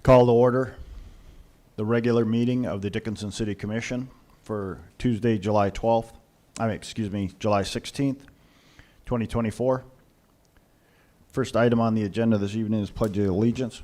Call to order the regular meeting of the Dickinson City Commission for Tuesday, July 16th, 2024. First item on the agenda this evening is Pledge of Allegiance.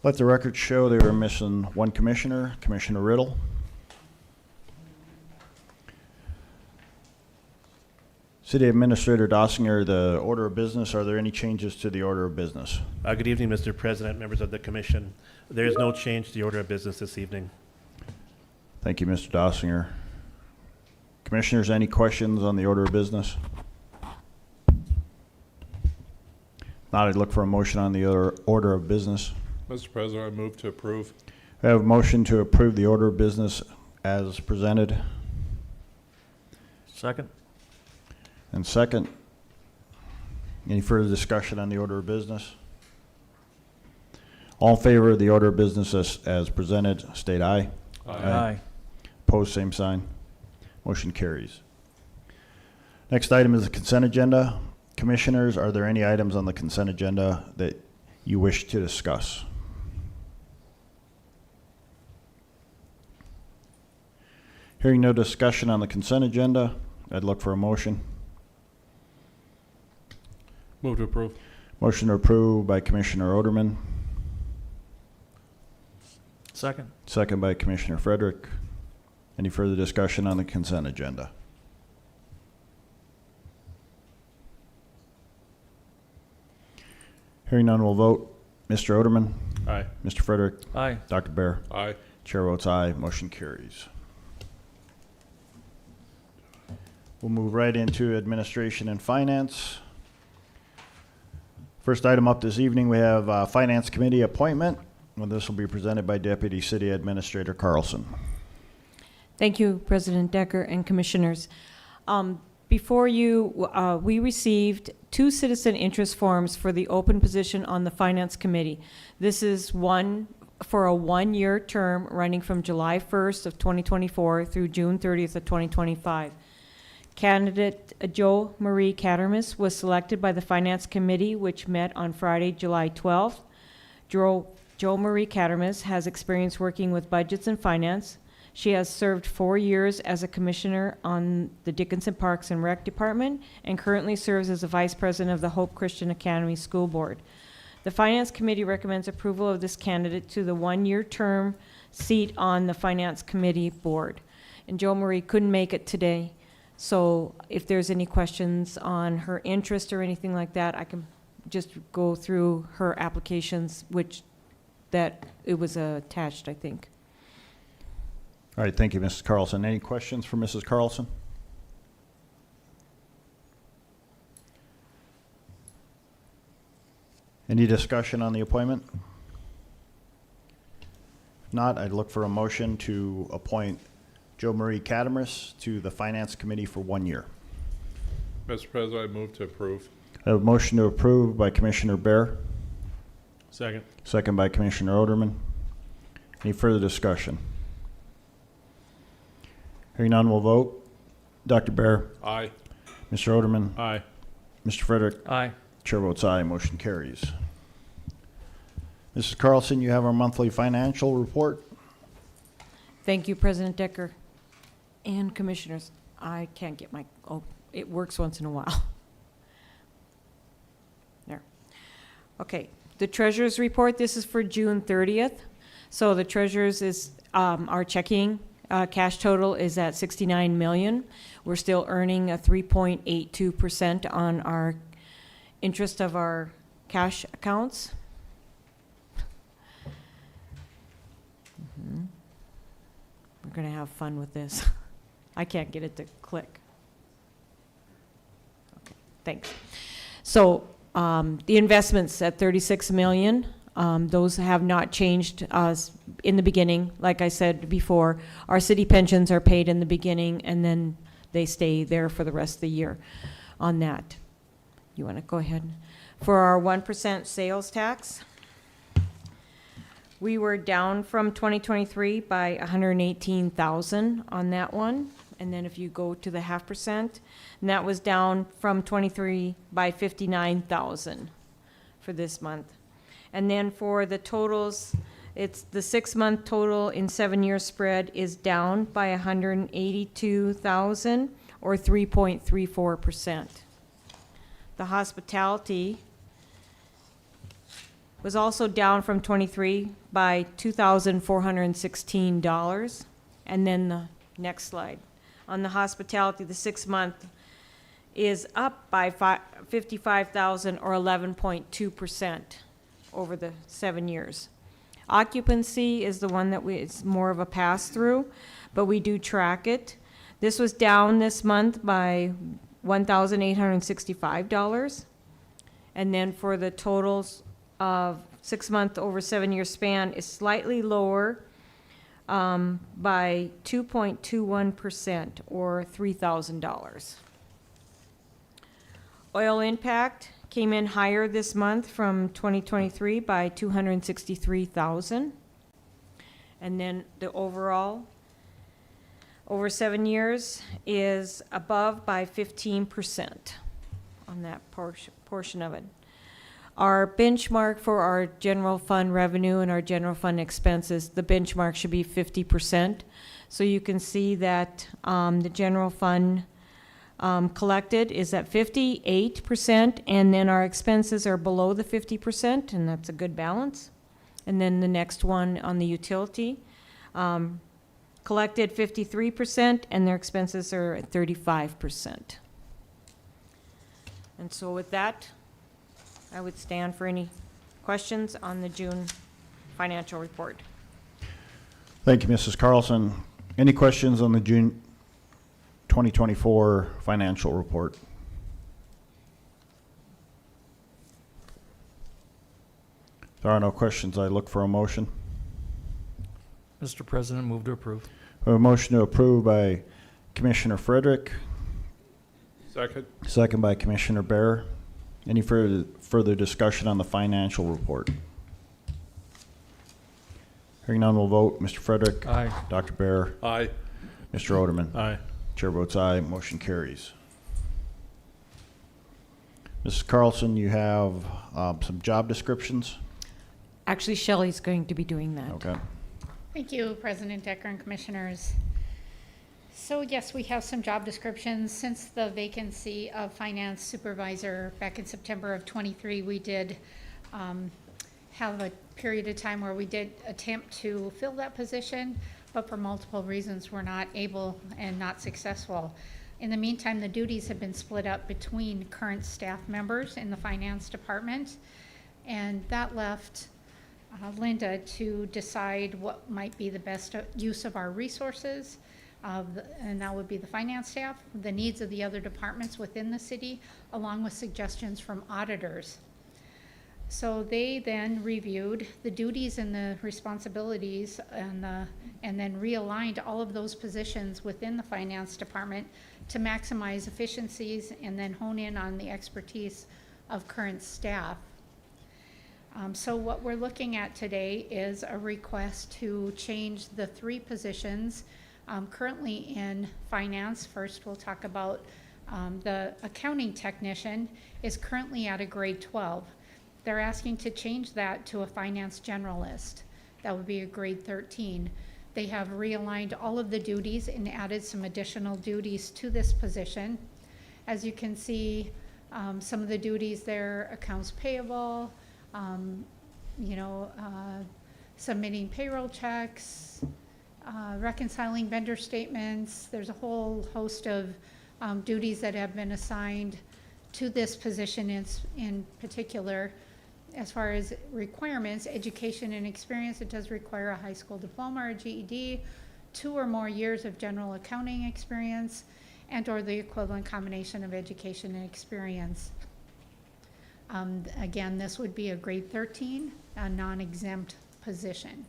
Let the record show they were missing one commissioner, Commissioner Riddle. City Administrator Dossinger, the order of business, are there any changes to the order of business? Good evening, Mr. President, members of the Commission. There is no change to the order of business this evening. Thank you, Mr. Dossinger. Commissioners, any questions on the order of business? Not, I'd look for a motion on the order of business. Mr. President, I move to approve. I have a motion to approve the order of business as presented. Second. And second, any further discussion on the order of business? All in favor of the order of business as presented, state aye. Aye. Opposed, same sign. Motion carries. Next item is the consent agenda. Commissioners, are there any items on the consent agenda that you wish to discuss? Hearing no discussion on the consent agenda, I'd look for a motion. Move to approve. Motion to approve by Commissioner Oderman, Second. second by Commissioner Frederick. Any further discussion on the consent agenda? Hearing none, we'll vote. Mr. Oderman, Aye. Mr. Frederick, Aye. Dr. Bear. Aye. Chair votes aye. Motion carries. We'll move right into administration and finance. First item up this evening, we have Finance Committee appointment. Well, this will be presented by Deputy City Administrator Carlson. Thank you, President Decker and Commissioners. Before you, we received 2 citizen interest forms for the open position on the Finance Committee. This is one for a 1-year term running from July 1st of 2024 through June 30th of 2025. Candidate Jo Marie Cattermas was selected by the Finance Committee, which met on Friday, July 12th. Jo Marie Cattermas has experience working with budgets and finance. She has served 4 years as a commissioner on the Dickinson Parks and Rec Department and currently serves as the Vice President of the Hope Christian Academy School Board. The Finance Committee recommends approval of this candidate to the 1-year term seat on the Finance Committee board. And Jo Marie couldn't make it today. So if there's any questions on her interest or anything like that, I can just go through her applications, which that it was attached, I think. All right, thank you, Mrs. Carlson. Any questions for Mrs. Carlson? Any discussion on the appointment? If not, I'd look for a motion to appoint Jo Marie Cattermas to the Finance Committee for 1 year. Mr. President, I move to approve. I have a motion to approve by Commissioner Bear, Second. second by Commissioner Oderman. Any further discussion? Hearing none, we'll vote. Dr. Bear, Aye. Mr. Oderman, Aye. Mr. Frederick, Aye. Chair votes aye. Motion carries. Mrs. Carlson, you have our monthly financial report. Thank you, President Decker and Commissioners. I can't get my, oh, it works once in a while. There. Okay, the Treasurer's report, this is for June 30th. So the Treasurer's is our checking cash total is at 69 million. We're still earning a 3.82% on our interest of our cash accounts. We're going to have fun with this. I can't get it to click. Okay, thanks. So the investments at 36 million, those have not changed in the beginning. Like I said before, our city pensions are paid in the beginning, and then they stay there for the rest of the year on that. You want to go ahead? For our 1% sales tax, we were down from 2023 by 118,000 on that one. And then if you go to the 0.5%, and that was down from 23 by 59,000 for this month. And then for the totals, it's the 6-month total in 7-year spread is down by 182,000 or 3.34%. The hospitality was also down from 23 by $2,416. And then the next slide. On the hospitality, the 6-month is up by 55,000 or 11.2% over the 7 years. Occupancy is the one that it's more of a pass-through, but we do track it. This was down this month by $1,865. And then for the totals of 6-month over 7-year span is slightly lower by 2.21% or $3,000. Oil impact came in higher this month from 2023 by 263,000. And then the overall over 7 years is above by 15% on that portion of it. Our benchmark for our general fund revenue and our general fund expenses, the benchmark should be 50%. So you can see that the general fund collected is at 58%, and then our expenses are below the 50%, and that's a good balance. And then the next one on the utility, collected 53%, and their expenses are at 35%. And so with that, I would stand for any questions on the June financial report. Thank you, Mrs. Carlson. Any questions on the June 2024 financial report? If there are no questions, I look for a motion. Mr. President, move to approve. A motion to approve by Commissioner Frederick, Second. second by Commissioner Bear. Any further discussion on the financial report? Hearing none, we'll vote. Mr. Frederick? Aye. Dr. Bear? Aye. Mr. Oderman? Aye. Chair votes aye. Motion carries. Mrs. Carlson, you have some job descriptions? Actually, Shelley's going to be doing that. Okay. Thank you, President Decker and Commissioners. So yes, we have some job descriptions. Since the vacancy of finance supervisor back in September of 23, we did have a period of time where we did attempt to fill that position, but for multiple reasons we're not able and not successful. In the meantime, the duties have been split up between current staff members in the finance department, and that left Linda to decide what might be the best use of our resources, and that would be the finance staff, the needs of the other departments within the city, along with suggestions from auditors. So they then reviewed the duties and the responsibilities and then realigned all of those positions within the finance department to maximize efficiencies and then hone in on the expertise of current staff. So what we're looking at today is a request to change the 3 positions currently in finance. First, we'll talk about the accounting technician is currently at a grade 12. They're asking to change that to a finance generalist. That would be a grade 13. They have realigned all of the duties and added some additional duties to this position. As you can see, some of the duties there, accounts payable, submitting payroll checks, reconciling vendor statements. There's a whole host of duties that have been assigned to this position in particular. As far as requirements, education and experience, it does require a high school diploma or GED, 2 or more years of general accounting experience, and or the equivalent combination of education and experience. Again, this would be a grade 13, a non-exempt position.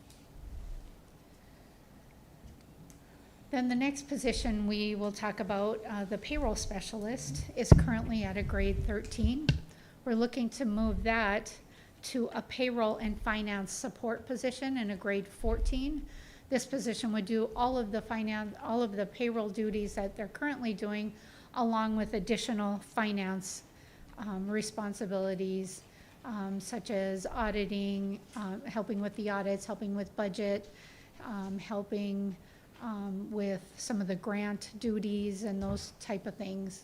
Then the next position we will talk about, the payroll specialist, is currently at a grade 13. We're looking to move that to a payroll and finance support position in a grade 14. This position would do all of the payroll duties that they're currently doing, along with additional finance responsibilities, such as auditing, helping with the audits, helping with budget, helping with some of the grant duties and those type of things.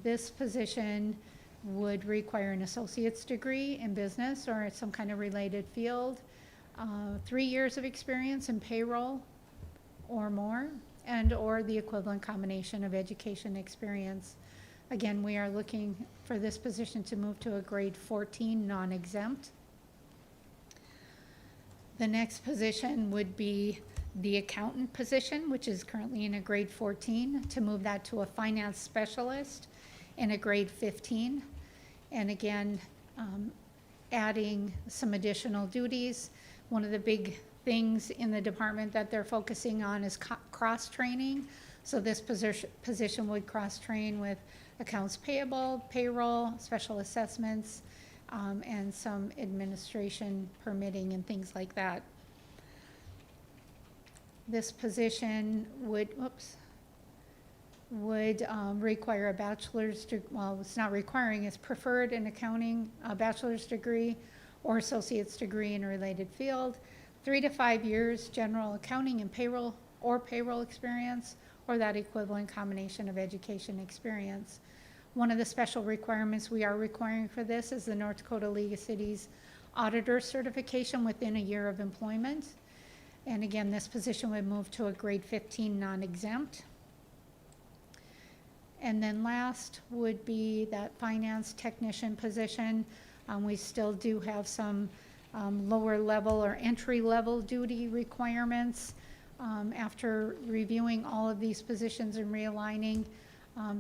This position would require an associate's degree in business or some kind of related field, 3 years of experience in payroll or more, and or the equivalent combination of education experience. Again, we are looking for this position to move to a grade 14 non-exempt. The next position would be the accountant position, which is currently in a grade 14, to move that to a finance specialist in a grade 15. And again, adding some additional duties. One of the big things in the department that they're focusing on is cross-training. So this position would cross-train with accounts payable, payroll, special assessments, and some administration permitting and things like that. This position would require a bachelor's degree. Well, it's not requiring, it's preferred in accounting, a bachelor's degree or associate's degree in a related field, 3 to 5 years general accounting and payroll experience, or that equivalent combination of education experience. One of the special requirements we are requiring for this is the North Dakota League of Cities auditor certification within a year of employment. And again, this position would move to a grade 15 non-exempt. And then last would be that finance technician position. We still do have some lower level or entry level duty requirements after reviewing all of these positions and realigning.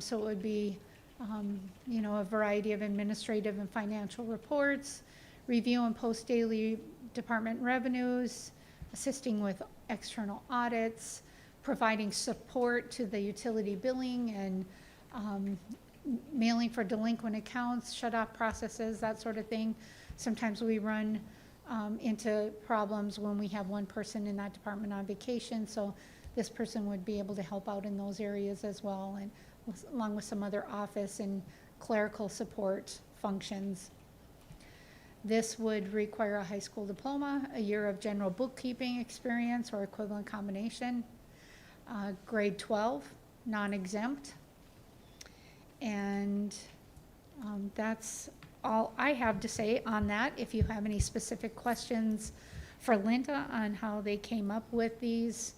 So it would be a variety of administrative and financial reports, review and post daily department revenues, assisting with external audits, providing support to the utility billing and mailing for delinquent accounts, shut-off processes, that sort of thing. Sometimes we run into problems when we have one person in that department on vacation, so this person would be able to help out in those areas as well, and along with some other office and clerical support functions. This would require a high school diploma, a year of general bookkeeping experience or equivalent combination, grade 12, non-exempt. And that's all I have to say on that. If you have any specific questions for Linda on how they came up with these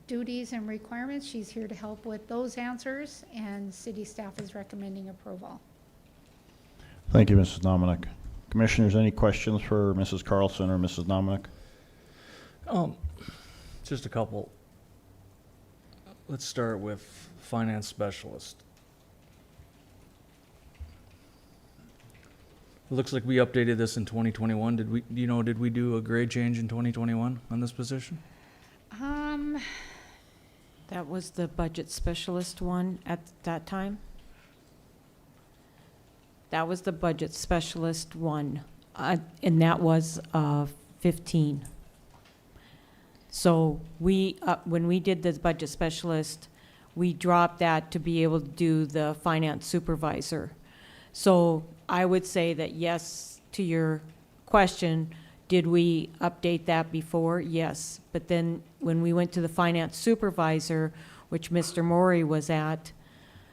duties and requirements, she's here to help with those answers, and city staff is recommending approval. Thank you, Mrs. Nominick. Commissioners, any questions for Mrs. Carlson or Mrs. Nominick? Just a couple. Let's start with finance specialist. It looks like we updated this in 2021. Did we do a grade change in 2021 on this position? That was the budget specialist one at that time. That was the budget specialist one, and that was 15. So we, when we did the budget specialist, we dropped that to be able to do the finance supervisor. So I would say that yes to your question. Did we update that before? Yes. But then when we went to the finance supervisor, which Mr. Maury was at,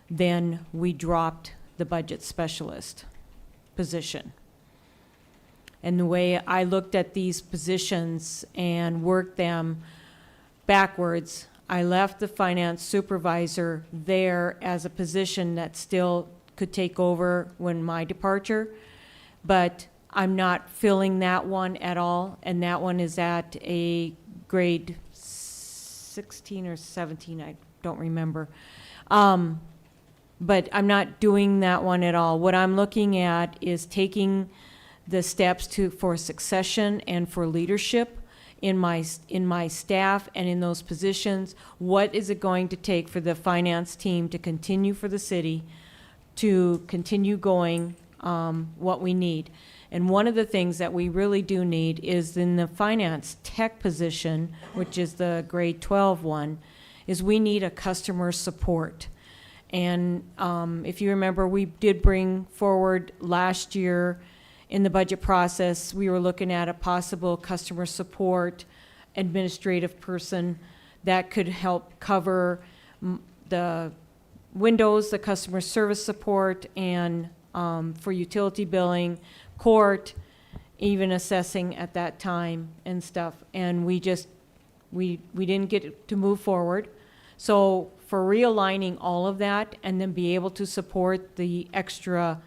then we dropped the budget specialist position. And the way I looked at these positions and worked them backwards, I left the finance supervisor there as a position that still could take over when my departure, but I'm not filling that one at all, and that one is at a grade 16 or 17, I don't remember. But I'm not doing that one at all. What I'm looking at is taking the steps for succession and for leadership in my staff and in those positions. What is it going to take for the finance team to continue for the city, to continue going what we need? And one of the things that we really do need is in the finance tech position, which is the grade 12 one, is we need a customer support. And if you remember, we did bring forward last year in the budget process, we were looking at a possible customer support administrative person that could help cover the Windows, the customer service support, and for utility billing, court, even assessing at that time and stuff. And we didn't get to move forward. So for realigning all of that and then be able to support the extra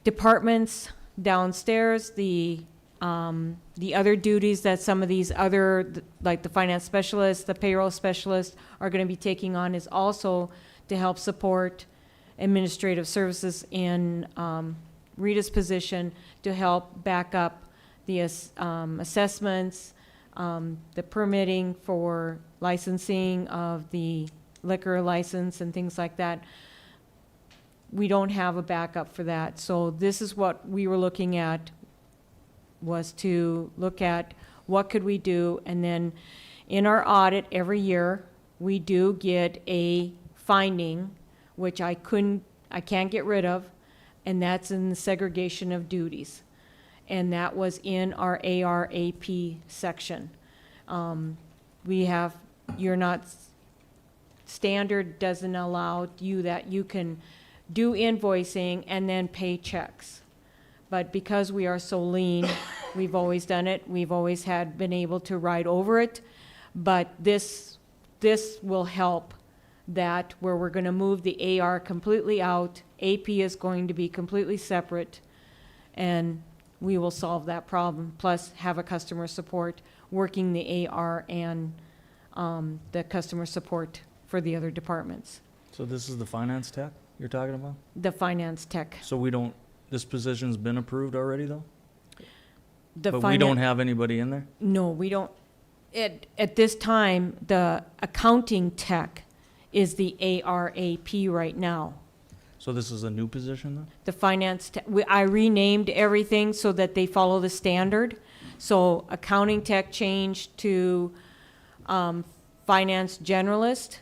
departments downstairs, the other duties that some of these other, like the finance specialist, the payroll specialist, are going to be taking on, is also to help support administrative services in Rita's position, to help back up the assessments, the permitting for licensing of the liquor license and things like that. We don't have a backup for that. So this is what we were looking at, was to look at what could we do. And then in our audit every year, we do get a finding, which I can't get rid of, and that's in the segregation of duties. And that was in our ARAP section. Standard doesn't allow you that you can do invoicing and then pay checks. But because we are so lean, we've always done it. We've always been able to ride over it. But this will help that, where we're going to move the AR completely out. AP is going to be completely separate, and we will solve that problem, plus have a customer support working the AR and the customer support for the other departments. So this is the finance tech you're talking about? The finance tech. So this position's been approved already, though? But we don't have anybody in there? No, we don't. At this time, the accounting tech is the ARAP right now. So this is a new position, then? The finance tech, I renamed everything so that they follow the standard. So accounting tech changed to finance generalist,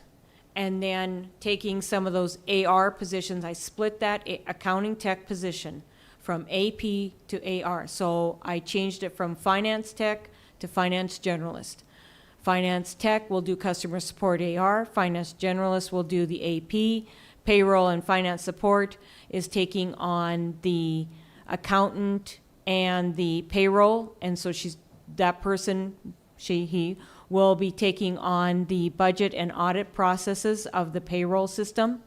and then taking some of those AR positions, I split that accounting tech position from AP to AR. So I changed it from finance tech to finance generalist. Finance tech will do customer support AR, finance generalist will do the AP, payroll and finance support is taking on the accountant and the payroll, and so he will be taking on the budget and audit processes of the payroll system.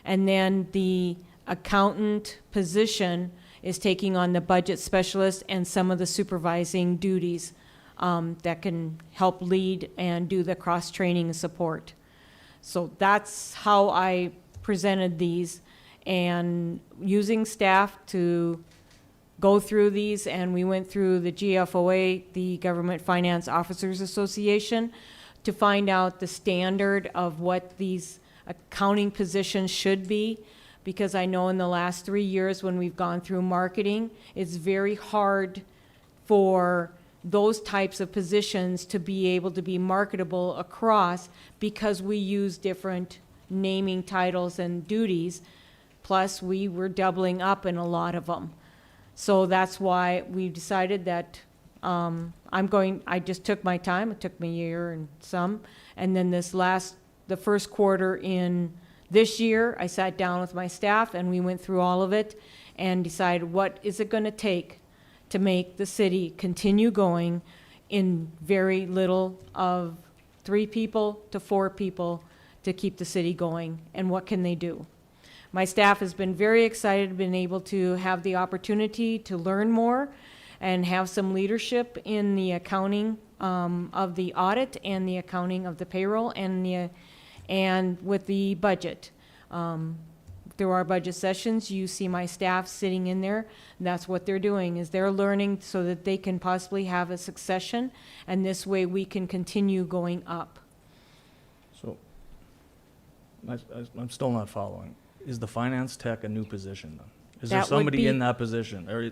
And then the accountant position is taking on the budget specialist and some of the supervising duties that can help lead and do the cross-training and support. So that's how I presented these, and using staff to go through these, and we went through the GFOA, the Government Finance Officers Association, to find out the standard of what these accounting positions should be, because I know in the last 3 years when we've gone through marketing, it's very hard for those types of positions to be able to be marketable across, because we use different naming titles and duties, plus we were doubling up in a lot of them. So that's why we decided that I just took my time. It took me a year and some. And then the first quarter in this year, I sat down with my staff and we went through all of it and decided what is it going to take to make the city continue going in very little of 3 people to 4 people to keep the city going, and what can they do? My staff has been very excited, been able to have the opportunity to learn more and have some leadership in the accounting of the audit and the accounting of the payroll and with the budget. through our budget sessions, you see my staff sitting in there. That's what they're doing, is they're learning so that they can possibly have a succession, and this way we can continue going up. So, I'm still not following. Is the finance tech a new position then? Is there That would somebody be- in that position? Or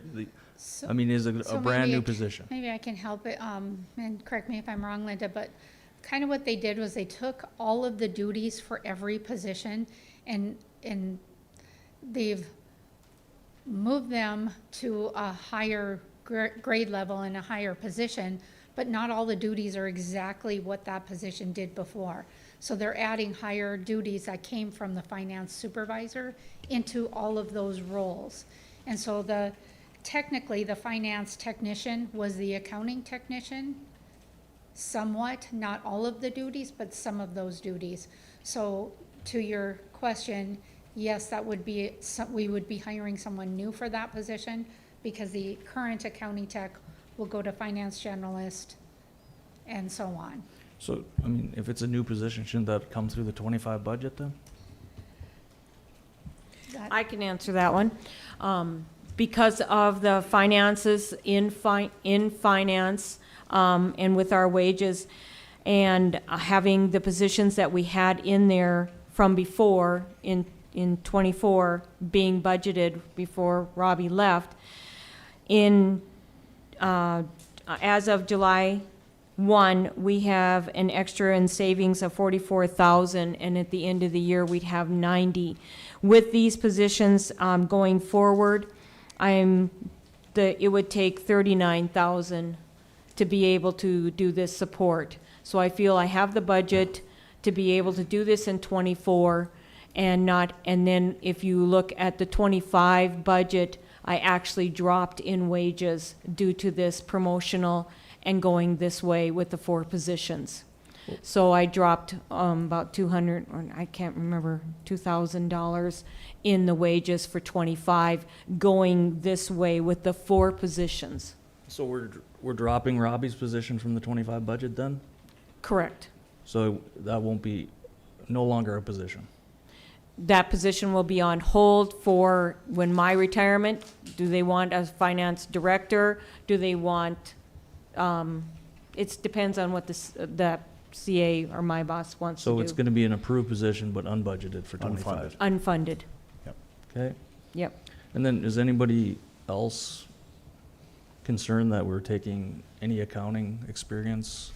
So- I mean, is it So a brand maybe new I c- position? Maybe I can help it, and correct me if I'm wrong, Linda, but kind of what they did was they took all of the duties for every position and they've moved them to a higher grade level and a higher position, but not all the duties are exactly what that position did before. So they're adding higher duties that came from the finance supervisor into all of those roles. And so technically, the finance technician was the accounting technician, somewhat, not all of the duties, but some of those duties. So to your question, yes, that would be, we would be hiring someone new for that position because the current accounting tech will go to finance generalist and so on. So, I mean, if it's a new position, shouldn't that come through the 25 budget then? I can answer that one. Because of the finances in finance, and with our wages, and having the positions that we had in there from before, in 24, being budgeted before Robbie left, as of July 1, we have an extra in savings of 44,000, and at the end of the year, we'd have 90. With these positions going forward, it would take 39,000 to be able to do this support. So I feel I have the budget to be able to do this in 24 and then if you look at the 25 budget, I actually dropped in wages due to this promotional and going this way with the 4 positions. So I dropped about 200, or I can't remember, $2,000 in the wages for 25, going this way with the 4 positions. So we're dropping Robbie's position from the 25 budget then? Correct. So that won't be, no longer a position? That position will be on hold for when my retirement. Do they want a finance director? Do they want, it depends on what the CA or my boss wants to do. So it's gonna be an approved position but unbudgeted for 25? Unfunded, Okay. yep. And then is anybody else concerned that we're taking any accounting experience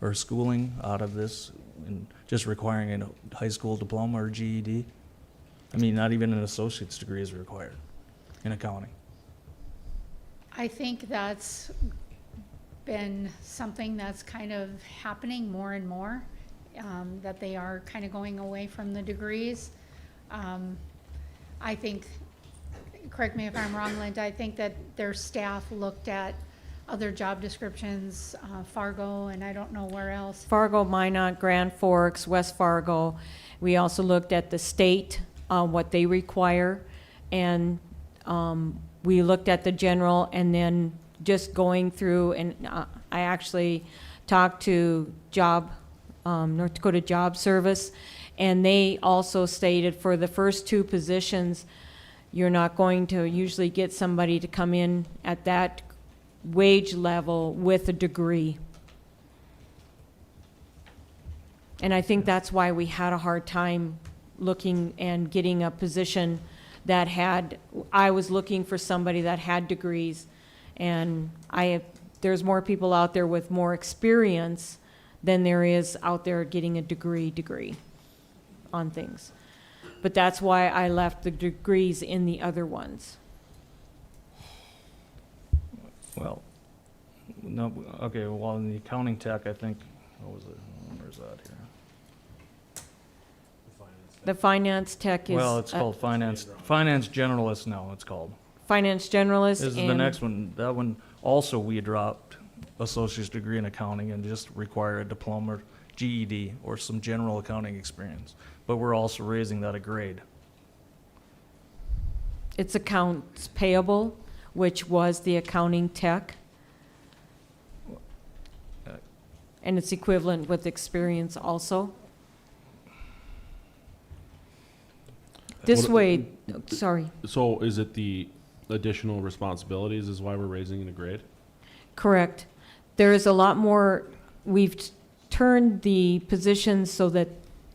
or schooling out of this and just requiring a high school diploma or GED? I mean, not even an associate's degree is required in accounting. I think that's been something that's kind of happening more and more, that they are kind of going away from the degrees. I think, correct me if I'm wrong, Linda, I think that their staff looked at other job descriptions, Fargo, and I don't know where else. Fargo, Minot, Grand Forks, West Fargo. We also looked at the state, what they require, and we looked at the general, and then just going through, and I actually talked to North Dakota Job Service, and they also stated for the first 2 positions, you're not going to usually get somebody to come in at that wage level with a degree. And I think that's why we had a hard time looking and getting a position that I was looking for somebody that had degrees, and there's more people out there with more experience than there is out there getting a degree on things. But that's why I left the degrees in the other ones. Well, no, okay, well, in the accounting tech, I think, what was it, where's that here? The finance tech is. Well, it's called finance generalist now, it's called. Finance generalist. This is the next one. That one, also we dropped associate's degree in accounting and just require a diploma, or GED, or some general accounting experience. But we're also raising that a grade. It's accounts payable, which was the accounting tech. And it's equivalent with experience also. This What- way, sorry, So is it the additional responsibilities is why we're raising the grade? correct. There is a lot more, we've turned the positions so that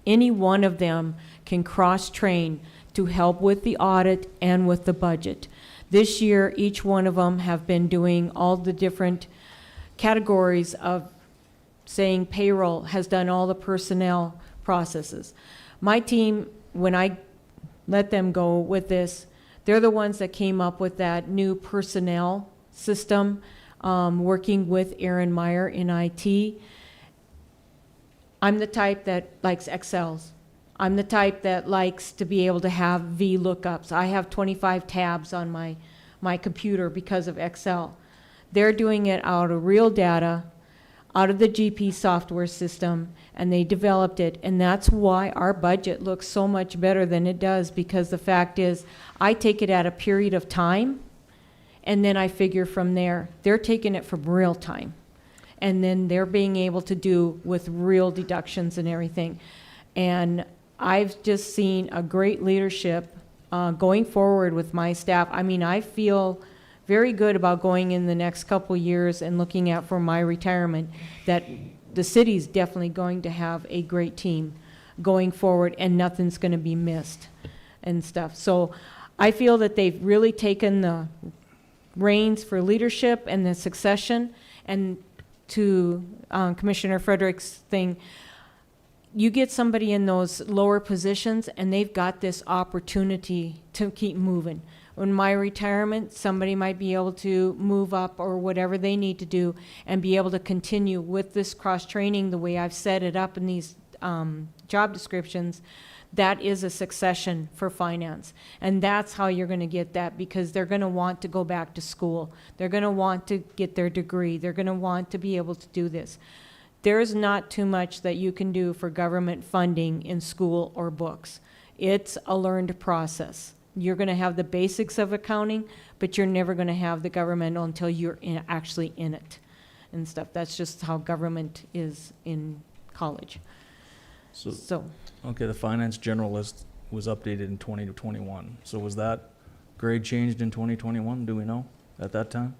any one of them can cross-train to help with the audit and with the budget. This year, each one of them have been doing all the different categories of saying payroll, has done all the personnel processes. My team, when I let them go with this, they're the ones that came up with that new personnel system, working with Aaron Meyer in IT. I'm the type that likes Excels. I'm the type that likes to be able to have VLOOKUPs. I have 25 tabs on my computer because of Excel. They're doing it out of real data, out of the GP software system, and they developed it. And that's why our budget looks so much better than it does, because the fact is, I take it at a period of time, and then I figure from there. They're taking it from real time. And then they're being able to do with real deductions and everything. And I've just seen a great leadership going forward with my staff. I mean, I feel very good about going in the next couple years and looking at for my retirement, that the city's definitely going to have a great team going forward, and nothing's going to be missed and stuff. So I feel that they've really taken the reins for leadership and the succession. And to Commissioner Frederick's thing, you get somebody in those lower positions and they've got this opportunity to keep moving. In my retirement, somebody might be able to move up or whatever they need to do and be able to continue with this cross-training the way I've set it up in these job descriptions. That is a succession for finance. And that's how you're going to get that, because they're going to want to go back to school. They're going to want to get their degree. They're going to want to be able to do this. There's not too much that you can do for government funding in school or books. It's a learned process. You're going to have the basics of accounting, but you're never going to have the governmental until you're actually in it and stuff. That's just how government is in college. So. Okay, the finance generalist was updated in 2021. So was that grade changed in 2021? Do we know at that time?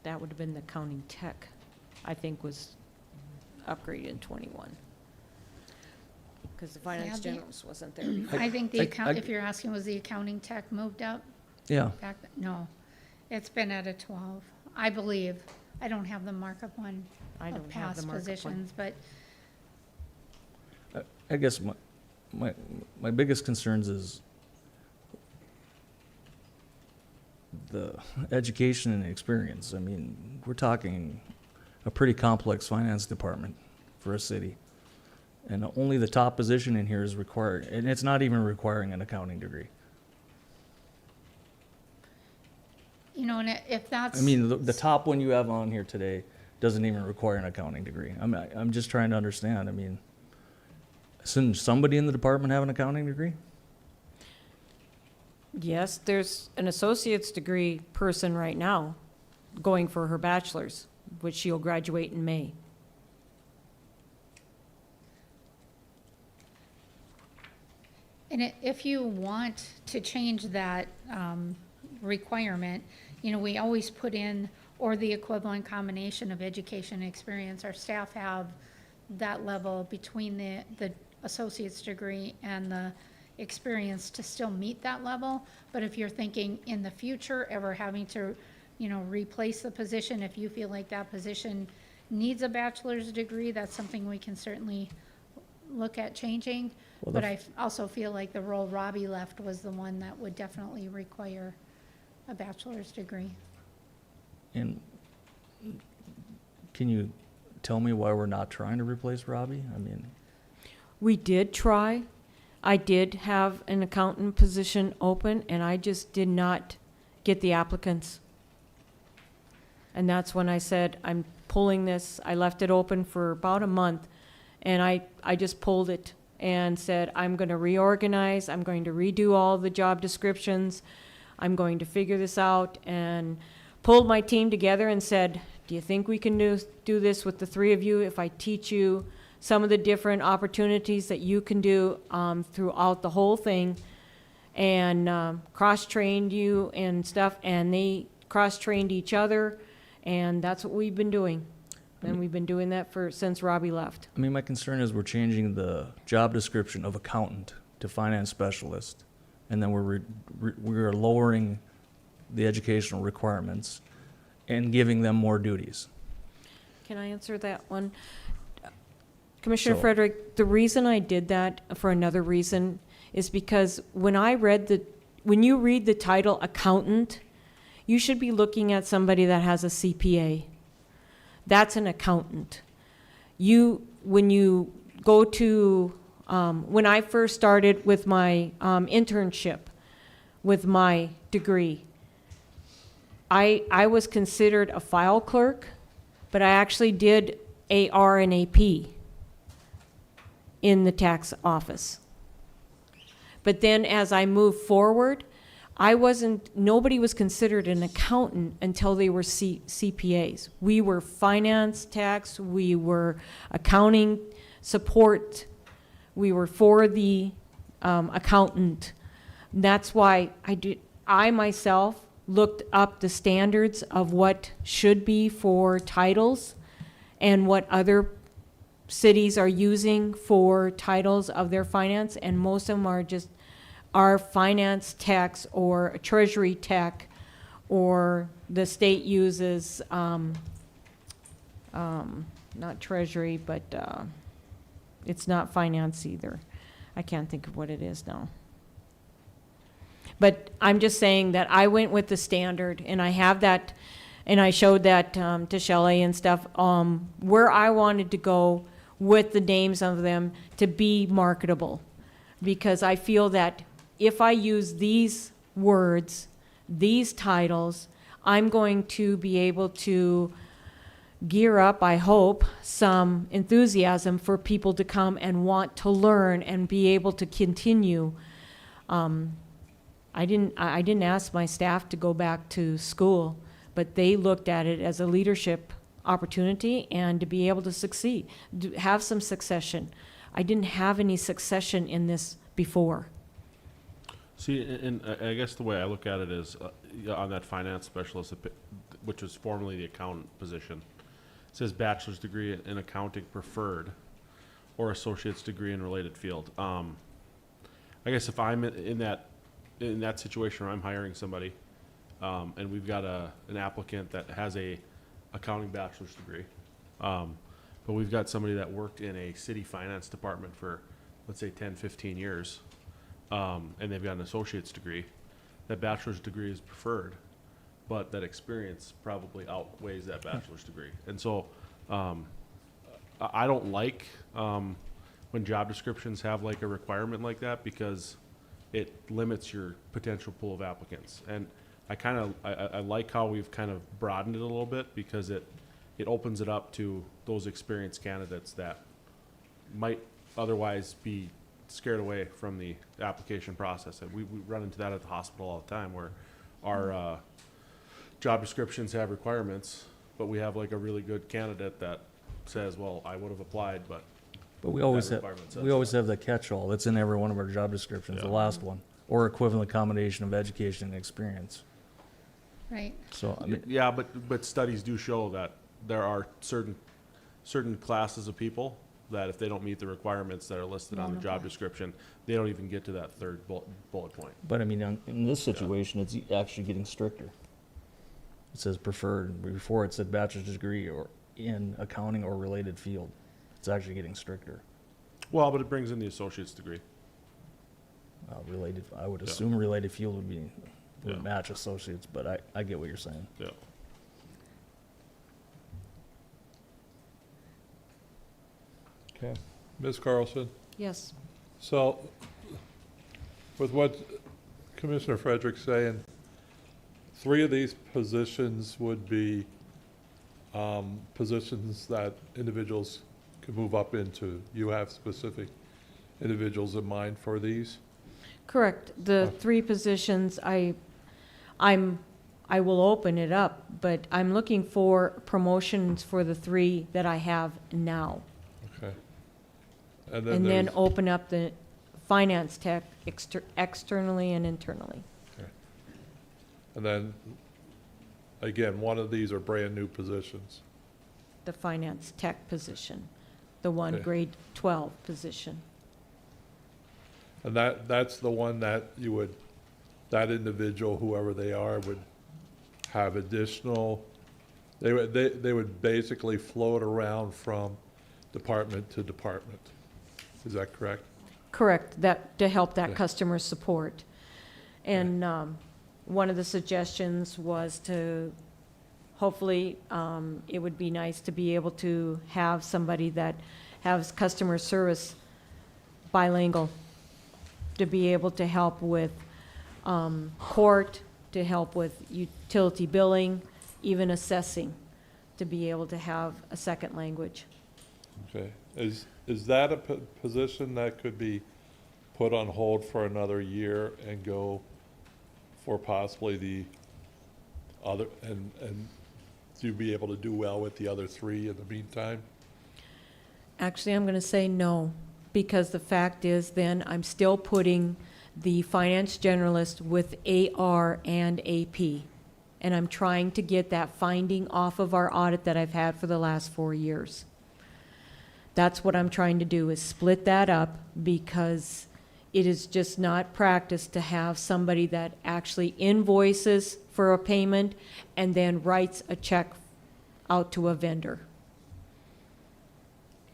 That would have been the accounting tech, I think, was upgraded in 21. Because the finance Yeah, generalist wasn't there before. I think the I- account, if you're asking, was the accounting tech moved up Yeah. back, no. It's been at a 12, I believe. I don't have the markup one I of don't have the past markup one. positions, but I guess my biggest concerns is the education and experience. I mean, we're talking a pretty complex finance department for a city. And only the top position in here is required, and it's not even requiring an accounting degree. you know, and if that's. I mean, the top one you have on here today doesn't even require an accounting degree. I'm just trying to understand. I mean, shouldn't somebody in the department have an accounting degree? Yes, there's an associate's degree person right now going for her bachelor's, which she'll graduate in May. And if you want to change that requirement, you know, we always put in, or the equivalent combination of education and experience. Our staff have that level between the associate's degree and the experience to still meet that level. But if you're thinking in the future, ever having to, you know, replace the position, if you feel like that position needs a bachelor's degree, that's something we can certainly look at changing. Well, But I also feel like the role Robbie left was the one that would definitely require a bachelor's degree. And can you tell me why we're not trying to replace Robbie? I mean, We did try. I did have an accountant position open, and I just did not get the applicants. And that's when I said, I'm pulling this. I left it open for about a month, and I just pulled it and said, I'm going to reorganize. I'm going to redo all the job descriptions. I'm going to figure this out, and pulled my team together and said, do you think we can do this with the three of you if I teach you some of the different opportunities that you can do throughout the whole thing, and cross-trained you and stuff, and they cross-trained each other, and that's what we've been doing. And we've been doing that since Robbie left. I mean, my concern is we're changing the job description of accountant to finance specialist, and then we're lowering the educational requirements and giving them more duties. Can I answer that one? Commissioner So- Frederick, the reason I did that for another reason is because when you read the title accountant, you should be looking at somebody that has a CPA. That's an accountant. When you go to, when I first started with my internship with my degree, I was considered a file clerk, but I actually did AR and AP in the tax office. But then as I moved forward, nobody was considered an accountant until they were CPAs. We were finance, tax, we were accounting support, we were for the accountant. That's why I myself looked up the standards of what should be for titles and what other cities are using for titles of their finance, and most of them are finance tax or treasury tech, or the state uses, not treasury, but it's not finance either. I can't think of what it is now. But I'm just saying that I went with the standard, and I have that, and I showed that to Shelley and stuff, where I wanted to go with the names of them to be marketable. Because I feel that if I use these words, these titles, I'm going to be able to gear up, I hope, some enthusiasm for people to come and want to learn and be able to continue. I didn't ask my staff to go back to school, but they looked at it as a leadership opportunity and to be able to succeed, have some succession. I didn't have any succession in this before. See, and I guess the way I look at it is, on that finance specialist, which was formerly the accountant position, it says bachelor's degree in accounting preferred, or associate's degree in related field. I guess if I'm in that situation where I'm hiring somebody, and we've got an applicant that has a accounting bachelor's degree, but we've got somebody that worked in a city finance department for, let's say, 10, 15 years, and they've got an associate's degree, that bachelor's degree is preferred, but that experience probably outweighs that bachelor's degree. And so I don't like when job descriptions have like a requirement like that, because it limits your potential pool of applicants. And I like how we've kind of broadened it a little bit, because it opens it up to those experienced candidates that might otherwise be scared away from the application process. And we run into that at the hospital all the time, where our job descriptions have requirements, but we have like a really good candidate that says, well, I would have applied, but We always that have, requirement says we always so. have the catch-all that's in every one of our job descriptions, the Yeah. last one, or equivalent combination of education and experience. Right. So, I mean, Yeah, but studies do show that there are certain classes of people that if they don't meet the requirements that are listed on the job description, they don't even get to that third bullet point. but I mean, in this situation, it's actually getting stricter. It says preferred. Before it said bachelor's degree or in accounting or related field. It's actually getting stricter. Well, but it brings in the associate's degree. Related, I would Yeah. assume related field would Yeah. match associates, but I get what you're saying. Yeah. Okay. Ms. Carlson, Yes. so with what Commissioner Frederick's saying, 3 of these positions would be positions that individuals could move up into. You have specific individuals in mind for these? Correct. The 3 positions, I will open it up, but I'm looking for promotions for the 3 that I have now. Okay. And then And then there's, open up the finance tech externally and internally. and then, again, one of these are brand-new positions. The finance tech position, the one Okay. grade 12 position. And that's the one that you would, that individual, whoever they are, would have additional, they would basically float around from department to department. Is that correct? Correct, that, to help that Okay. customer support. And one of the suggestions was to, hopefully, it would be nice to be able to have somebody that has customer service bilingual, to be able to help with court, to help with utility billing, even assessing, to be able to have a second language. Okay. Is that a position that could be put on hold for another year and go for possibly the other, and to be able to do well with the other three in the meantime? Actually, I'm going to say no, because the fact is then I'm still putting the finance generalist with AR and AP. And I'm trying to get that finding off of our audit that I've had for the last 4 years. That's what I'm trying to do, is split that up, because it is just not practice to have somebody that actually invoices for a payment and then writes a check out to a vendor.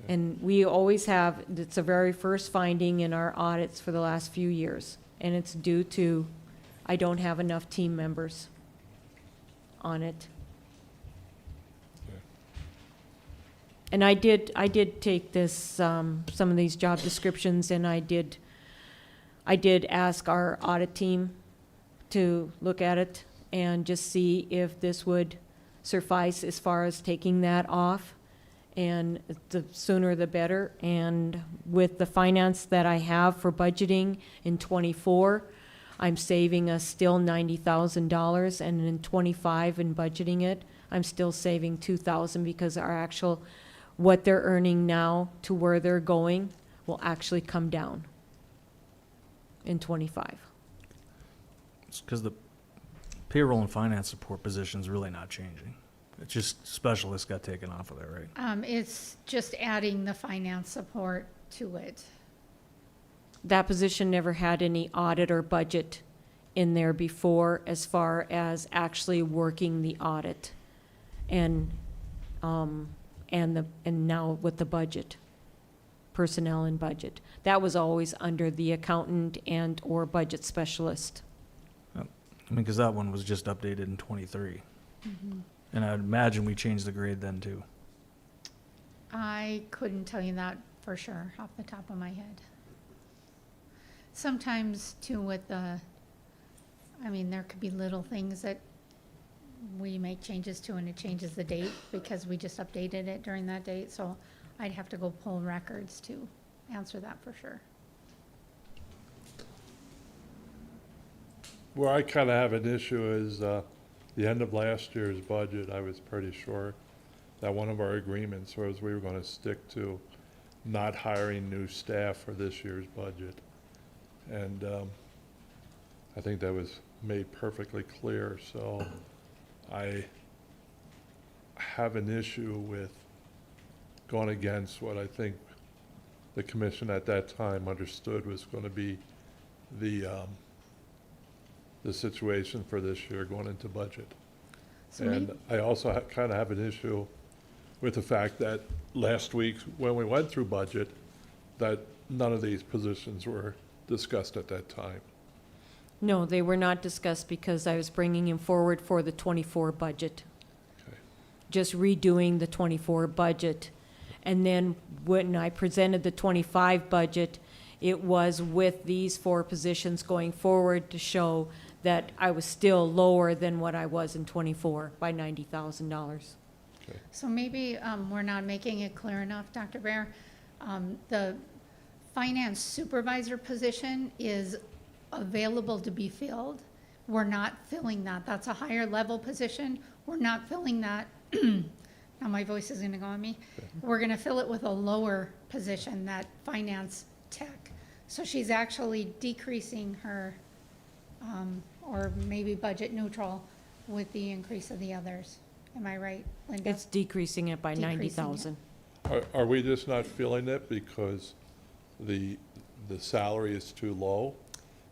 And we always have, it's a very first finding in our audits for the last few years, and it's due to, I don't have enough team members on it. And I did take this, some of these job descriptions, and I did ask our audit team to look at it and just see if this would suffice as far as taking that off. And the sooner the better. And with the finance that I have for budgeting in '24, I'm saving us still $90,000, and in '25 in budgeting it, I'm still saving $2,000, because our actual, what they're earning now to where they're going will actually come down in '25. It's because the payroll and finance support position's really not changing. It's just specialists got taken off of there, right? It's just adding the finance support to it. That position never had any audit or budget in there before, as far as actually working the audit. And now with the budget, personnel and budget. That was always under the accountant and or budget specialist. I mean, because that one was just updated in '23. And I'd imagine we changed the grade then too. I couldn't tell you that for sure off the top of my head. Sometimes too with the, I mean, there could be little things that we make changes to and it changes the date because we just updated it during that date. So I'd have to go pull records to answer that for sure. Where I kind of have an issue is, the end of last year's budget, I was pretty sure that one of our agreements was we were going to stick to not hiring new staff for this year's budget. And I think that was made perfectly clear, so I have an issue with going against what I think the commission at that time understood was going to be the situation for this year going into budget. So And I also kind of have an issue with the fact that last week, when we went through budget, that none of these positions were discussed at that time. No, they were not discussed because I was bringing him forward for the '24 budget. Okay. Just redoing the '24 budget. And then when I presented the '25 budget, it was with these 4 positions going forward to show that I was still lower than what I was in '24 by $90,000. Okay. So maybe we're not making it clear enough, Dr. Bear. The finance supervisor position is available to be filled. We're not filling that. That's a higher level position. We're not filling that. now my voice is gonna go on me. We're gonna fill it with a lower position, that finance tech. So she's actually decreasing her, or maybe budget neutral with the increase of the others. Am I right, Linda? It's decreasing it by Decreasing it. 90,000. Are we just not feeling it because the salary is too low?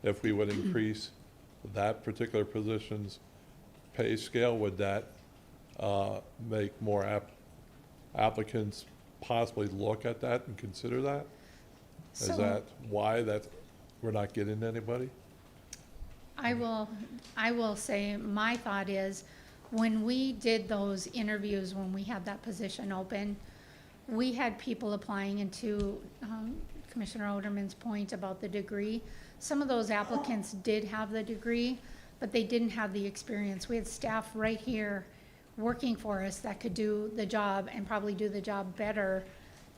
If we would increase that particular position's pay scale, would that make more applicants possibly look at that and consider that? Is So- that why that we're not getting anybody? I will say, my thought is, when we did those interviews, when we had that position open, we had people applying, into Commissioner Oderman's point about the degree. Some of those applicants did have the degree, but they didn't have the experience. We had staff right here working for us that could do the job and probably do the job better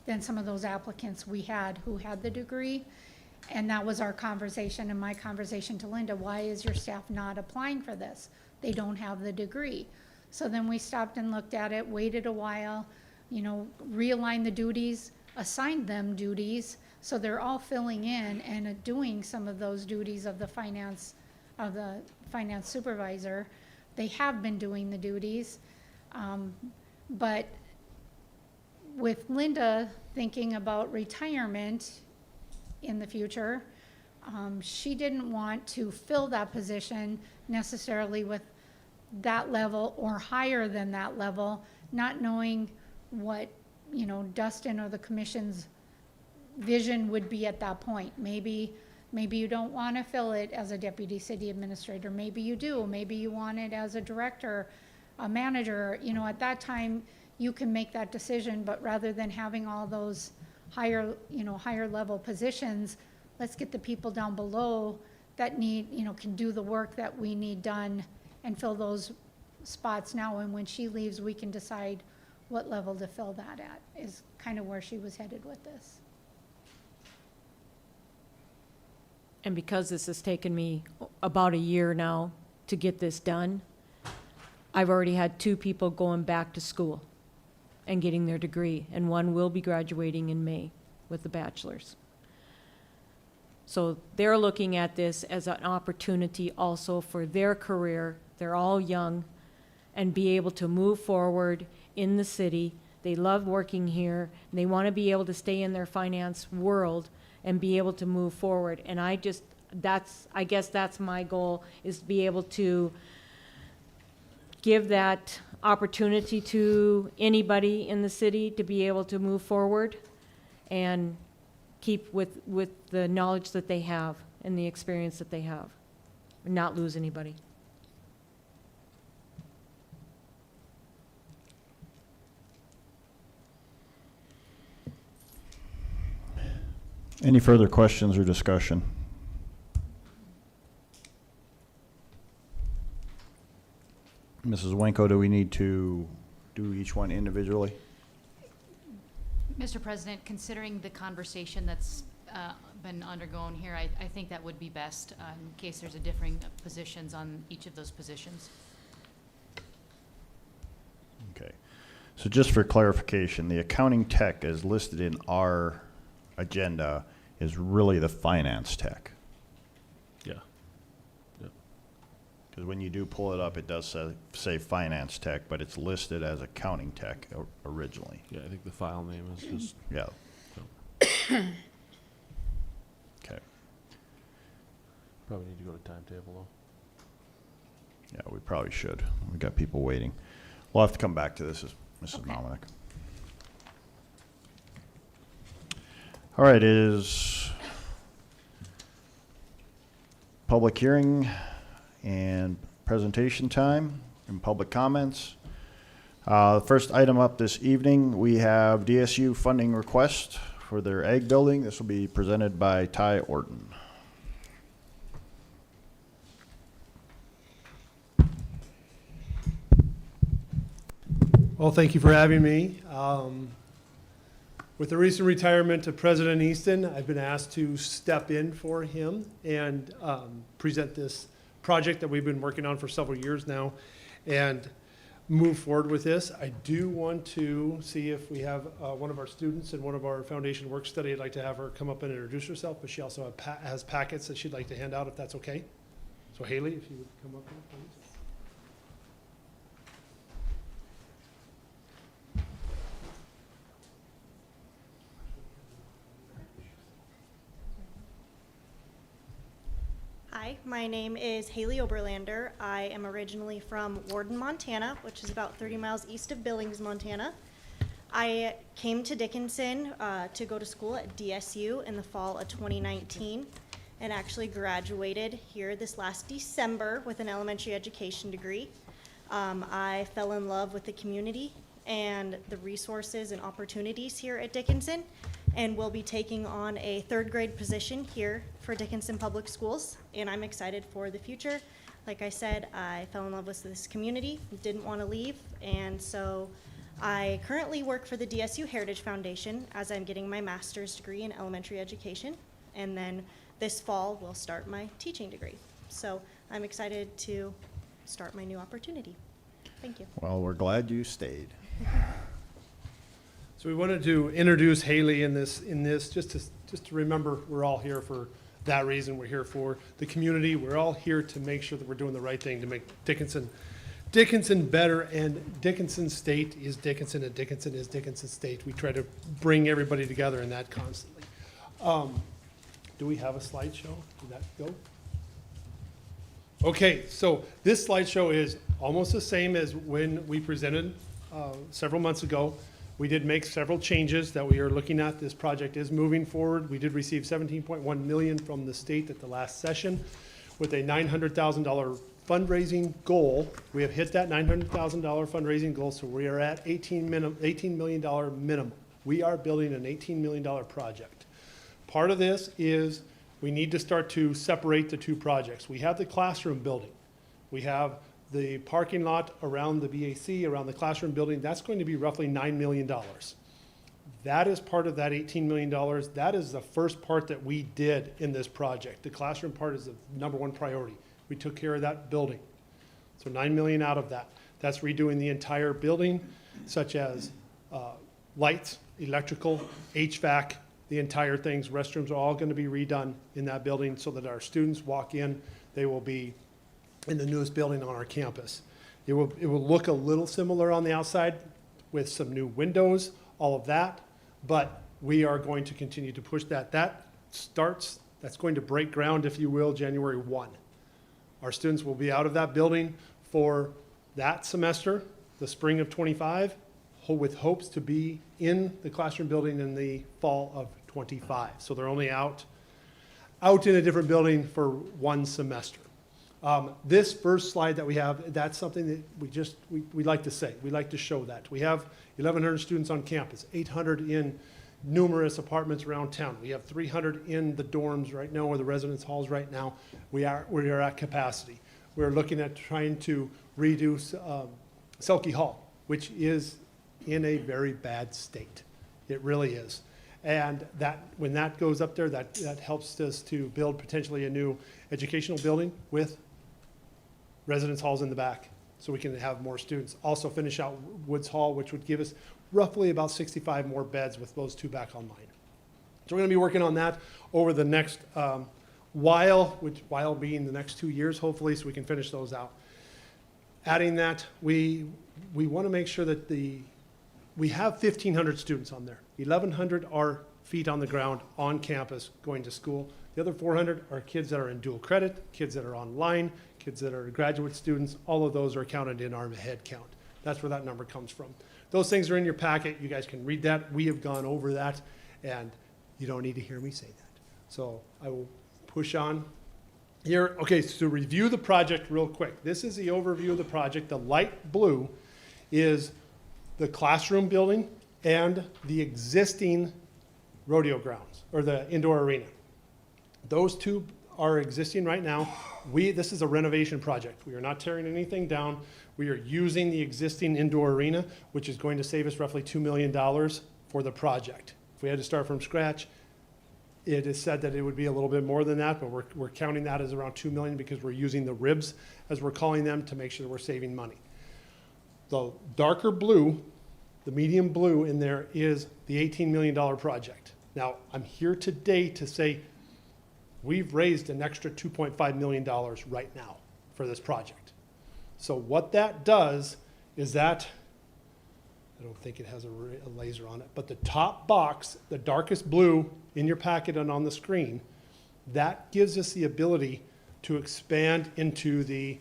than some of those applicants we had who had the degree. And that was our conversation and my conversation to Linda. Why is your staff not applying for this? They don't have the degree. So then we stopped and looked at it, waited a while, realigned the duties, assigned them duties, so they're all filling in and doing some of those duties of the finance supervisor. They have been doing the duties, but with Linda thinking about retirement in the future, she didn't want to fill that position necessarily with that level or higher than that level, not knowing what, Dustin or the commission's vision would be at that point. Maybe you don't want to fill it as a deputy city administrator. Maybe you do. Maybe you want it as a director, a manager. At that time, you can make that decision, but rather than having all those higher level positions, let's get the people down below that need, can do the work that we need done and fill those spots now. And when she leaves, we can decide what level to fill that at, is kind of where she was headed with this. And because this has taken me about a year now to get this done, I've already had 2 people going back to school and getting their degree, and one will be graduating in May with a bachelor's. So they're looking at this as an opportunity also for their career. They're all young, and be able to move forward in the city. They love working here, and they want to be able to stay in their finance world and be able to move forward. And I guess that's my goal, is to be able to give that opportunity to anybody in the city to be able to move forward and keep with the knowledge that they have and the experience that they have, and not lose anybody. Any further questions or discussion? Mrs. Wenko, do we need to do each one individually? Mr. President, considering the conversation that's been undergone here, I think that would be best in case there's a differing positions on each of those positions. Okay. So just for clarification, the accounting tech as listed in our agenda is really the finance tech. Yeah. Because when you do pull it up, it does say finance tech, but it's listed as accounting tech originally. Yeah, I think the file name is just, Yeah. Okay. probably need to go to timetable though. Yeah, we probably should. We've got people waiting. We'll have to come back to this, Mrs. Okay. Malinick. All right, it is public hearing and presentation time and public comments. First item up this evening, we have DSU funding request for their ag building. This will be presented by Ty Orton. Well, thank you for having me. With the recent retirement of President Easton, I've been asked to step in for him and present this project that we've been working on for several years now. And move forward with this. I do want to see if we have one of our students in one of our foundation work study. I'd like to have her come up and introduce herself, but she also has packets that she'd like to hand out, if that's okay. So Haley, if you would come up here, please. Hi, my name is Haley Oberlander. I am originally from Warden, Montana, which is about 30 miles east of Billings, Montana. I came to Dickinson to go to school at DSU in the fall of 2019 and actually graduated here this last December with an elementary education degree. I fell in love with the community and the resources and opportunities here at Dickinson, and will be taking on a third grade position here for Dickinson Public Schools, and I'm excited for the future. Like I said, I fell in love with this community, didn't want to leave, and so I currently work for the DSU Heritage Foundation as I'm getting my master's degree in elementary education, and then this fall will start my teaching degree. So I'm excited to start my new opportunity. Thank you. Well, we're glad you stayed. So we wanted to introduce Haley in this, just to remember we're all here for that reason. We're here for the community. We're all here to make sure that we're doing the right thing to make Dickinson better, and Dickinson State is Dickinson, and Dickinson is Dickinson State. We try to bring everybody together in that constantly. Do we have a slideshow? Did that go? Okay, so this slideshow is almost the same as when we presented several months ago. We did make several changes that we are looking at. This project is moving forward. We did receive $17.1 million from the state at the last session with a $900,000 fundraising goal. We have hit that $900,000 fundraising goal, so we are at $18 million minimum. We are building an $18 million project. Part of this is we need to start to separate the two projects. We have the classroom building. We have the parking lot around the BAC, around the classroom building. That's going to be roughly $9 million. That is part of that $18 million. That is the first part that we did in this project. The classroom part is the number one priority. We took care of that building. So $9 million out of that. That's redoing the entire building, such as lights, electrical, HVAC, the entire things. Restrooms are all going to be redone in that building so that our students walk in, they will be in the newest building on our campus. It will look a little similar on the outside with some new windows, all of that, but we are going to continue to push that. That's going to break ground, if you will, January 1. Our students will be out of that building for that semester, the spring of 25, with hopes to be in the classroom building in the fall of 25. So they're only out in a different building for one semester. This first slide that we have, that's something that we like to say. We like to show that. We have 1,100 students on campus, 800 in numerous apartments around town. We have 300 in the dorms right now, or the residence halls right now. We are at capacity. We're looking at trying to reduce Selke Hall, which is in a very bad state. It really is. And when that goes up there, that helps us to build potentially a new educational building with residence halls in the back, so we can have more students. Also finish out Woods Hall, which would give us roughly about 65 more beds with those two back online. So we're going to be working on that over the next while being the next 2 years, hopefully, so we can finish those out. Adding that, we want to make sure that we have 1,500 students on there. 1,100 are feet on the ground on campus going to school. The other 400 are kids that are in dual credit, kids that are online, kids that are graduate students. All of those are counted in our head count. That's where that number comes from. Those things are in your packet. You guys can read that. We have gone over that, and you don't need to hear me say that. So I will push on here. Okay, so to review the project real quick. This is the overview of the project. The light blue is the classroom building and the existing rodeo grounds, or the indoor arena. Those two are existing right now. This is a renovation project. We are not tearing anything down. We are using the existing indoor arena, which is going to save us roughly $2 million for the project. If we had to start from scratch, it is said that it would be a little bit more than that, but we're counting that as around $2 million because we're using the ribs, as we're calling them, to make sure that we're saving money. The darker blue, the medium blue in there is the $18 million project. Now, I'm here today to say we've raised an extra $2.5 million right now for this project. So what that does is that, I don't think it has a laser on it, but the top box, the darkest blue in your packet and on the screen, that gives us the ability to expand into the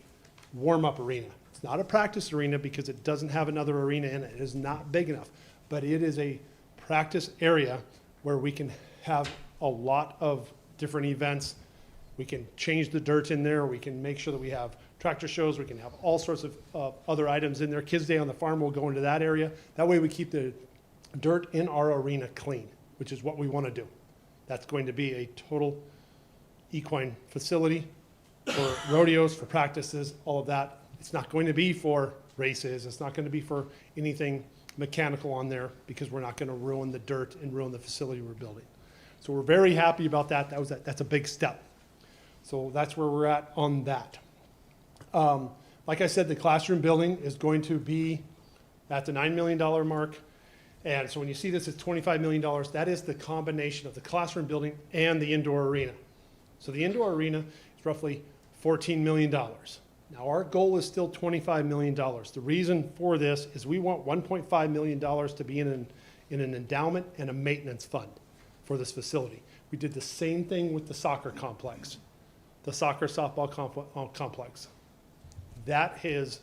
warm-up arena. It's not a practice arena because it doesn't have another arena in it. It is not big enough, but it is a practice area where we can have a lot of different events. We can change the dirt in there. We can make sure that we have tractor shows. We can have all sorts of other items in there. Kids Day on the Farm will go into that area. That way we keep the dirt in our arena clean, which is what we want to do. That's going to be a total equine facility for rodeos, for practices, all of that. It's not going to be for races. It's not going to be for anything mechanical on there because we're not going to ruin the dirt and ruin the facility we're building. So we're very happy about that. That's a big step. So that's where we're at on that. Like I said, the classroom building is going to be at the $9 million mark. And so when you see this, it's $25 million. That is the combination of the classroom building and the indoor arena. So the indoor arena is roughly $14 million. Now our goal is still $25 million. The reason for this is we want $1.5 million to be in an endowment and a maintenance fund for this facility. We did the same thing with the soccer complex, the soccer softball complex. That has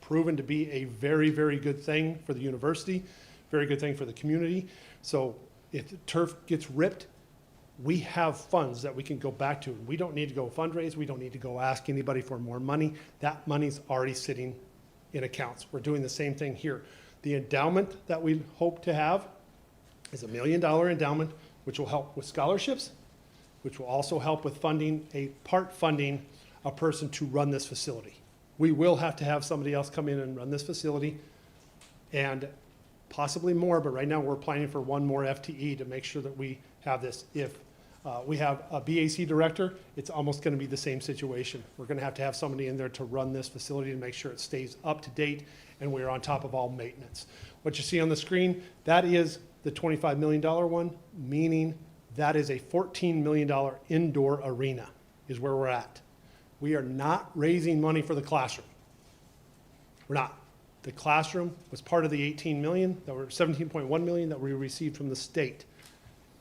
proven to be a very, very good thing for the university, very good thing for the community. So if the turf gets ripped, we have funds that we can go back to. We don't need to go fundraise. We don't need to go ask anybody for more money. That money's already sitting in accounts. We're doing the same thing here. The endowment that we hope to have is $1 million endowment, which will help with scholarships, which will also help with funding a person to run this facility. We will have to have somebody else come in and run this facility and possibly more, but right now we're planning for one more FTE to make sure that we have this. If we have a BAC director, it's almost going to be the same situation. We're going to have somebody in there to run this facility and make sure it stays up to date and we're on top of all maintenance. What you see on the screen, that is the $25 million one, meaning that is a $14 million indoor arena is where we're at. We are not raising money for the classroom. We're not. The classroom was part of the 18 million, that were 17.1 million that we received from the state.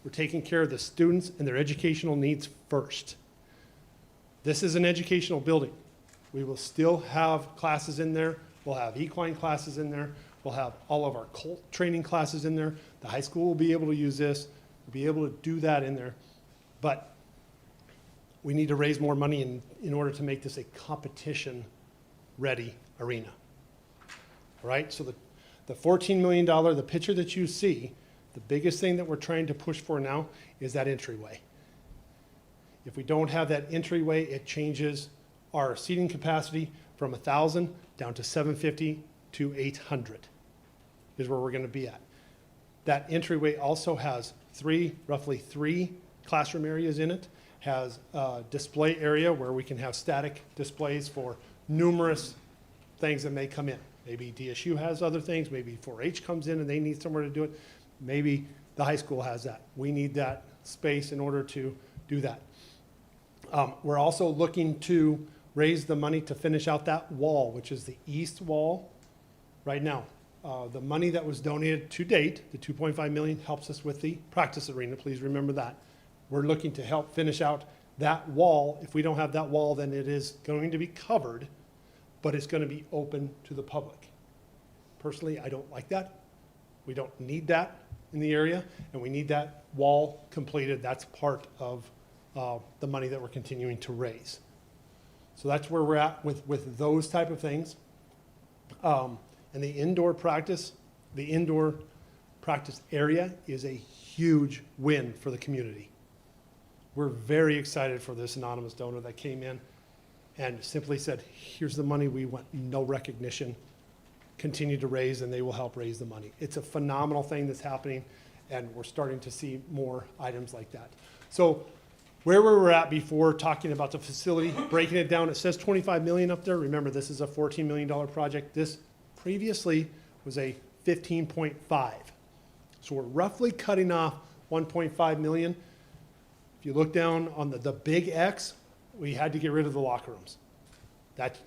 We're taking care of the students and their educational needs first. This is an educational building. We will still have classes in there. We'll have equine classes in there. We'll have all of our colt training classes in there. The high school will be able to use this. We'll be able to do that in there. But we need to raise more money in order to make this a competition-ready arena. All right, so the $14 million, the picture that you see, the biggest thing that we're trying to push for now is that entryway. If we don't have that entryway, it changes our seating capacity from 1,000 down to 750 to 800 is where we're going to be at. That entryway also has roughly three classroom areas in it, has a display area where we can have static displays for numerous things that may come in. Maybe DSU has other things, maybe 4-H comes in and they need somewhere to do it. Maybe the high school has that. We need that space in order to do that. We're also looking to raise the money to finish out that wall, which is the east wall right now. The money that was donated to date, the $2.5 million, helps us with the practice arena. Please remember that. We're looking to help finish out that wall. If we don't have that wall, then it is going to be covered, but it's going to be open to the public. Personally, I don't like that. We don't need that in the area, and we need that wall completed. That's part of the money that we're continuing to raise. So that's where we're at with those type of things. And the indoor practice area is a huge win for the community. We're very excited for this anonymous donor that came in and simply said, here's the money, we want no recognition, continue to raise, and they will help raise the money. It's a phenomenal thing that's happening, and we're starting to see more items like that. So where we were at before talking about the facility, breaking it down, it says 25 million up there. Remember, this is a $14 million project. This Previously was a 15.5. So we're roughly cutting off 1.5 million. If you look down on the big X, we had to get rid of the locker rooms.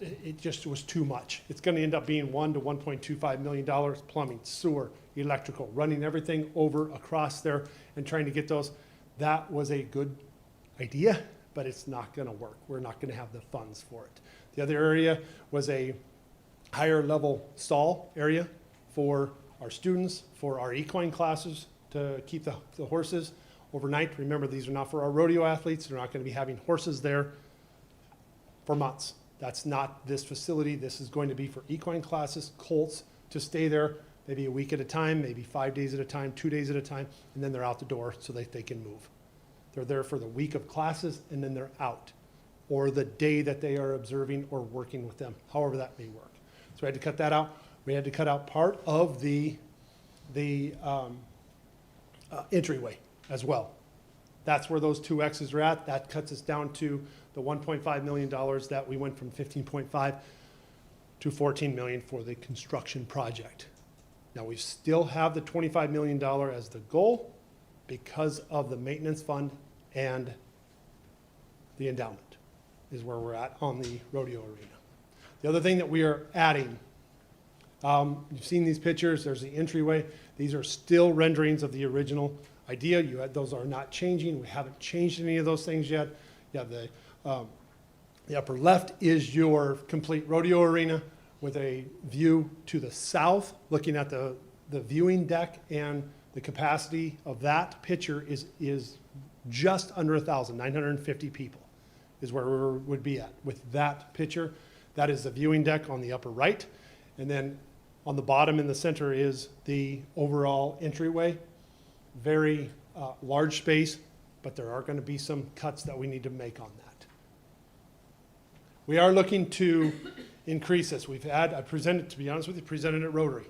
It just was too much. It's gonna end up being $1 to $1.25 million, plumbing, sewer, electrical, running everything over across there and trying to get those. That was a good idea, but it's not gonna work. We're not gonna have the funds for it. The other area was a higher level stall area for our students, for our equine classes, to keep the horses overnight. Remember, these are not for our rodeo athletes. They're not gonna be having horses there for months. That's not this facility. This is going to be for equine classes, colts, to stay there maybe a week at a time, maybe 5 days at a time, 2 days at a time, and then they're out the door so that they can move. They're there for the week of classes, and then they're out, or the day that they are observing or working with them, however that may work. So we had to cut that out. We had to cut out part of the entryway as well. That's where those two X's are at. That cuts us down to the $1.5 million that we went from 15.5 to 14 million for the construction project. Now, we still have the $25 million as the goal because of the maintenance fund and the endowment is where we're at on the rodeo arena. The other thing that we are adding, you've seen these pictures, there's the entryway. These are still renderings of the original idea. Those are not changing. We haven't changed any of those things yet. You have the upper left is your complete rodeo arena with a view to the south, looking at the viewing deck, and the capacity of that picture is just under 1,000, 950 people is where we would be at with that picture. That is the viewing deck on the upper right. And then on the bottom in the center is the overall entryway. Very large space, but there are going to be some cuts that we need to make on that. We are looking to increase this. I presented, to be honest with you, presented at Rotary.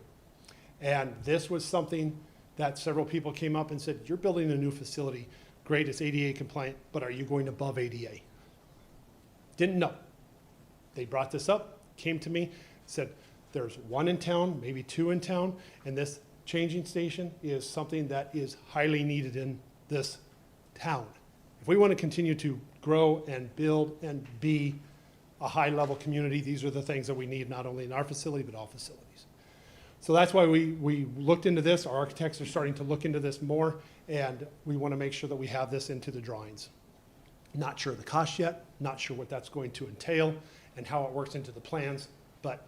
And this was something that several people came up and said, you're building a new facility. Great, it's ADA compliant, but are you going above ADA? Didn't know. They brought this up, came to me, said, there's one in town, maybe two in town, and this changing station is something that is highly needed in this town. If we want to continue to grow and build and be a high-level community, these are the things that we need, not only in our facility, but all facilities. So that's why we looked into this. Our architects are starting to look into this more, and we want to make sure that we have this into the drawings. Not sure of the cost yet, not sure what that's going to entail and how it works into the plans, but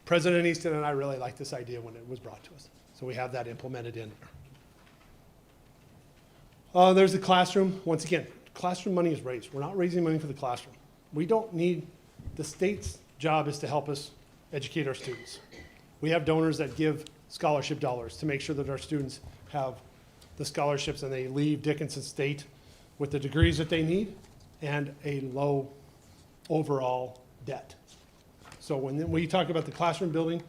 President Easton and I really liked this idea when it was brought to us. So we have that implemented in there. There's the classroom. Once again, classroom money is raised. We're not raising money for the classroom. We don't need, the state's job is to help us educate our students. We have donors that give scholarship dollars to make sure that our students have the scholarships and they leave Dickinson State with the degrees that they need and a low overall debt. So when we talk about the classroom building,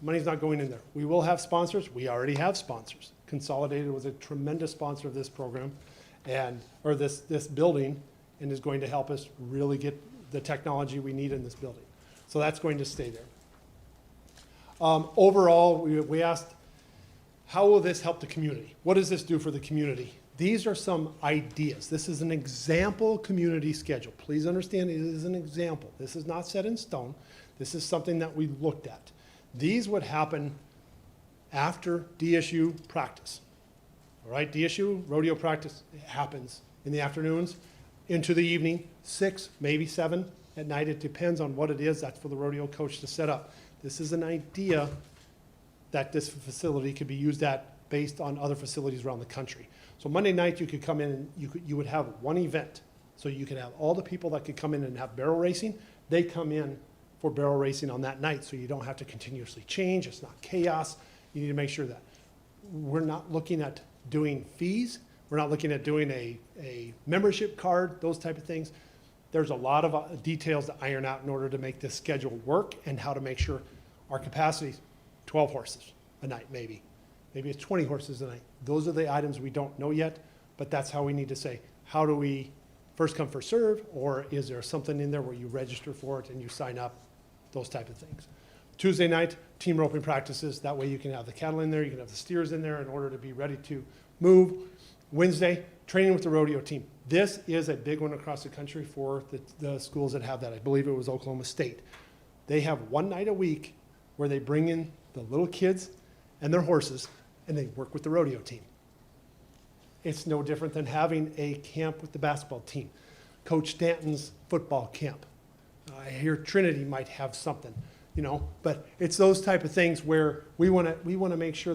money's not going in there. We will have sponsors. We already have sponsors. Consolidated was a tremendous sponsor of this program or this building, and is going to help us really get the technology we need in this building. So that's going to stay there. Overall, we asked, how will this help the community? What does this do for the community? These are some ideas. This is an example community schedule. Please understand it is an example. This is not set in stone. This is something that we looked at. These would happen after DSU practice. All right, DSU rodeo practice happens in the afternoons into the evening, 6, maybe 7 at night. It depends on what it is. That's for the rodeo coach to set up. This is an idea that this facility could be used at based on other facilities around the country. So Monday night you could come in and you would have one event. So you could have all the people that could come in and have barrel racing. They come in for barrel racing on that night, so you don't have to continuously change. It's not chaos. You need to make sure that we're not looking at doing fees. We're not looking at doing a membership card, those type of things. There's a lot of details to iron out in order to make this schedule work and how to make sure our capacity is 12 horses a night, maybe. Maybe it's 20 horses a night. Those are the items we don't know yet, but that's how we need to say, how do we first come, first serve, or is there something in there where you register for it and you sign up, those type of things. Tuesday night, team roping practices. That way you can have the cattle in there, you can have the steers in there in order to be ready to move. Wednesday, training with the rodeo team. This is a big one across the country for the schools that have that. I believe it was Oklahoma State. They have one night a week where they bring in the little kids and their horses, and they work with the rodeo team. It's no different than having a camp with the basketball team. Coach Stanton's football camp. I hear Trinity might have something, you know, but it's those type of things where we want to make sure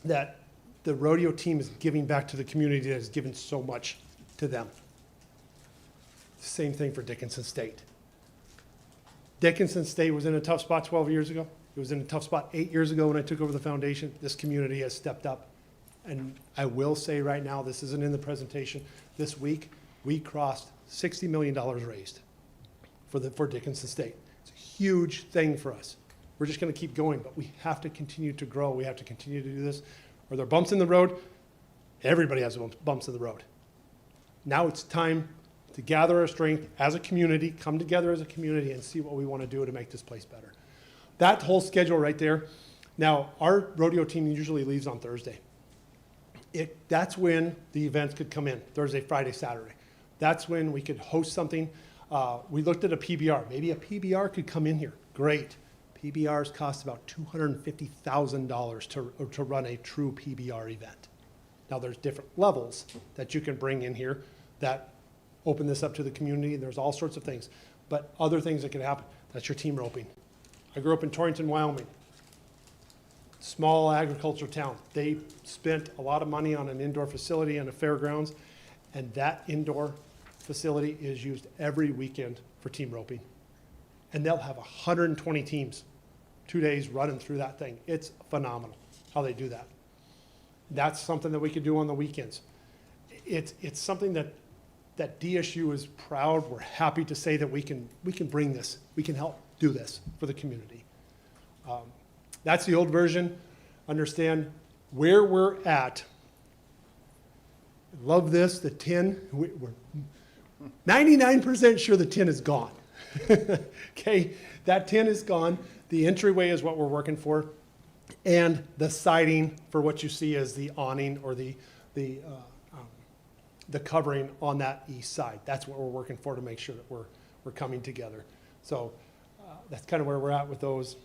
that the rodeo team is giving back to the community that has given so much to them. Same thing for Dickinson State. Dickinson State was in a tough spot 12 years ago. It was in a tough spot 8 years ago when I took over the foundation. This community has stepped up. And I will say right now, this isn't in the presentation, this week we crossed $60 million raised for Dickinson State. It's a huge thing for us. We're just going to keep going, but we have to continue to grow. We have to continue to do this. Are there bumps in the road? Everybody has bumps in the road. Now it's time to gather our strength as a community, come together as a community and see what we want to do to make this place better. That whole schedule right there. Now, our rodeo team usually leaves on Thursday. That's when the events could come in, Thursday, Friday, Saturday. That's when we could host something. We looked at a PBR. Maybe a PBR could come in here. Great. PBRs cost about $250,000 to run a true PBR event. Now, there's different levels that you can bring in here that open this up to the community. There's all sorts of things. But other things that could happen, that's your team roping. I grew up in Torrington, Wyoming. Small agricultural town. They spent a lot of money on an indoor facility and a fairgrounds, and that indoor facility is used every weekend for team roping. And they'll have 120 teams, 2 days running through that thing. It's phenomenal how they do that. That's something that we could do on the weekends. It's something that DSU is proud. We're happy to say that we can bring this. We can help do this for the community. That's the old version. Understand where we're at. Love this, the tin. We're 99% sure the tin is gone. Okay, that tin is gone. The entryway is what we're working for. And the siding for what you see as the awning or the covering on that east side. That's what we're working for to make sure that we're coming together. So that's kind of where we're at with those.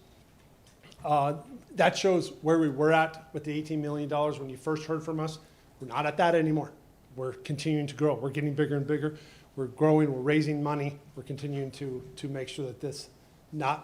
That shows where we were at with the $18 million when you first heard from us. We're not at that anymore. We're continuing to grow. We're getting bigger and bigger. We're growing. We're raising money. We're continuing to make sure that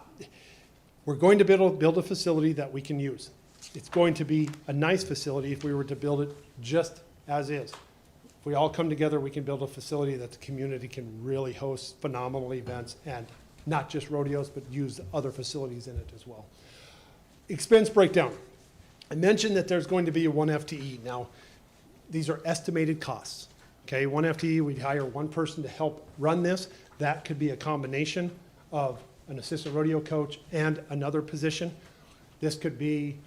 we're going to build a facility that we can use. It's going to be a nice facility if we were to build it just as is. If we all come together, we can build a facility that the community can really host phenomenal events and not just rodeos, but use other facilities in it as well. Expense breakdown. I mentioned that there's going to be a 1 FTE. Now, these are estimated costs. Okay, 1 FTE, we'd hire one person to help run this. That could be a combination of an assistant rodeo coach and another position. This could be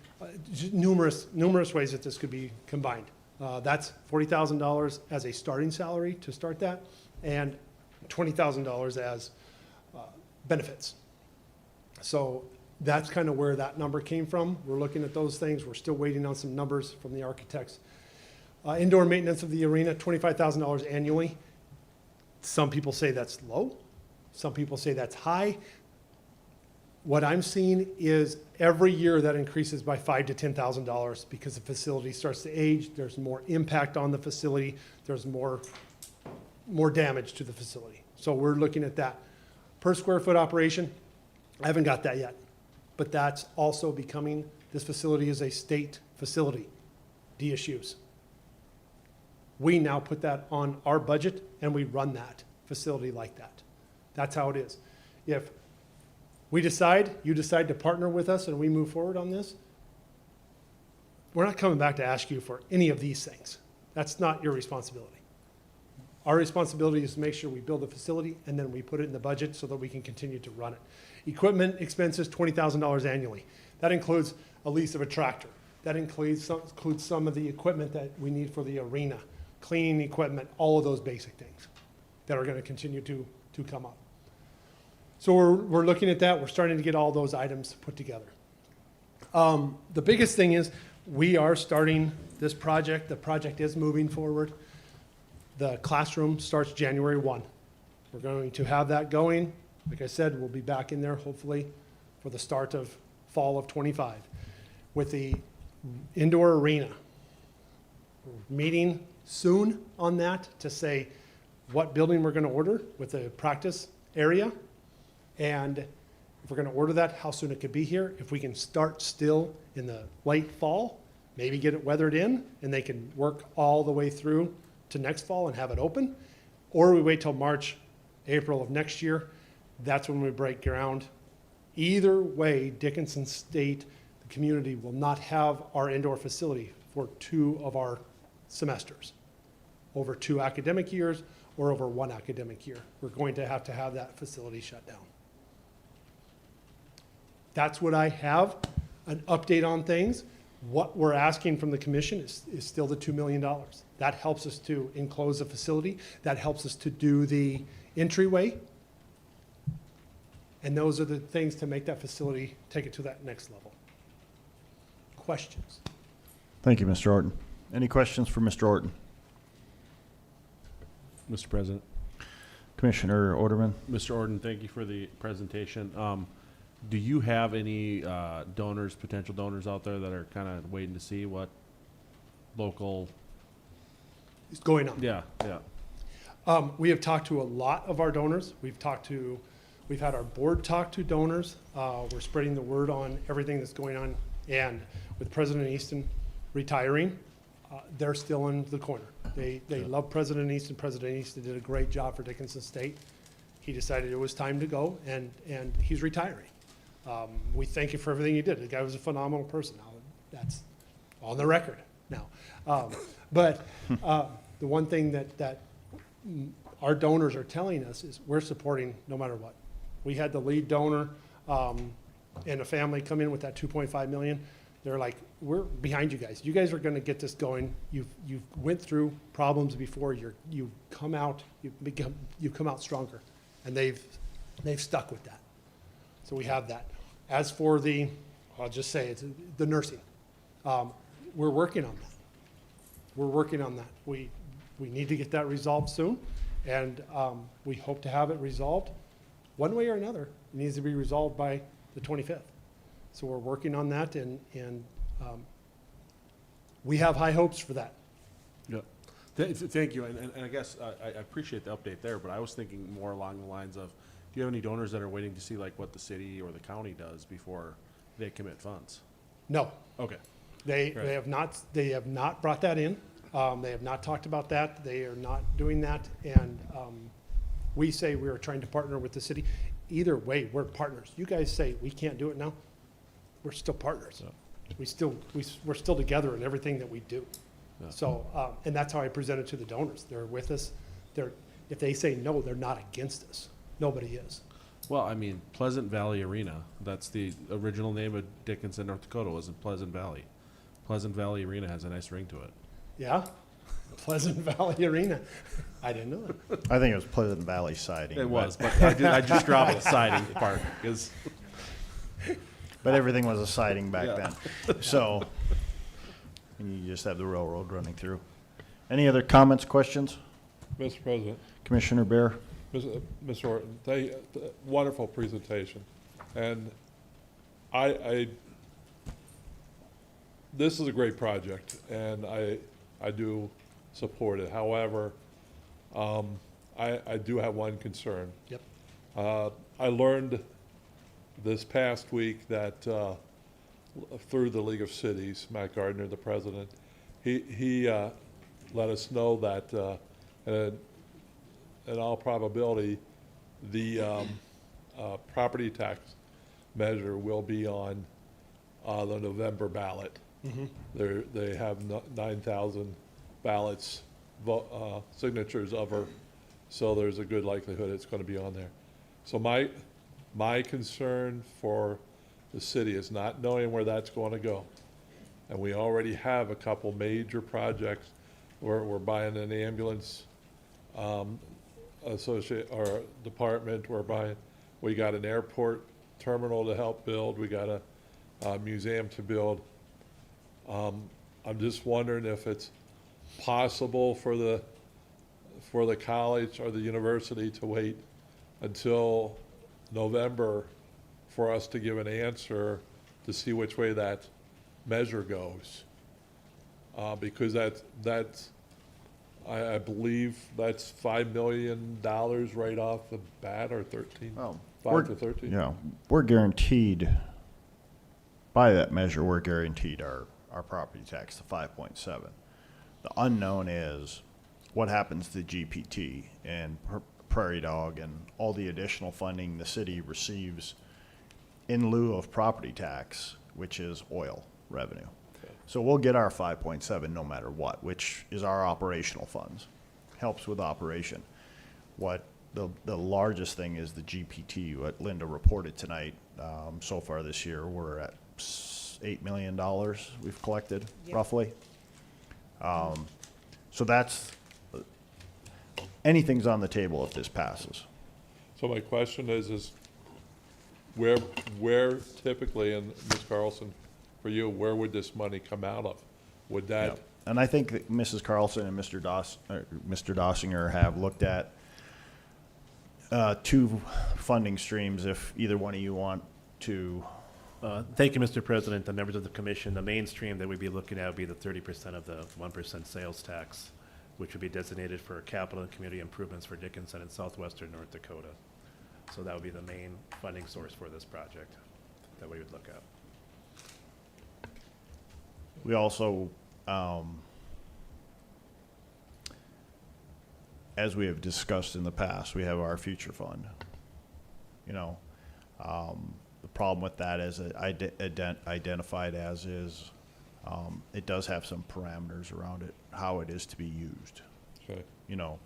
numerous ways that this could be combined. That's $40,000 as a starting salary to start that, and $20,000 as benefits. So that's kind of where that number came from. We're looking at those things. We're still waiting on some numbers from the architects. Indoor maintenance of the arena, $25,000 annually. Some people say that's low. Some people say that's high. What I'm seeing is every year that increases by $5,000 to $10,000 because the facility starts to age. There's more impact on the facility. There's more damage to the facility. So we're looking at that. Per square foot operation, I haven't got that yet. But that's also becoming, this facility is a state facility, DSU's. We now put that on our budget and we run that facility like that. That's how it is. If you decide to partner with us and we move forward on this, we're not coming back to ask you for any of these things. That's not your responsibility. Our responsibility is to make sure we build a facility and then we put it in the budget so that we can continue to run it. Equipment expenses, $20,000 annually. That includes a lease of a tractor. That includes some of the equipment that we need for the arena, cleaning equipment, all of those basic things that are going to continue to come up. So we're looking at that. We're starting to get all those items put together. The biggest thing is we are starting this project. The project is moving forward. The classroom starts January 1. We're going to have that going. Like I said, we'll be back in there hopefully for the start of fall of '25. With the indoor arena, we're meeting soon on that to say what building we're going to order with the practice area. And if we're going to order that, how soon it could be here. If we can start still in the late fall, maybe get it weathered in and they can work all the way through to next fall and have it open. Or we wait till March, April of next year. That's when we break ground. Either way, Dickinson State, the community, will not have our indoor facility for 2 of our semesters, over 2 academic years or over 1 academic year. We're going to have that facility shut down. That's what I have, an update on things. What we're asking from the commission is still the $2 million. That helps us to enclose the facility. That helps us to do the entryway. And those are the things to make that facility, take it to that next level. Questions? Thank you, Mr. Orton. Any questions for Mr. Orton? Mr. President. Commissioner Orderman? Mr. Orton, thank you for the presentation. Do you have any donors, potential donors out there that are kind of waiting to see what local? It's going on. Yeah. We have talked to a lot of our donors. We've had our board talk to donors. We're spreading the word on everything that's going on. And with President Easton retiring, they're still in the corner. They love President Easton. President Easton did a great job for Dickinson State. He decided it was time to go, and he's retiring. We thank you for everything you did. The guy was a phenomenal person. Now, that's on the record now. But the one thing that our donors are telling us is we're supporting no matter what. We had the lead donor and a family come in with that $2.5 million. They're like, we're behind you guys. You guys are going to get this going. You've went through problems before. You've come out stronger, and they've stuck with that. So we have that. As for I'll just say it's the nursing. We're working on that. We need to get that resolved soon, and we hope to have it resolved one way or another. It needs to be resolved by the 25th. So we're working on that, and we have high hopes for that. Yeah. Thank you. And I guess I appreciate the update there, but I was thinking more along the lines of, do you have any donors that are waiting to see like what the city or the county does before they commit funds? No, Okay. they have not brought that in. They have not talked about that. They are not doing that. And we say we are trying to partner with the city. Either way, we're partners. You guys say we can't do it now. We're still partners. Yeah. We're still together in everything that we do. Yeah. So, and that's how I present it to the donors. They're with us. If they say no, they're not against us. Nobody is. Well, I mean, Pleasant Valley Arena, that's the original name of Dickinson, North Dakota, was in Pleasant Valley. Pleasant Valley Arena has a nice ring to it. Yeah? Pleasant Valley Arena. I didn't know that. I think it was Pleasant Valley siding. It was, but I just dropped the siding part, because But everything was a siding back Yeah. then. So, and you just have the railroad running through. Any other comments, questions? Mr. President, Commissioner Bear? Mr. Orton, wonderful presentation. And this is a great project, and I do support it. However, I do have one concern. Yep. I learned this past week that through the League of Cities, Matt Gardner, the president, he let us know that in all probability, the property tax measure will be on the November ballot. Mm-hmm. They have 9,000 ballots, signatures of her, so there's a good likelihood it's going to be on there. So my concern for the city is not knowing where that's going to go. And we already have a couple major projects where we're buying an ambulance department, we're buying we got an airport terminal to help build, we got a museum to build. I'm just wondering if it's possible for the college or the university to wait until November for us to give an answer to see which way that measure goes. Because that's, I believe that's $5 million right off the bat, or 13, Well, 5 to 13. You know, we're guaranteed, by that measure, we're guaranteed our property tax to 5.7. The unknown is what happens to GPT and Prairie Dog and all the additional funding the city receives in lieu of property tax, which is oil revenue. So we'll get our 5.7 no matter what, which is our operational funds. Helps with operation. What the largest thing is the GPT, what Linda reported tonight. So far this year, we're at $8 million we've collected, roughly. So that's, anything's on the table if this passes. So my question is where typically, and Ms. Carlson, for you, where would this money come out of? Would that, And I think that Mrs. Carlson and Mr. Dossinger have looked at two funding streams, if either one of you want to. Thank you, Mr. President, and members of the commission. The mainstream that we'd be looking at would be the 30% of the 1% sales tax, which would be designated for capital and community improvements for Dickinson and southwestern North Dakota. So that would be the main funding source for this project that we would look at. We also, as we have discussed in the past, we have our future fund. You know, the problem with that is identified as is, it does have some parameters around it, how it is to be used. okay, You know,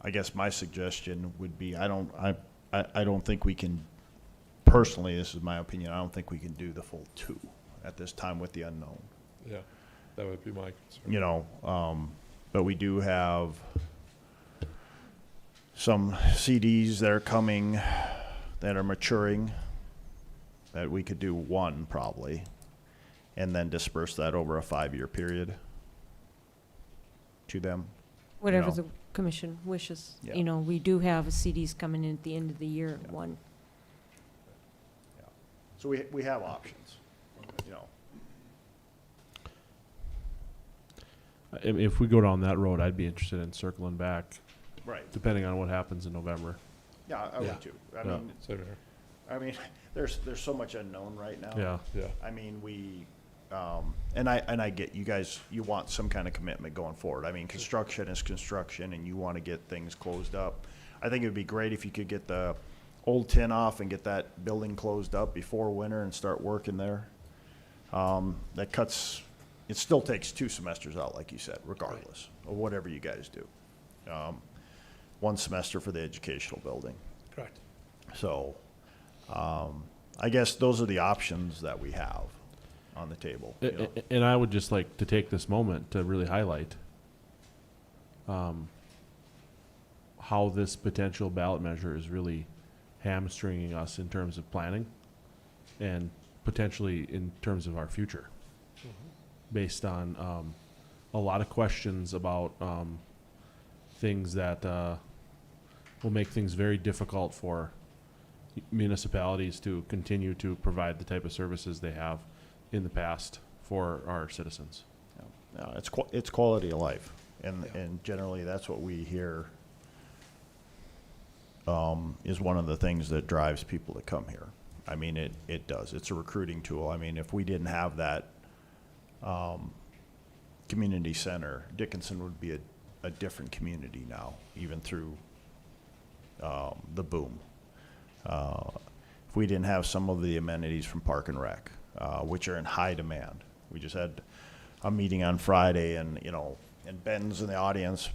I guess my suggestion would be, I don't think we can, personally, this is my opinion, I don't think we can do the full 2 at this time with the unknown. yeah, that would be my concern. You know, but we do have some CDs that are coming, that are maturing, that we could do 1 probably, and then disperse that over a 5-year period to them. Whatever know. the commission wishes. Yeah. You know, we do have CDs coming in at the end of the year, Yeah. one. So we have options, you know. If we go down that road, I'd be interested in circling back, Right. depending on what happens in November. Yeah, I Yeah. would too. Yeah. Same here. I mean, there's so much unknown right now. Yeah. Yeah, I mean, and I get you guys, you want some kind of commitment going forward. I mean, construction is construction and you want to get things closed up. I think it would be great if you could get the old tin off and get that building closed up before winter and start working there. That cuts, it still takes 2 semesters out, like you said, regardless of whatever you guys do. 1 semester for the educational building. Correct. So, I guess those are the options that we have on the table. you know. And I would just like to take this moment to really highlight how this potential ballot measure is really hamstringing us in terms of planning and potentially in terms of our future, based on a lot of questions about things that will make things very difficult for municipalities to continue to provide the type of services they have in the past for our citizens. No, it's quality of life, and generally that's what we hear is one of the things that drives people to come here. I mean, it does. It's a recruiting tool. I mean, if we didn't have that community center, Dickinson would be a different community now, even through the boom. If we didn't have some of the amenities from Park and Rec, which are in high demand. We just had a meeting on Friday, and and Ben's in the audience,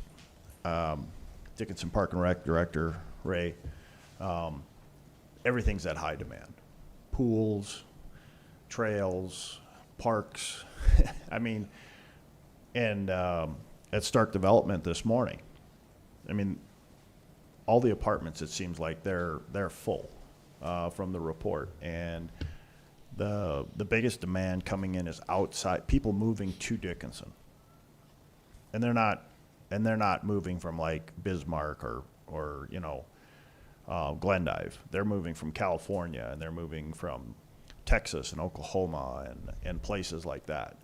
Dickinson Park and Rec Director Ray. Everything's at high demand. Pools, trails, parks. I mean, and at Stark Development this morning, I mean, all the apartments, it seems like they're full, from the report. And the biggest demand coming in is outside, people moving to Dickinson. And they're not moving from like Bismarck or Glendive. They're moving from California, and they're moving from Texas and Oklahoma and places like that.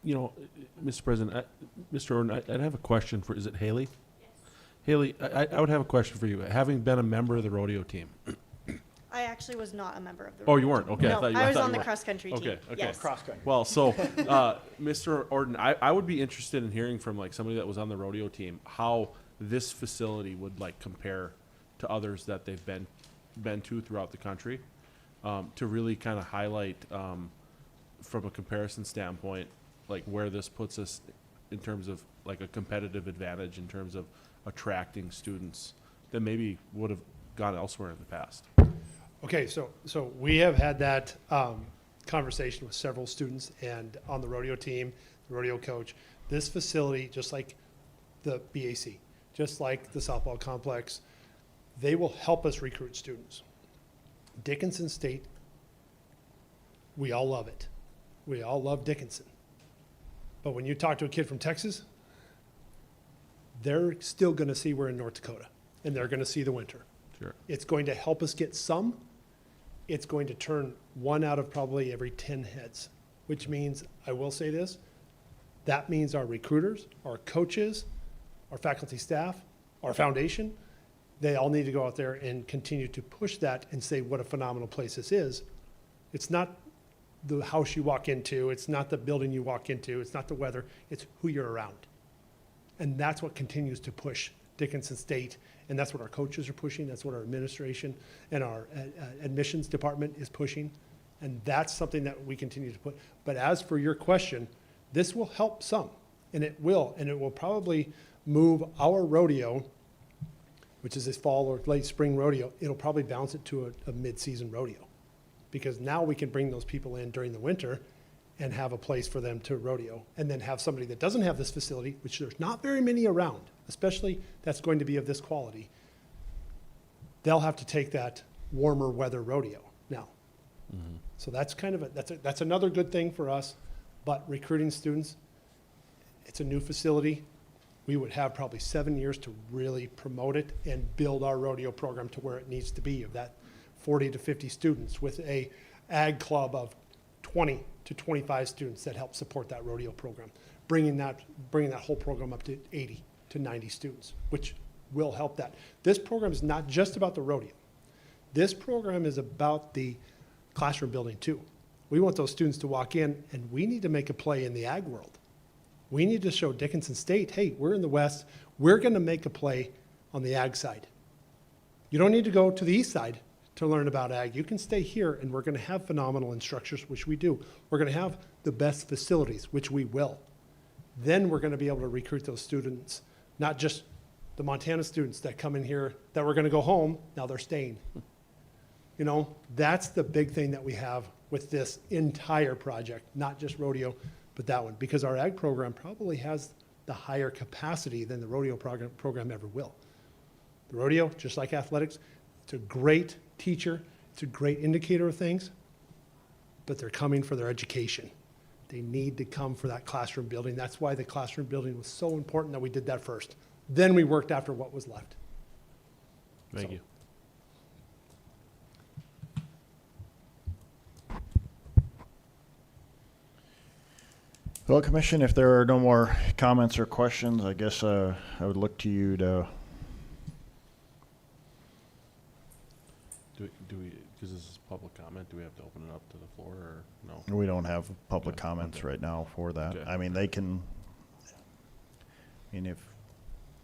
Mr. President, Mr. Orden, I'd have a question for, is it Haley? Yes. Haley, I would have a question for you. Having been a member of the rodeo team. I actually was not a member of the. Oh, you weren't? Okay. No, I was thought on you the were. cross-country team. Okay, okay. Yes. Cross country. Well, so, Mr. Orden, I would be interested in hearing from like somebody that was on the rodeo team, how this facility would like compare to others that they've been to throughout the country, to really kind of highlight, from a comparison standpoint, like where this puts us in terms of like a competitive advantage in terms of attracting students that maybe would have gone elsewhere in the past. Okay, so we have had that conversation with several students and on the rodeo team, the rodeo coach. This facility, just like the BAC, just like the softball complex, they will help us recruit students. Dickinson State, we all love it. We all love Dickinson. But when you talk to a kid from Texas, they're still going to see we're in North Dakota, and they're going to see the winter. Sure. It's going to help us get some. It's going to turn 1 out of probably every 10 heads, which means, I will say this, that means our recruiters, our coaches, our faculty staff, our foundation, they all need to go out there and continue to push that and say what a phenomenal place this is. It's not the house you walk into, it's not the building you walk into, it's not the weather, it's who you're around. And that's what continues to push Dickinson State, and that's what our coaches are pushing, that's what our administration and our admissions department is pushing, and that's something that we continue to put. But as for your question, this will help some, and it will probably move our rodeo, which is this fall or late spring rodeo, it'll probably bounce it to a mid-season rodeo. Because now we can bring those people in during the winter and have a place for them to rodeo, and then have somebody that doesn't have this facility, which there's not very many around, especially that's going to be of this quality. They'll have to take that warmer weather rodeo now. Mm-hmm. So that's kind of that's another good thing for us. But recruiting students, it's a new facility. We would have probably 7 years to really promote it and build our rodeo program to where it needs to be, of that 40 to 50 students, with a ag club of 20 to 25 students that help support that rodeo program, bringing that whole program up to 80 to 90 students, which will help that. This program is not just about the rodeo. This program is about the classroom building too. We want those students to walk in, and we need to make a play in the ag world. We need to show Dickinson State, hey, we're in the West, we're gonna make a play on the ag side. You don't need to go to the east side to learn about ag. You can stay here, and we're gonna have phenomenal instructors, which we do. We're gonna have the best facilities, which we will. Then we're gonna be able to recruit those students, not just the Montana students that come in here that were gonna go home, now they're staying. You know, that's the big thing that we have with this entire project, not just rodeo, but that one, because our ag program probably has the higher capacity than the rodeo program ever will. The rodeo, just like athletics, it's a great teacher, it's a great indicator of things, but they're coming for their education. They need to come for that classroom building. That's why the classroom building was so important that we did that first. Then we worked after what was left. Thank you. Well, Commission, if there are no more comments or questions, I guess I would look to you to. Do we, because this is public comment, do we have to open it up to the floor, or no? We don't have public Okay, comments okay. right now for that. Okay. I mean, they can, if an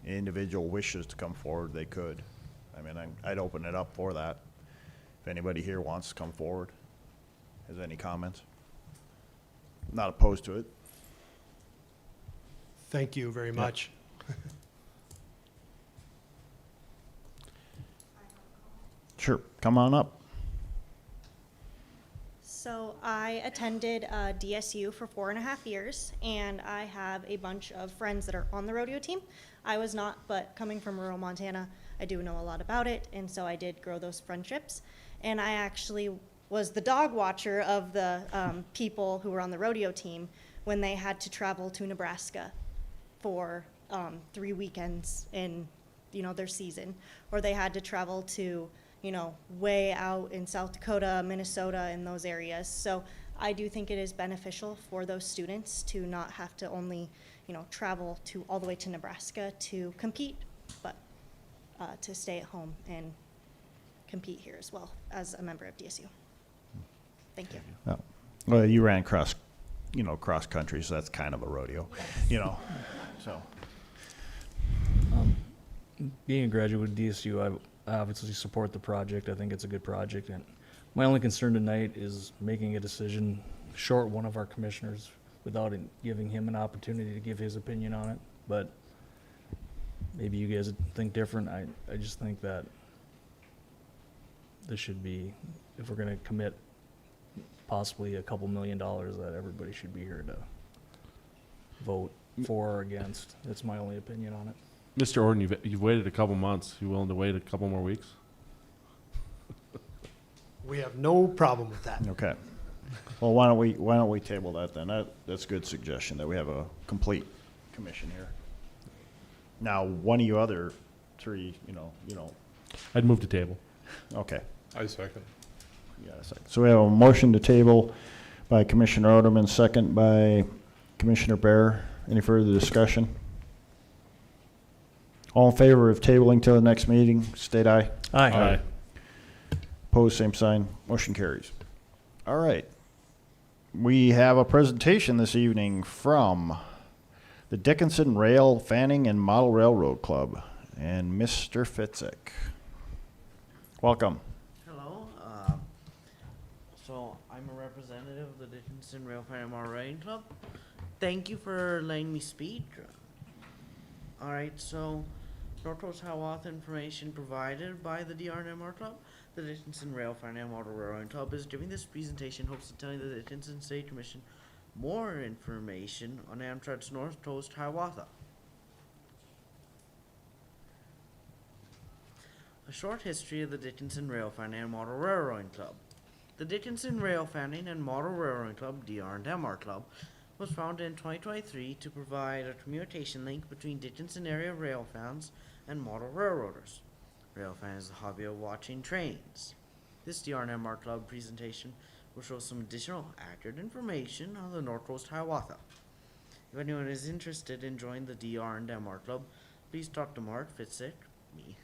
individual wishes to come forward, they could. I mean, I'd open it up for that. If anybody here wants to come forward, has any comments? Not opposed to it. Thank you very much. Sure, come on up. So I attended DSU for 4.5 years, and I have a bunch of friends that are on the rodeo team. I was not, but coming from rural Montana, I do know a lot about it, and so I did grow those friendships. And I actually was the dog watcher of the people who were on the rodeo team when they had to travel to Nebraska for 3 weekends in, their season, or they had to travel to, way out in South Dakota, Minnesota, in those areas. So I do think it is beneficial for those students to not have to only, travel to all the way to Nebraska to compete, but to stay at home and compete here as well as a member of DSU. Thank you. Oh. Well, you ran cross country, so that's kind of a rodeo, so. Being a graduate of DSU, I obviously support the project. I think it's a good project, and my only concern tonight is making a decision short one of our commissioners without giving him an opportunity to give his opinion on it. But maybe you guys think different. I just think that this should be, if we're gonna commit possibly a couple $1 million, that everybody should be here to vote for or against. That's my only opinion on it. Mr. Orden, you've waited a couple months. You willing to wait a couple more weeks? We have no problem with that. Okay. Well, why don't we table that then? That's a good suggestion, that we have a complete commission here. Now, one of you other three, I'd move to table. okay. I second. Yeah, a second. So we have a motion to table by Commissioner Oderman, second by Commissioner Bear. Any further discussion? All in favor of tabling till the next meeting, state aye. Aye. Opposed, same sign. Motion carries. All right. We have a presentation this evening from the Dickinson Rail Fanning and Model Railroad Club and Mr. Fitzik. Welcome. Hello. So I'm a representative of the Dickinson Rail Fanning and Model Railroad Club. Thank you for letting me speak. All right. So Northwest Hiawatha information provided by the DRNMR Club. The Dickinson Rail Fanning and Model Railroad Club is giving this presentation hopes to tell you the Dickinson State Commission more information on Amtrak's North Coast Hiawatha. A short history of the Dickinson Rail Fanning and Model Railroad Club. The Dickinson Rail Fanning and Model Railroad Club, DR&MR Club, was founded in 2023 to provide a communication link between Dickinson area rail fans and model railroaders. Rail fans is the hobby of watching trains. This DR&MR Club presentation will show some additional accurate information on the North Coast Hiawatha. If anyone is interested in joining the DR&MR Club, please talk to Mark Fitzik, me,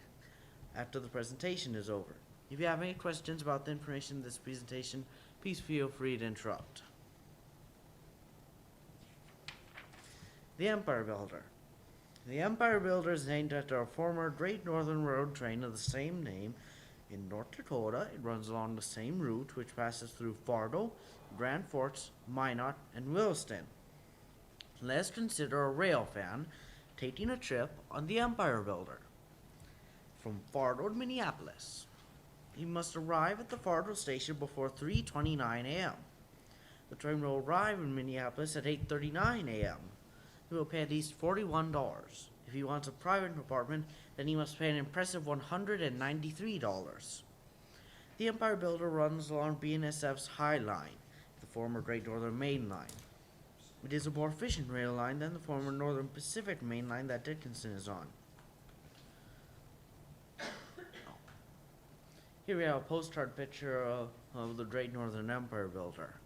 after the presentation is over. If you have any questions about the information in this presentation, please feel free to interrupt. The Empire Builder. The Empire Builder is named after a former Great Northern Road train of the same name in North Dakota. It runs along the same route which passes through Fargo, Grand Forks, Minot, and Williston. Let's consider a rail fan taking a trip on the Empire Builder. From Fargo to Minneapolis. He must arrive at the Fargo station before 3:29 a.m. The train will arrive in Minneapolis at 8:39 a.m. He will pay at least $41. If he wants a private apartment, then he must pay an impressive $193. The Empire Builder runs along BNSF's High Line, the former Great Northern Main Line. It is a more efficient rail line than the former Northern Pacific Main Line that Dickinson is on. Here we have a postcard picture of the Great Northern Empire Builder.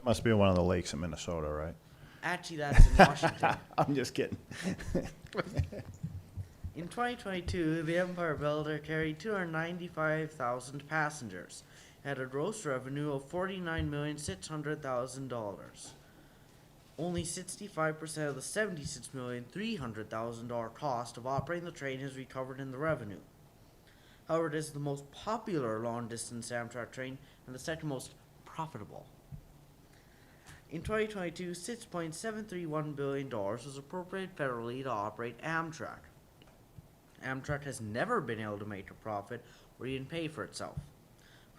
Must be one of the lakes in Minnesota, right? Actually, that's in Washington. I'm just kidding. In 2022, the Empire Builder carried 295,000 passengers, had a gross revenue of $49,600,000. Only 65% of the $76,300,000 cost of operating the train is recovered in the revenue. However, it is the most popular long-distance Amtrak train and the second most profitable. In 2022, $6.731 billion was appropriated federally to operate Amtrak. Amtrak has never been able to make a profit or even pay for itself.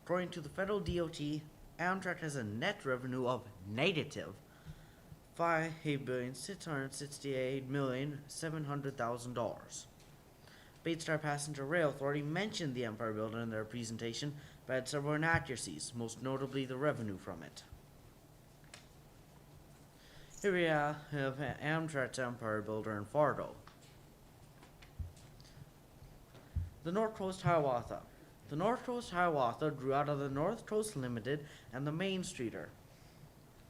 According to the federal DOT, Amtrak has a net revenue of negative $5,668,700,000. Bates Star Passenger Rail Authority mentioned the Empire Builder in their presentation, but had several inaccuracies, most notably the revenue from it. Here we have Amtrak's Empire Builder in Fargo. The North Coast Hiawatha. The North Coast Hiawatha grew out of the North Coast Limited and the Main Streeter.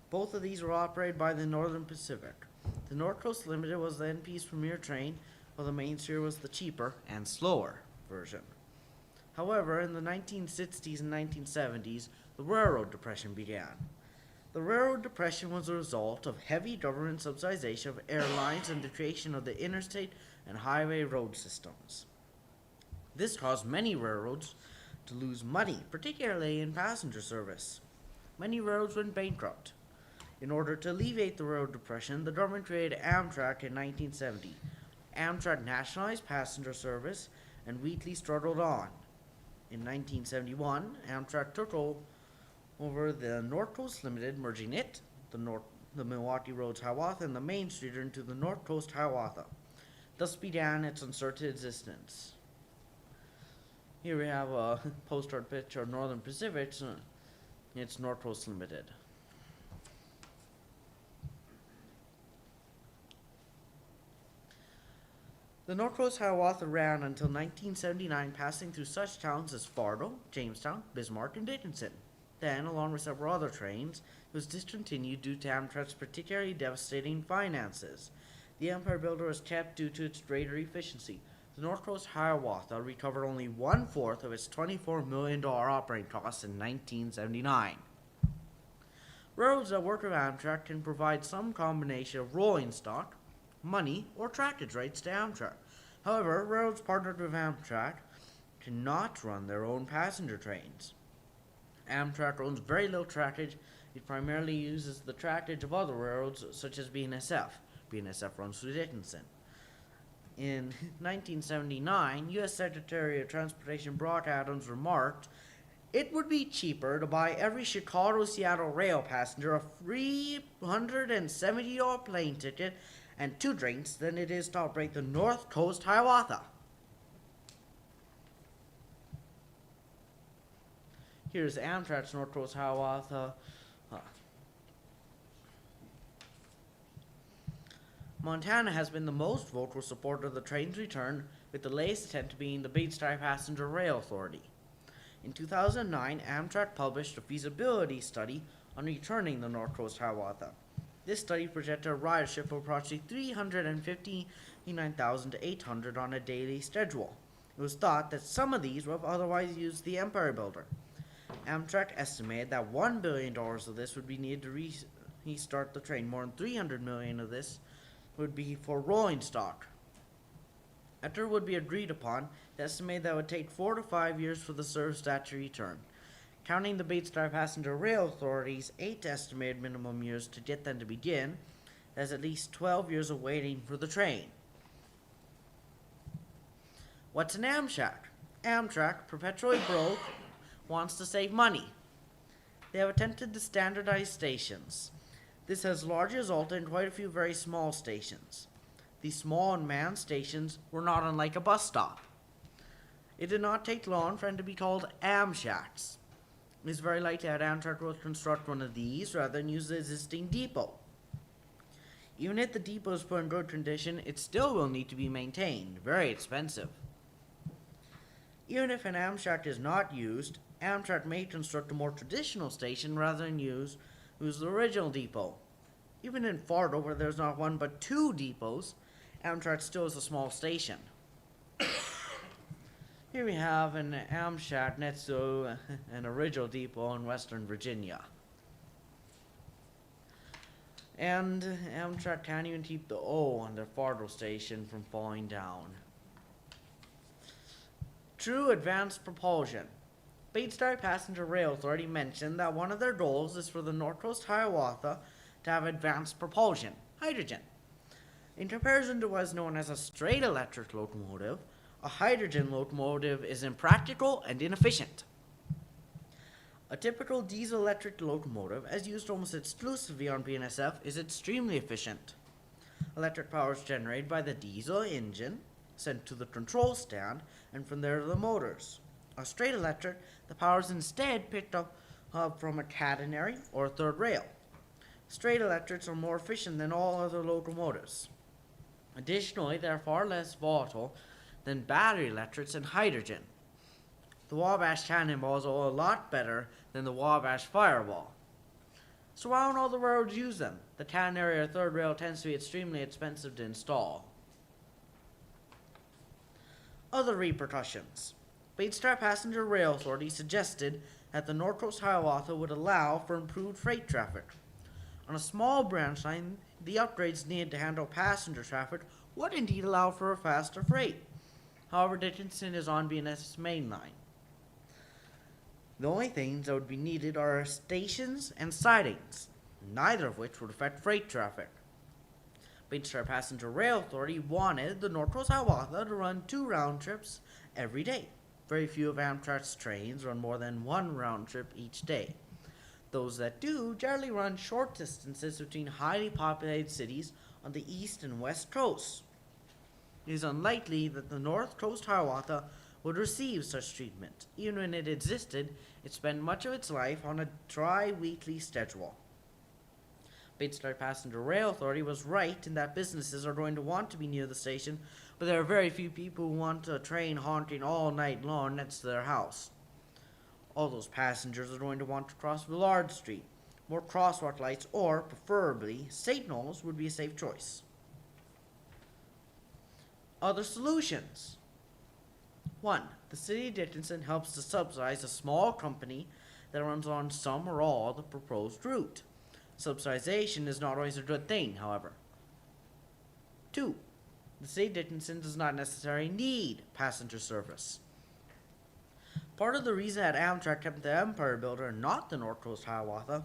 Both of these were operated by the Northern Pacific. The North Coast Limited was the NP's premier train, while the Main Streeter was the cheaper and slower version. However, in the 1960s and 1970s, the Railroad Depression began. The Railroad Depression was a result of heavy government subsidization of airlines and the creation of the interstate and highway road systems. This caused many railroads to lose money, particularly in passenger service. Many railroads went bankrupt. In order to alleviate the railroad depression, the government created Amtrak in 1970. Amtrak nationalized passenger service, and Wheatley struggled on. In 1971, Amtrak took over the North Coast Limited, merging it, the Milwaukee Roads Hiawatha, and the Main Streeter into the North Coast Hiawatha. Thus began its uncertain existence. Here we have a postcard picture of Northern Pacific. It's North Coast Limited. The North Coast Hiawatha ran until 1979, passing through such towns as Fargo, Jamestown, Bismarck, and Dickinson. Then, along with several other trains, it was discontinued due to Amtrak's particularly devastating finances. The Empire Builder was kept due to its greater efficiency. The North Coast Hiawatha recovered only 1/4 of its $24 million operating costs in 1979. Railroads that work with Amtrak can provide some combination of rolling stock, money, or trackage rights to Amtrak. However, railroads partnered with Amtrak cannot run their own passenger trains. Amtrak owns very little trackage. It primarily uses the trackage of other railroads, such as BNSF. BNSF runs through Dickinson. In 1979, U.S. Secretary of Transportation Brock Adams remarked, "It would be cheaper to buy every Chicago-Seattle rail passenger a $370 plane ticket and 2 drinks than it is to operate the North Coast Hiawatha." Here's Amtrak's North Coast Hiawatha. Montana has been the most vocal supporter of the train's return, with the latest attempt being the Bates Star Passenger Rail Authority. In 2009, Amtrak published a feasibility study on returning the North Coast Hiawatha. This study projected a ridership of approximately 359,800 on a daily schedule. It was thought that some of these would have otherwise used the Empire Builder. Amtrak estimated that $1 billion of this would be needed to restart the train. More than $300 million of this would be for rolling stock. After it would be agreed upon, they estimated that it would take 4 to 5 years for the service to actually return. Counting the Bates Star Passenger Rail Authority's 8 estimated minimum years to get them to begin, there's at least 12 years of waiting for the train. What's an Amtrak? Amtrak, perpetually broke, wants to save money. They have attempted to standardize stations. This has largely resulted in quite a few very small stations. These small unmanned stations were not unlike a bus stop. It did not take long for them to be called Amshacks. It is very likely that Amtrak will construct one of these rather than use the existing depot. Even if the depot is put in good condition, it still will need to be maintained, very expensive. Even if an Amshack is not used, Amtrak may construct a more traditional station rather than use the original depot. Even in Fargo, where there's not 1 but 2 depots, Amtrak still is a small station. Here we have an Amshack next to an original depot in Western Virginia. And Amtrak can't even keep the O on their Fargo station from falling down. True advanced propulsion. Bates Star Passenger Rail Authority mentioned that one of their goals is for the North Coast Hiawatha to have advanced propulsion, hydrogen. In comparison to what is known as a straight electric locomotive, a hydrogen locomotive is impractical and inefficient. A typical diesel-electric locomotive, as used almost exclusively on BNSF, is extremely efficient. Electric power is generated by the diesel engine, sent to the control stand, and from there to the motors. A straight electric, the power is instead picked up from a catenary or a third rail. Straight electrics are more efficient than all other locomotives. Additionally, they are far less volatile than battery electrics and hydrogen. The Wabash Cannonball is a lot better than the Wabash Fireball. So why don't all the railroads use them? The catenary or third rail tends to be extremely expensive to install. Other repercussions. Batestar Passenger Rail Authority suggested that the North Coast Hiawatha would allow for improved freight traffic. On a small branch line, the upgrades needed to handle passenger traffic would indeed allow for a faster freight. However, Dickinson is on BNSF's main line. The only things that would be needed are stations and sidings, neither of which would affect freight traffic. Batestar Passenger Rail Authority wanted the North Coast Hiawatha to run 2 round trips every day. Very few of Amtrak's trains run more than 1 round trip each day. Those that do generally run short distances between highly populated cities on the east and west coasts. It is unlikely that the North Coast Hiawatha would receive such treatment. Even when it existed, it spent much of its life on a dry weekly schedule. Batestar Passenger Rail Authority was right in that businesses are going to want to be near the station, but there are very few people who want a train honking all night long next to their house. All those passengers are going to want to cross Villard Street. More crosswalk lights or, preferably, signals would be a safe choice. Other solutions. 1. The City of Dickinson helps to subsidize a small company that runs on some or all of the proposed route. Subsidization is not always a good thing, however. 2. The City of Dickinson does not necessarily need passenger service. Part of the reason that Amtrak kept the Empire Builder and not the North Coast Hiawatha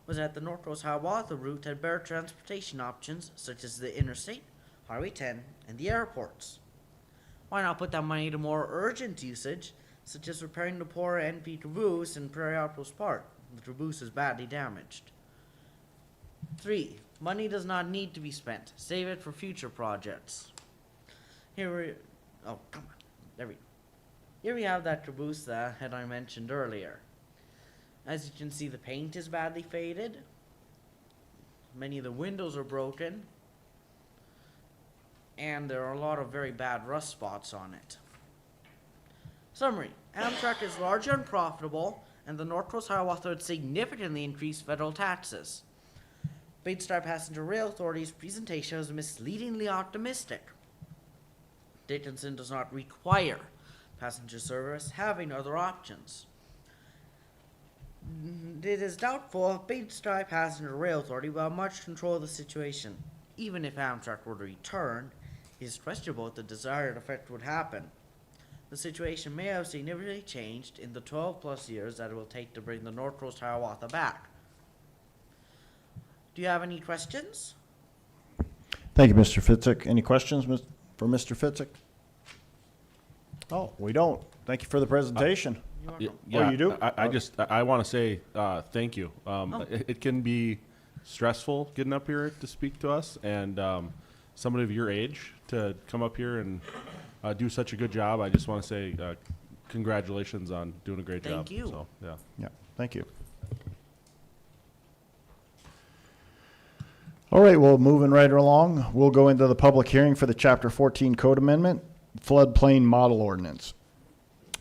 was that the North Coast Hiawatha route had better transportation options such as the interstate, Highway 10, and the airports. Why not put that money to more urgent usage, such as repairing the poor NP caboose in Prairie Outpost Park? The caboose is badly damaged. 3. Money does not need to be spent. Save it for future projects. Here we have that caboose that I mentioned earlier. As you can see, the paint is badly faded. Many of the windows are broken. And there are a lot of very bad rust spots on it. Summary. Amtrak is largely unprofitable, and the North Coast Hiawatha would significantly increase federal taxes. Batestar Passenger Rail Authority's presentation was misleadingly optimistic. Dickinson does not require passenger service, having other options. It is doubtful if Batestar Passenger Rail Authority will have much control of the situation. Even if Amtrak were to return, it is questionable if the desired effect would happen. The situation may have significantly changed in the 12 plus years that it will take to bring the North Coast Hiawatha back. Do you have any questions? Thank you, Mr. Fitzik. Any questions for Mr. Fitzik? Oh, we don't. Thank you for the presentation. Yeah, Oh, you do? I want to say thank you. It can be stressful getting up here to speak to us, and somebody of your age to come up here and do such a good job. I just want to say congratulations on doing a great job. Thank you. So, yeah. Yeah, thank you. All right, well, moving right along, we'll go into the public hearing for the Chapter 14 Code Amendment, Floodplain Model Ordinance.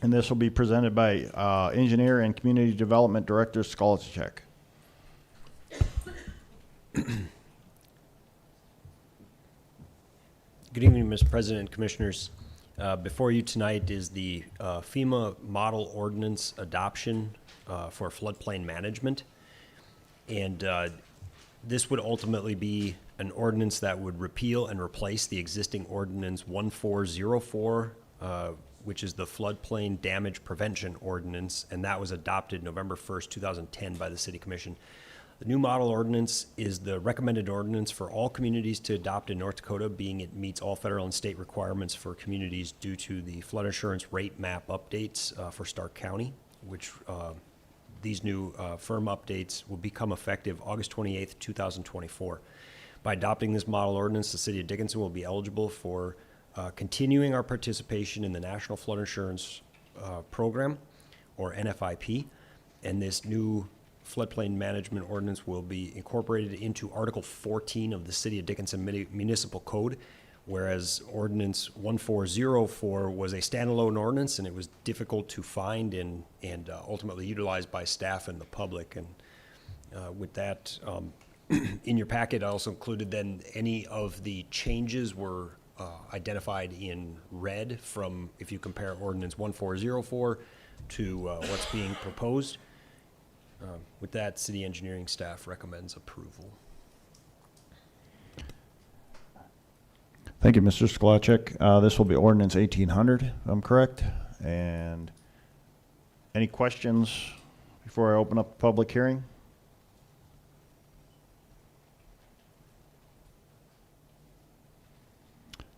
And this will be presented by Engineer and Community Development Director Skolacek. Good evening, Mr. President and Commissioners. Before you tonight is the FEMA Model Ordinance Adoption for Floodplain Management. And this would ultimately be an ordinance that would repeal and replace the existing Ordinance 1404, which is the Floodplain Damage Prevention Ordinance, and that was adopted November 1st, 2010 by the City Commission. The new model ordinance is the recommended ordinance for all communities to adopt in North Dakota, being it meets all federal and state requirements for communities due to the flood insurance rate map updates for Stark County, which these new firm updates will become effective August 28th, 2024. By adopting this model ordinance, the City of Dickinson will be eligible for continuing our participation in the National Flood Insurance Program, or NFIP, and this new floodplain management ordinance will be incorporated into Article 14 of the City of Dickinson Municipal Code, whereas Ordinance 1404 was a standalone ordinance and it was difficult to find and ultimately utilized by staff and the public. And with that, in your packet, I also included then any of the changes were identified in red from, if you compare Ordinance 1404 to what's being proposed. With that, city engineering staff recommends approval. Thank you, Mr. Skolacek. This will be ordinance 1800, if I'm correct. And any questions before I open up the public hearing?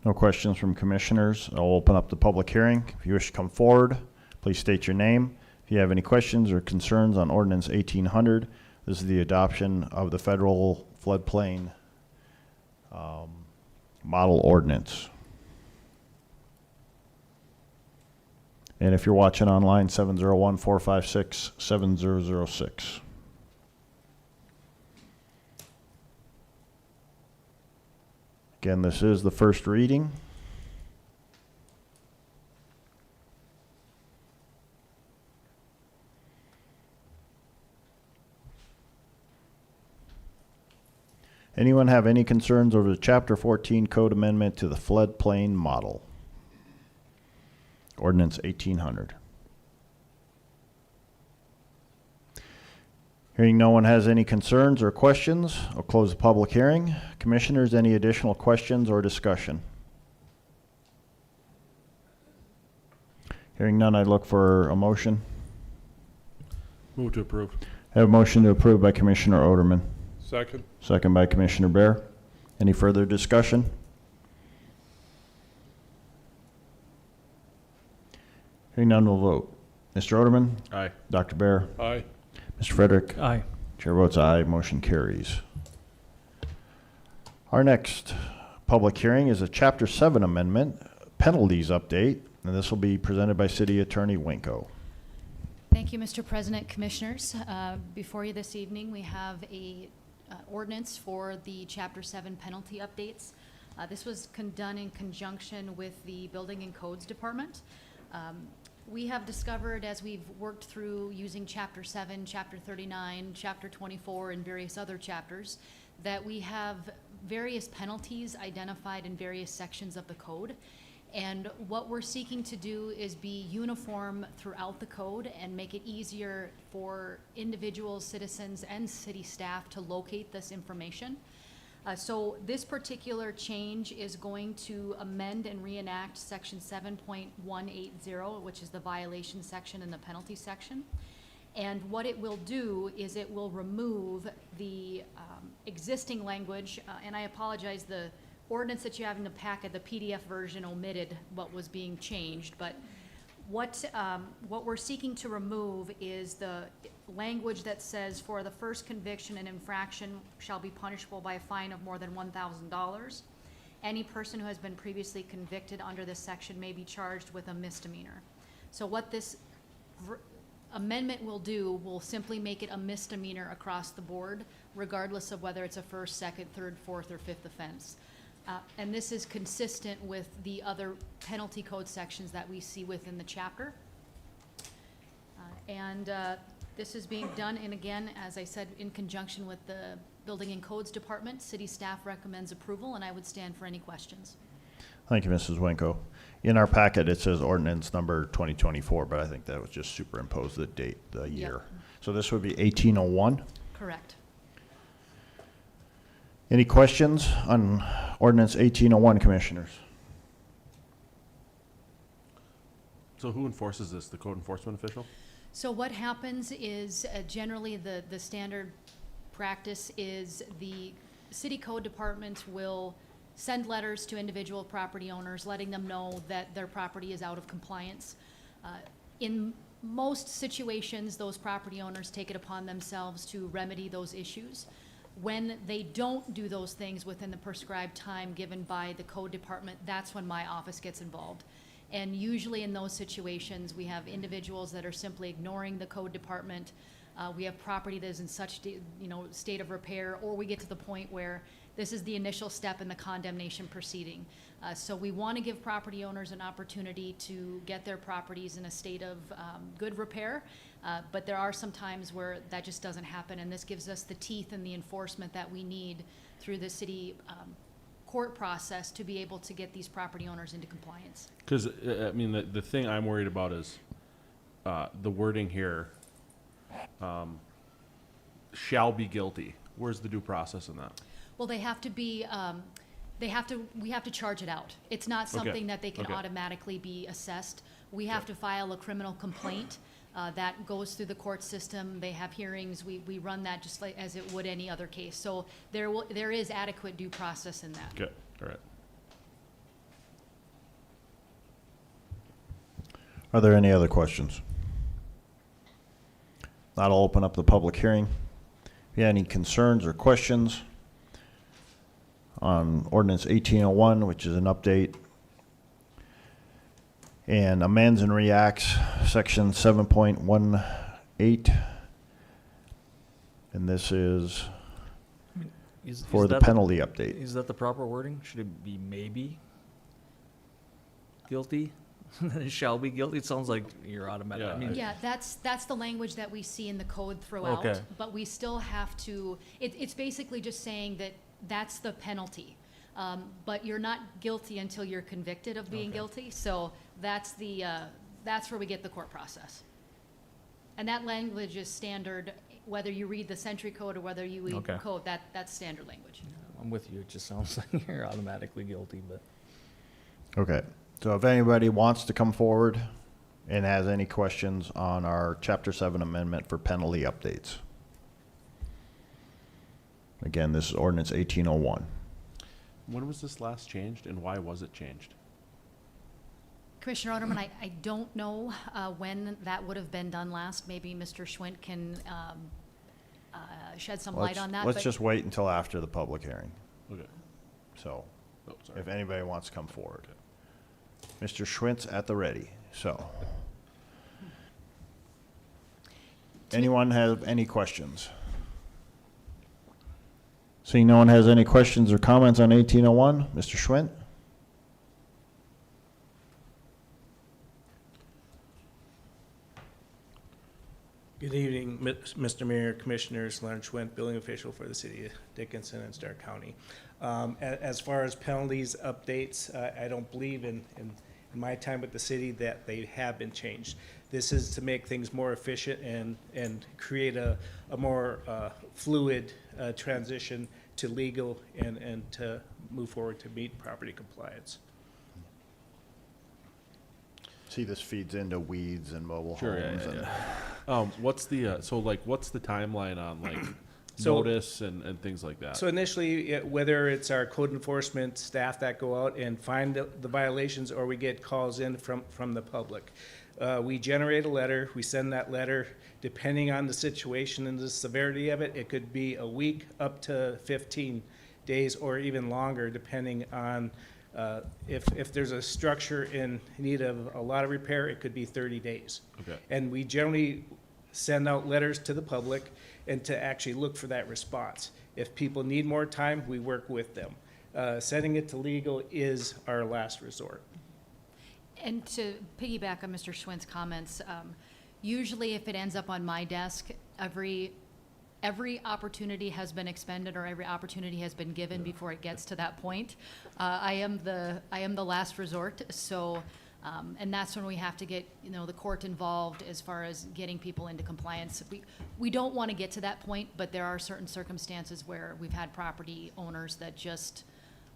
No questions from commissioners. I'll open up the public hearing. If you wish to come forward, please state your name. If you have any questions or concerns on ordinance 1800, this is the adoption of the federal floodplain model ordinance. And if you're watching online, 701-456-7006. Again, this is the first reading. Anyone have any concerns over the Chapter 14 Code Amendment to the floodplain model? Ordinance 1800. Hearing no one has any concerns or questions, I'll close the public hearing. Commissioners, any additional questions or discussion? Hearing none, I'd look for a motion. Move to approve. I have a motion to approve by Commissioner Oderman. Second. Second by Commissioner Bear. Any further discussion? Hearing none, we'll vote. Mr. Oderman? Aye. Dr. Bear? Aye. Mr. Frederick? Aye. Chair votes aye, motion carries. Our next public hearing is a Chapter 7 amendment, penalties update, and this will be presented by City Attorney Winko. Thank you, Mr. President, Commissioners. Before you this evening, we have a ordinance for the Chapter 7 penalty updates. This was done in conjunction with the Building and Codes Department. We have discovered, as we've worked through using Chapter 7, Chapter 39, Chapter 24, and various other chapters, that we have various penalties identified in various sections of the code. And what we're seeking to do is be uniform throughout the code and make it easier for individuals, citizens, and city staff to locate this information. So this particular change is going to amend and reenact section 7.180, which is the violation section and the penalty section. And what it will do is it will remove the existing language, and I apologize, the ordinance that you have in the packet, the PDF version omitted what was being changed, but what we're seeking to remove is the language that says for the first conviction, an infraction shall be punishable by a fine of more than $1,000. Any person who has been previously convicted under this section may be charged with a misdemeanor. So what this amendment will do will simply make it a misdemeanor across the board, regardless of whether it's a first, second, third, fourth, or fifth offense. And this is consistent with the other penalty code sections that we see within the chapter. This is being done, and again, as I said, in conjunction with the Building and Codes Department. City staff recommends approval, and I would stand for any questions. Thank you, Mrs. Winko. In our packet, it says ordinance number 2024, but I think that was just superimposed the date, the year. So this would be 1801. Correct. Any questions on ordinance 1801, commissioners? So who enforces this? The code enforcement official? So what happens is generally the standard practice is the city code department will send letters to individual property owners letting them know that their property is out of compliance. In most situations, those property owners take it upon themselves to remedy those issues. When they don't do those things within the prescribed time given by the code department, that's when my office gets involved. And usually in those situations, we have individuals that are simply ignoring the code department. We have property that is in such, state of repair, or we get to the point where this is the initial step in the condemnation proceeding. So we want to give property owners an opportunity to get their properties in a state of good repair, but there are some times where that just doesn't happen, and this gives us the teeth and the enforcement that we need through the city court process to be able to get these property owners into compliance. Because, I mean, the thing I'm worried about is the wording here, shall be guilty. Where's the due process in that? Well, they have to be, we have to charge it out. It's not something that they can Okay. automatically be assessed. We have to file a criminal complaint that goes through the court system. They have hearings. We run that just like as it would any other case. So there is adequate due process in that. Okay, all right. Are there any other questions? Not, I'll open up the public hearing. If you have any concerns or questions on ordinance 1801, which is an update, and amends and reacts section 7.18, and this is for the penalty update. Is that the proper wording? Should it be maybe guilty? Shall be guilty? It sounds like you're automatic. Yeah, I mean, Yeah, that's the language that we see in the code throughout. Okay. But we still have to, it's basically just saying that that's the penalty. But you're not guilty until you're convicted of being guilty. So that's where we get the court process. And that language is standard, whether you read the Century Code or whether you read Okay. code, that's standard language. I'm with you. It just sounds like you're automatically guilty, but. Okay, so if anybody wants to come forward and has any questions on our Chapter 7 amendment for penalty updates. Again, this is ordinance 1801. When was this last changed, and why was it changed? Commissioner Oderman, I don't know when that would have been done last. Maybe Mr. Schwint can shed some light on that. Let's but- just wait until after the public hearing. Okay. So Oh, sorry. if anybody wants to come forward. Mr. Schwint's at the ready, so. Anyone have any questions? Seeing no one has any questions or comments on 1801, Mr. Schwint? Good evening, Mr. Mayor, Commissioners, Leonard Schwint, Building Official for the City of Dickinson and Stark County. As far as penalties updates, I don't believe in my time with the city that they have been changed. This is to make things more efficient and create a more fluid transition to legal and to move forward to meet property compliance. See, this feeds into weeds and mobile Sure, homes. what's the, what's the timeline on, like, So- notice and things like that? So initially, whether it's our code enforcement staff that go out and find the violations, or we get calls in from the public, we generate a letter, we send that letter, depending on the situation and the severity of it, it could be a week up to 15 days or even longer, depending on if there's a structure in need of a lot of repair, it could be 30 days. Okay. And we generally send out letters to the public and to actually look for that response. If people need more time, we work with them. Sending it to legal is our last resort. And to piggyback on Mr. Schwint's comments, usually if it ends up on my desk, every opportunity has been expended or every opportunity has been given before it gets to that point. I am the last resort, so, and that's when we have to get, the court involved as far as getting people into compliance. We don't want to get to that point, but there are certain circumstances where we've had property owners that just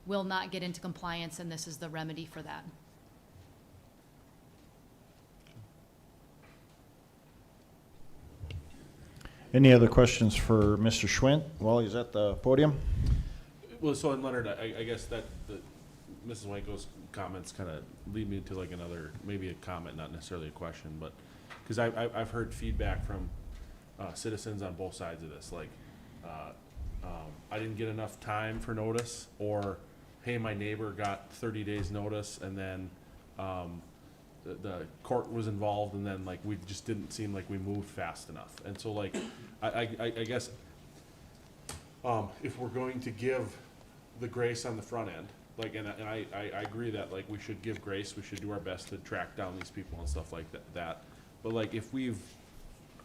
will not get into compliance, and this is the remedy for that. Any other questions for Mr. Schwint while he's at the podium? Well, so, and Leonard, I guess that Mrs. Wanko's comments kind of lead me to like another, maybe a comment, not necessarily a question, but because I've heard feedback from citizens on both sides of this, like, I didn't get enough time for notice, or, hey, my neighbor got 30 days notice, and then the court was involved, and then, like, we just didn't seem like we moved fast enough. And so, like, I guess if we're going to give the grace on the front end, like, and I agree that, like, we should give grace, we should do our best to track down these people and stuff like that. But, like, if we've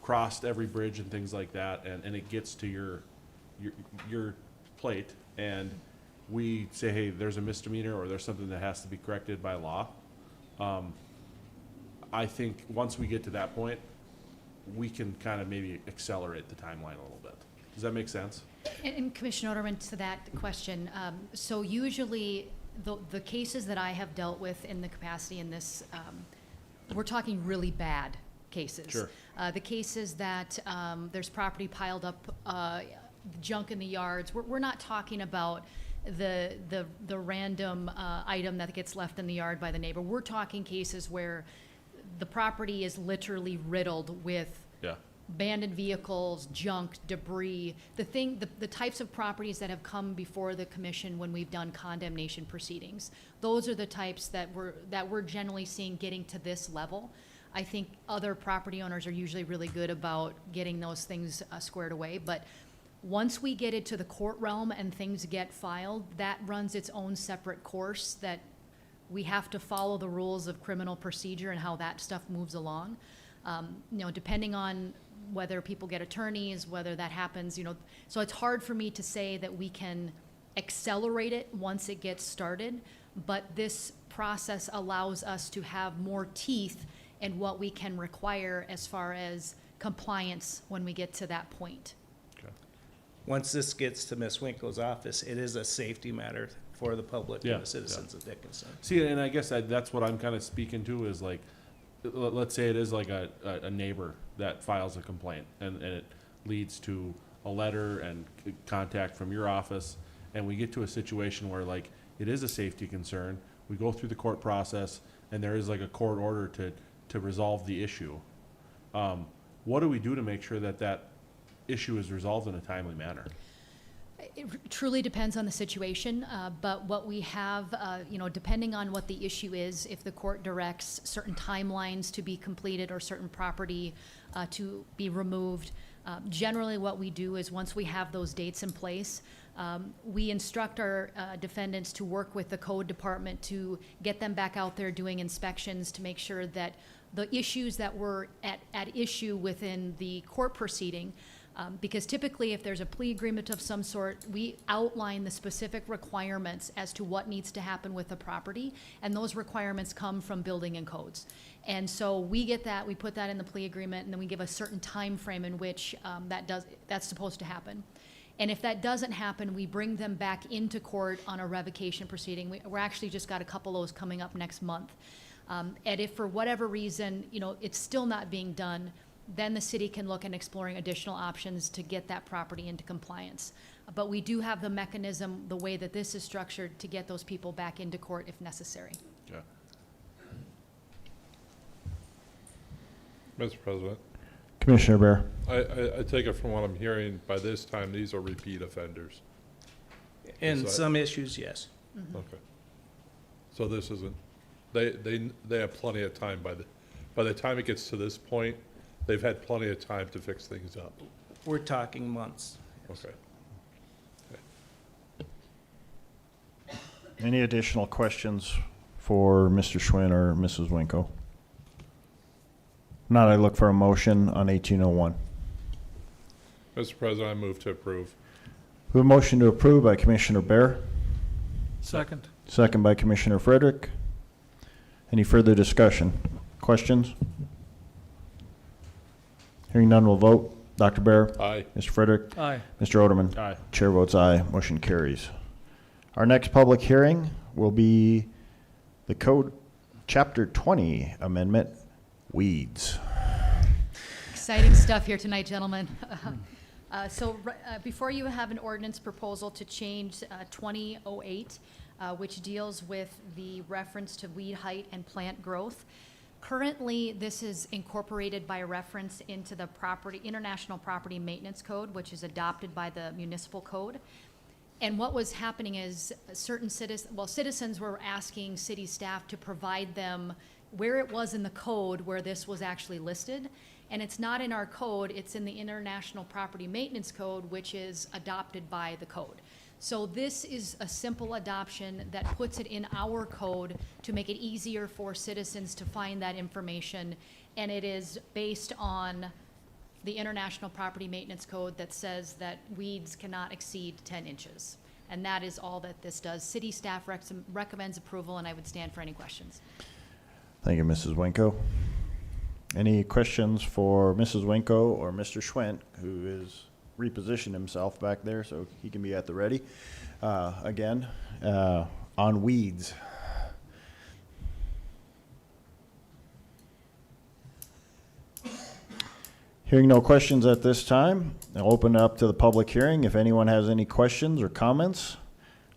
crossed every bridge and things like that, and it gets to your plate, and we say, hey, there's a misdemeanor, or there's something that has to be corrected by law, I think once we get to that point, we can kind of maybe accelerate the timeline a little bit. Does that make sense? And Commissioner Oderman, to that question, so usually the cases that I have dealt with in the capacity in this, we're talking really bad cases. Sure. The cases that there's property piled up, junk in the yards, we're not talking about the random item that gets left in the yard by the neighbor. We're talking cases where the property is literally riddled with Yeah. abandoned vehicles, junk, debris, the types of properties that have come before the commission when we've done condemnation proceedings. Those are the types that we're generally seeing getting to this level. I think other property owners are usually really good about getting those things squared away, but once we get it to the court realm and things get filed, that runs its own separate course, that we have to follow the rules of criminal procedure and how that stuff moves along. Depending on whether people get attorneys, whether that happens, so it's hard for me to say that we can accelerate it once it gets started, but this process allows us to have more teeth in what we can require as far as compliance when we get to that point. Once this gets to Ms. Winkle's office, it is a safety matter for the public Yeah, and the citizens of Dickinson. See, and I guess that's what I'm kind of speaking to is, like, let's say it is like a neighbor that files a complaint, and it leads to a letter and contact from your office, and we get to a situation where, like, it is a safety concern, we go through the court process, and there is like a court order to resolve the issue. What do we do to make sure that issue is resolved in a timely manner? It truly depends on the situation, but what we have, depending on what the issue is, if the court directs certain timelines to be completed or certain property to be removed, generally what we do is once we have those dates in place, we instruct our defendants to work with the code department to get them back out there doing inspections to make sure that the issues that were at issue within the court proceeding, because typically if there's a plea agreement of some sort, we outline the specific requirements as to what needs to happen with the property, and those requirements come from building and codes. And so we get that, we put that in the plea agreement, and then we give a certain time frame in which that's supposed to happen. And if that doesn't happen, we bring them back into court on a revocation proceeding. We're actually just got a couple of those coming up next month. And if for whatever reason, it's still not being done, then the city can look at exploring additional options to get that property into compliance. But we do have the mechanism, the way that this is structured, to get those people back into court if necessary. Yeah. Mr. President, Commissioner Bear. I take it from what I'm hearing, by this time, these are repeat offenders. In Is that- some issues, yes. Okay. So this isn't, they have plenty of time by the time it gets to this point, they've had plenty of time to fix things up. We're talking months. Okay. Any additional questions for Mr. Schwinn or Mrs. Winko? Not, I look for a motion on 1801. Mr. President, I move to approve. We have a motion to approve by Commissioner Bear, Second. second by Commissioner Frederick. Any further discussion? Questions? Hearing none, we'll vote. Dr. Bear? Aye. Mr. Frederick? Aye. Mr. Oderman? Aye. Chair votes aye. Motion carries. Our next public hearing will be the Code Chapter 20 Amendment, Weeds. Exciting stuff here tonight, gentlemen. Before you have an ordinance proposal to change 2008, which deals with the reference to weed height and plant growth. Currently, this is incorporated by reference into the International Property Maintenance Code, which is adopted by the municipal code. And what was happening is citizens were asking city staff to provide them where it was in the code where this was actually listed. And it's not in our code, it's in the International Property Maintenance Code, which is adopted by the code. So this is a simple adoption that puts it in our code to make it easier for citizens to find that information. And it is based on the International Property Maintenance Code that says that weeds cannot exceed 10 inches. And that is all that this does. City staff recommends approval, and I would stand for any questions. Thank you, Mrs. Winko. Any questions for Mrs. Winko or Mr. Schwent, who is repositioned himself back there so he can be at the ready again on weeds? Hearing no questions at this time, I'll open it up to the public hearing. If anyone has any questions or comments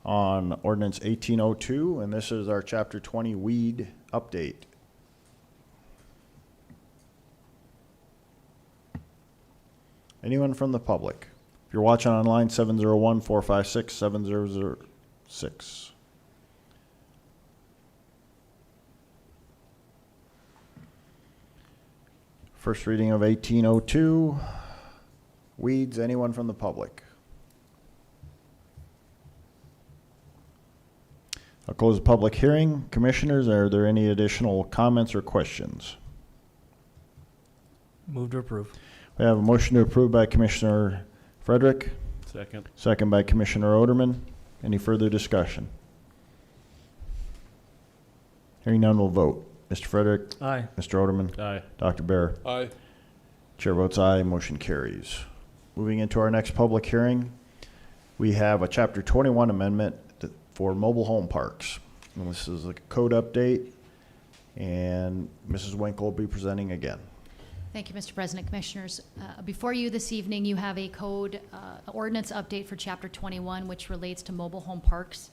on Ordinance 1802, and this is our Chapter 20 weed update. Anyone from the public? If you're watching online, 701-456-7006. First reading of 1802. Weeds, anyone from the public? I'll close the public hearing. Commissioners, are there any additional comments or questions? Move to approve. We have a motion to approve by Commissioner Frederick, Second. second by Commissioner Oderman. Any further discussion? Hearing none, we'll vote. Mr. Frederick? Aye. Mr. Oderman? Aye. Dr. Bear? Aye. Chair votes aye, motion carries. Moving into our next public hearing, we have a Chapter 21 amendment for mobile home parks. And this is a code update, and Mrs. Winkle will be presenting again. Thank you, Mr. President, Commissioners. Before you this evening, you have a code ordinance update for Chapter 21, which relates to mobile home parks.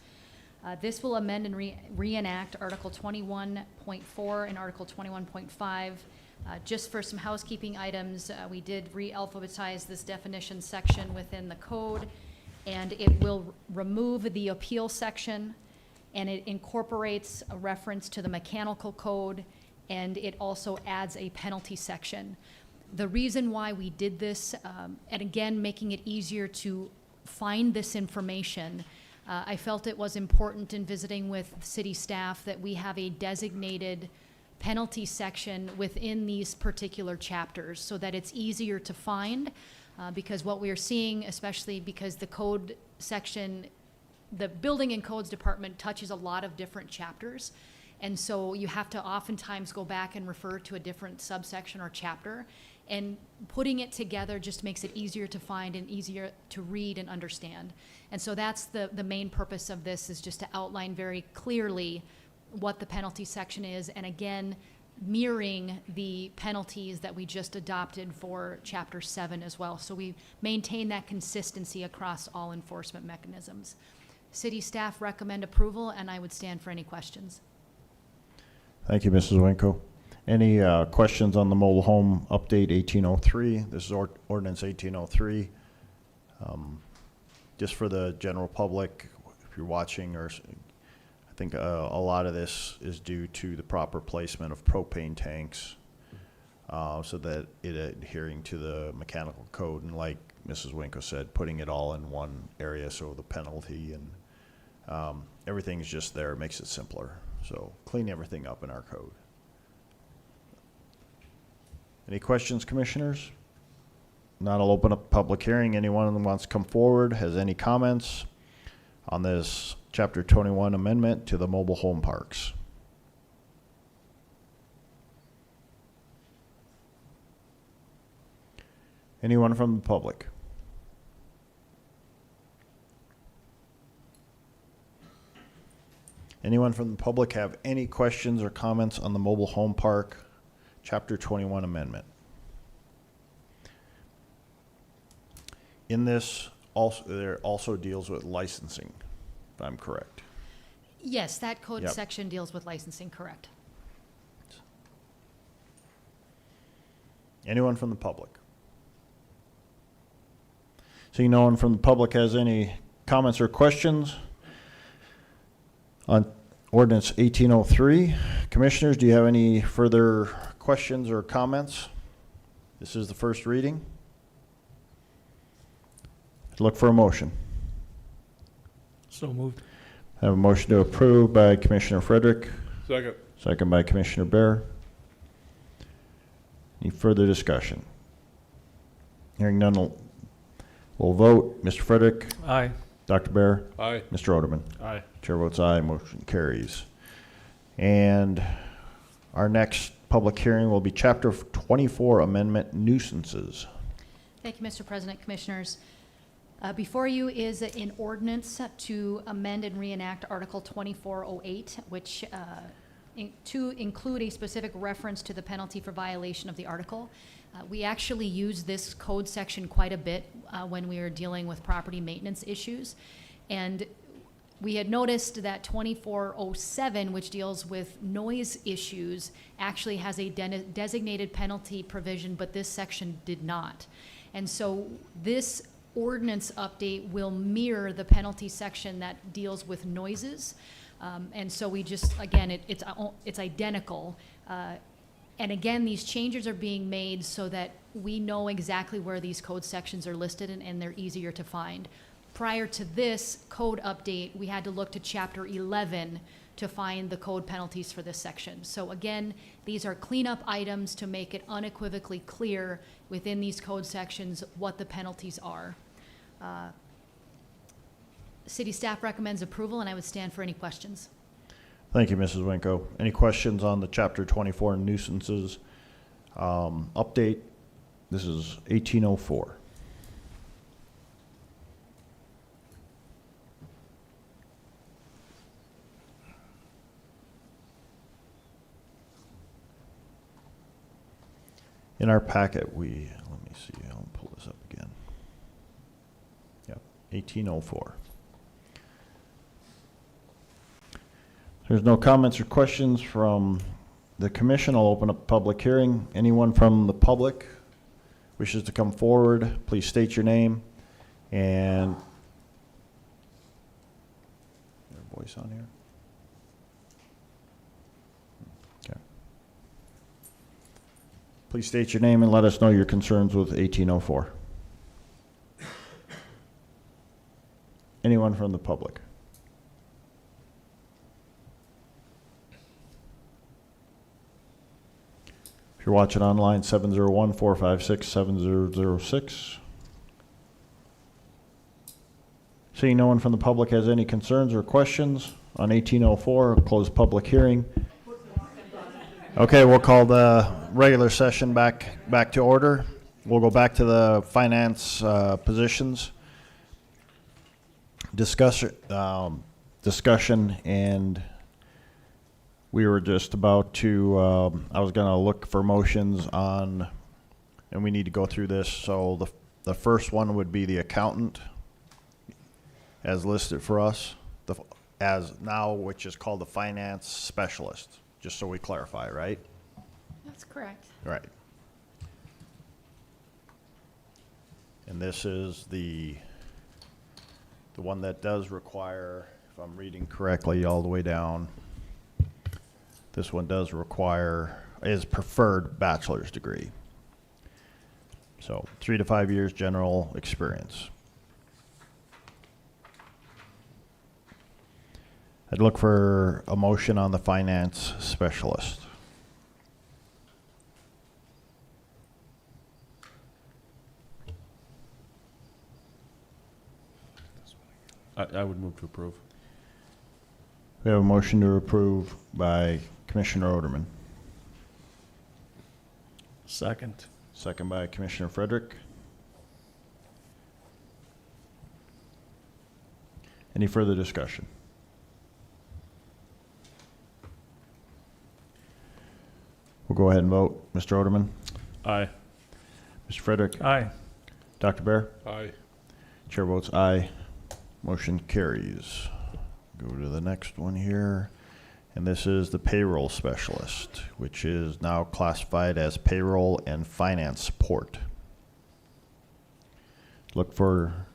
This will amend and reenact Article 21.4 and Article 21.5. Just for some housekeeping items, we did re-alphabetize this definition section within the code, and it will remove the appeal section, and it incorporates a reference to the mechanical code, and it also adds a penalty section. The reason why we did this, and again, making it easier to find this information, I felt it was important in visiting with city staff that we have a designated penalty section within these particular chapters so that it's easier to find, because what we are seeing, especially because the code section, the Building and Codes Department touches a lot of different chapters. And so you have to oftentimes go back and refer to a different subsection or chapter, and putting it together just makes it easier to find and easier to read and understand. And so that's the main purpose of this, is just to outline very clearly what the penalty section is, and again, mirroring the penalties that we just adopted for Chapter 7 as well. So we maintain that consistency across all enforcement mechanisms. City staff recommend approval, and I would stand for any questions. Thank you, Mrs. Winko. Any questions on the mobile home update 1803? This is ordinance 1803. Just for the general public, if you're watching, or I think a lot of this is due to the proper placement of propane tanks, so that it adhering to the mechanical code, and like Mrs. Winko said, putting it all in one area, so the penalty and everything's just there. It makes it simpler. So clean everything up in our code. Any questions, commissioners? Not, I'll open up public hearing. Anyone who wants to come forward, has any comments on this Chapter 21 amendment to the mobile home parks? Anyone from the public? Anyone from the public have any questions or comments on the mobile home park Chapter 21 amendment? In this, there also deals with licensing, if I'm correct. Yes, that code Yep. section deals with licensing, correct. Anyone from the public? Seeing no one from the public has any comments or questions on ordinance 1803. Commissioners, do you have any further questions or comments? This is the first reading. I'd look for a motion. So moved. I have a motion to approve by Commissioner Frederick, Second. second by Commissioner Bear. Any further discussion? Hearing none, we'll vote. Mr. Frederick, Aye. Dr. Bear, Aye. Mr. Oderman. Aye. Chair votes aye, motion carries. And our next public hearing will be Chapter 24 Amendment Nuisances. Thank you, Mr. President, Commissioners. Before you is an ordinance to amend and reenact Article 2408, which to include a specific reference to the penalty for violation of the article. We actually use this code section quite a bit when we are dealing with property maintenance issues. And we had noticed that 2407, which deals with noise issues, actually has a designated penalty provision, but this section did not. And so this ordinance update will mirror the penalty section that deals with noises. And so we just, again, it's identical. And again, these changes are being made so that we know exactly where these code sections are listed and they're easier to find. Prior to this code update, we had to look to Chapter 11 to find the code penalties for this section. So again, these are cleanup items to make it unequivocally clear within these code sections what the penalties are. City staff recommends approval, and I would stand for any questions. Thank you, Mrs. Winko. Any questions on the Chapter 24 nuisances update? This is 1804. In our packet, let me see, I'll pull this up again. Yep, 1804. There's no comments or questions from the commission. I'll open up public hearing. Anyone from the public wishes to come forward, please state your name and your voice on here. Okay. Please state your name and let us know your concerns with 1804. Anyone from the public? If you're watching online, 701-456-7006. Seeing no one from the public has any concerns or questions on 1804, I'll close public hearing. Okay, we'll call the regular session back to order. We'll go back to the finance positions. Discussion, and we were just about to, I was going to look for motions on, and we need to go through this. So the first one would be the accountant as listed for us, as now, which is called the finance specialist, just so we clarify, right? That's correct. Right. And this is the one that does require, if I'm reading correctly all the way down, this one does require, is preferred bachelor's degree. So 3 to 5 years general experience. I'd look for a motion on the finance specialist. I would move to approve. We have a motion to approve by Commissioner Oderman. Second. Second by Commissioner Frederick. Any further discussion? We'll go ahead and vote. Mr. Oderman? Aye. Mr. Frederick? Aye. Dr. Bear? Aye. Chair votes aye. Motion carries. Go to the next one here. And this is the payroll specialist, which is now classified as payroll and finance support. Look for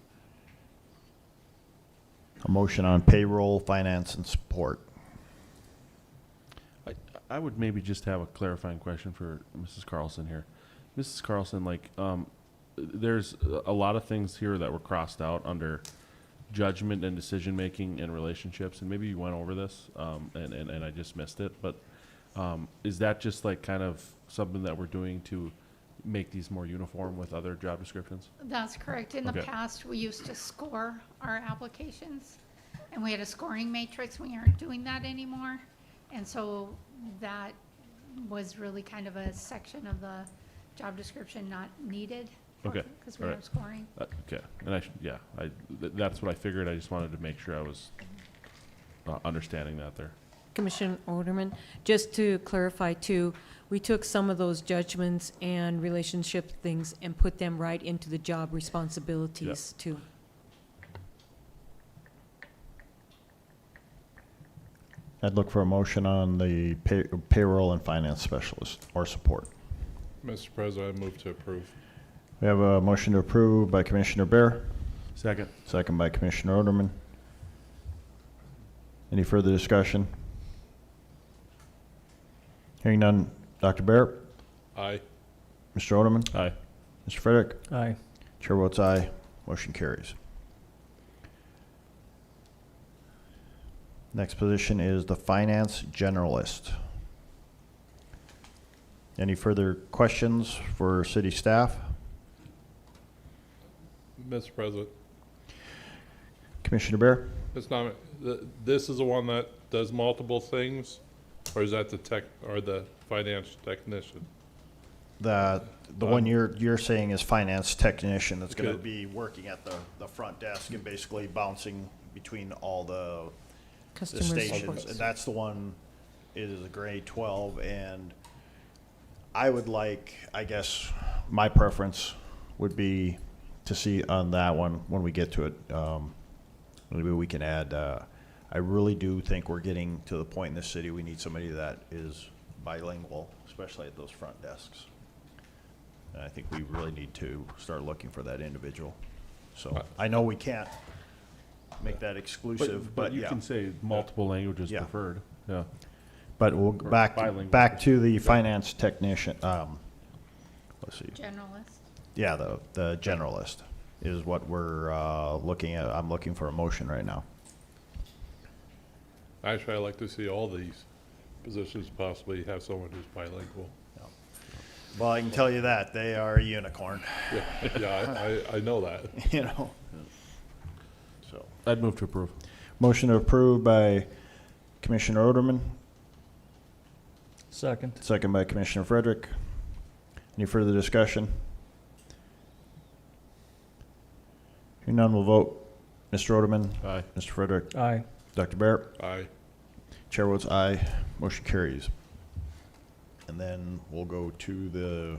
a motion on payroll, finance, and support. I would maybe just have a clarifying question for Mrs. Carlson here. Mrs. Carlson, like, there's a lot of things here that were crossed out under judgment and decision-making and relationships, and maybe you went over this, and I just missed it, but is that just like kind of something that we're doing to make these more uniform with other job descriptions? That's correct. In the Okay. past, we used to score our applications, and we had a scoring matrix. We aren't doing that anymore. And so that was really kind of a section of the job description not needed. Okay. Because we All have right. scoring. Okay, and that's what I figured. I just wanted to make sure I was understanding that there. Commissioner Orderman, just to clarify too, we took some of those judgments and relationship things and put them right into the job responsibilities too. I'd look for a motion on the payroll and finance specialist or support. Mr. President, I move to approve. We have a motion to approve by Commissioner Bear, Second. second by Commissioner Oderman. Any further discussion? Hearing none. Dr. Bear? Aye. Mr. Oderman? Aye. Mr. Frederick? Aye. Chair votes aye. Motion carries. Next position is the finance generalist. Any further questions for city staff? Mr. President, Commissioner Bear? it's not, this is the one that does multiple things, or is that the finance technician? The one you're saying is finance technician that's gonna Okay. be working at the front desk and basically bouncing between all the Customer stations. support. And that's the one, it is a grade 12, and I would like, I guess, my preference would be to see on that one, when we get to it, maybe we can add, I really do think we're getting to the point in this city, we need somebody that is bilingual, especially at those front desks. And I think we really need to start looking for that individual. So I know we can't make that exclusive, but you yeah. can say multiple languages Yeah. preferred. Yeah. But we'll bilingual. back to the finance technician, let's see. Generalist. Yeah, the generalist is what we're looking at. I'm looking for a motion right now. Actually, I'd like to see all these positions possibly have someone who's bilingual. Well, I can tell you that, they are a unicorn, Yeah, I know that. you know? So, I'd move to approve. motion to approve by Commissioner Oderman, Second. second by Commissioner Frederick. Any further discussion? Hearing none, we'll vote. Mr. Oderman, Aye. Mr. Frederick, Aye. Dr. Bear. Aye. Chair votes aye. Motion carries. And then we'll go to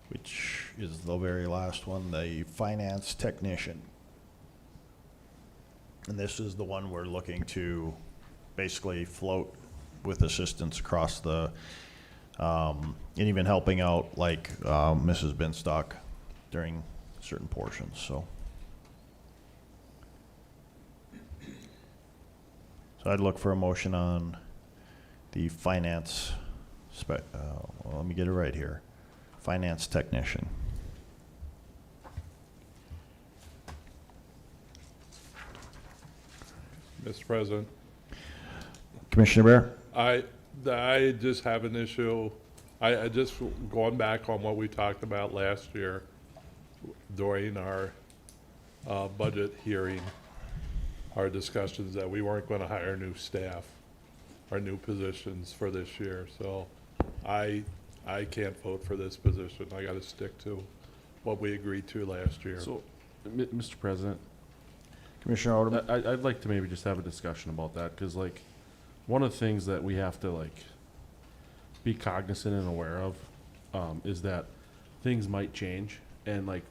which is the very last one, the finance technician. And this is the one we're looking to basically float with assistance across the, and even helping out like Mrs. Binstock during certain portions, so. So I'd look for a motion on the finance well, let me get it right here. Finance technician. Mr. President, Commissioner Bear? I just have an issue. I just going back on what we talked about last year during our budget hearing, our discussions that we weren't going to hire new staff or new positions for this year. So I can't vote for this position. I got to stick to what we agreed to last year. So, Mr. President, Commissioner Oderman? I'd like to maybe just have a discussion about that, because like, one of the things that we have to like be cognizant and aware of is that things might change, and like,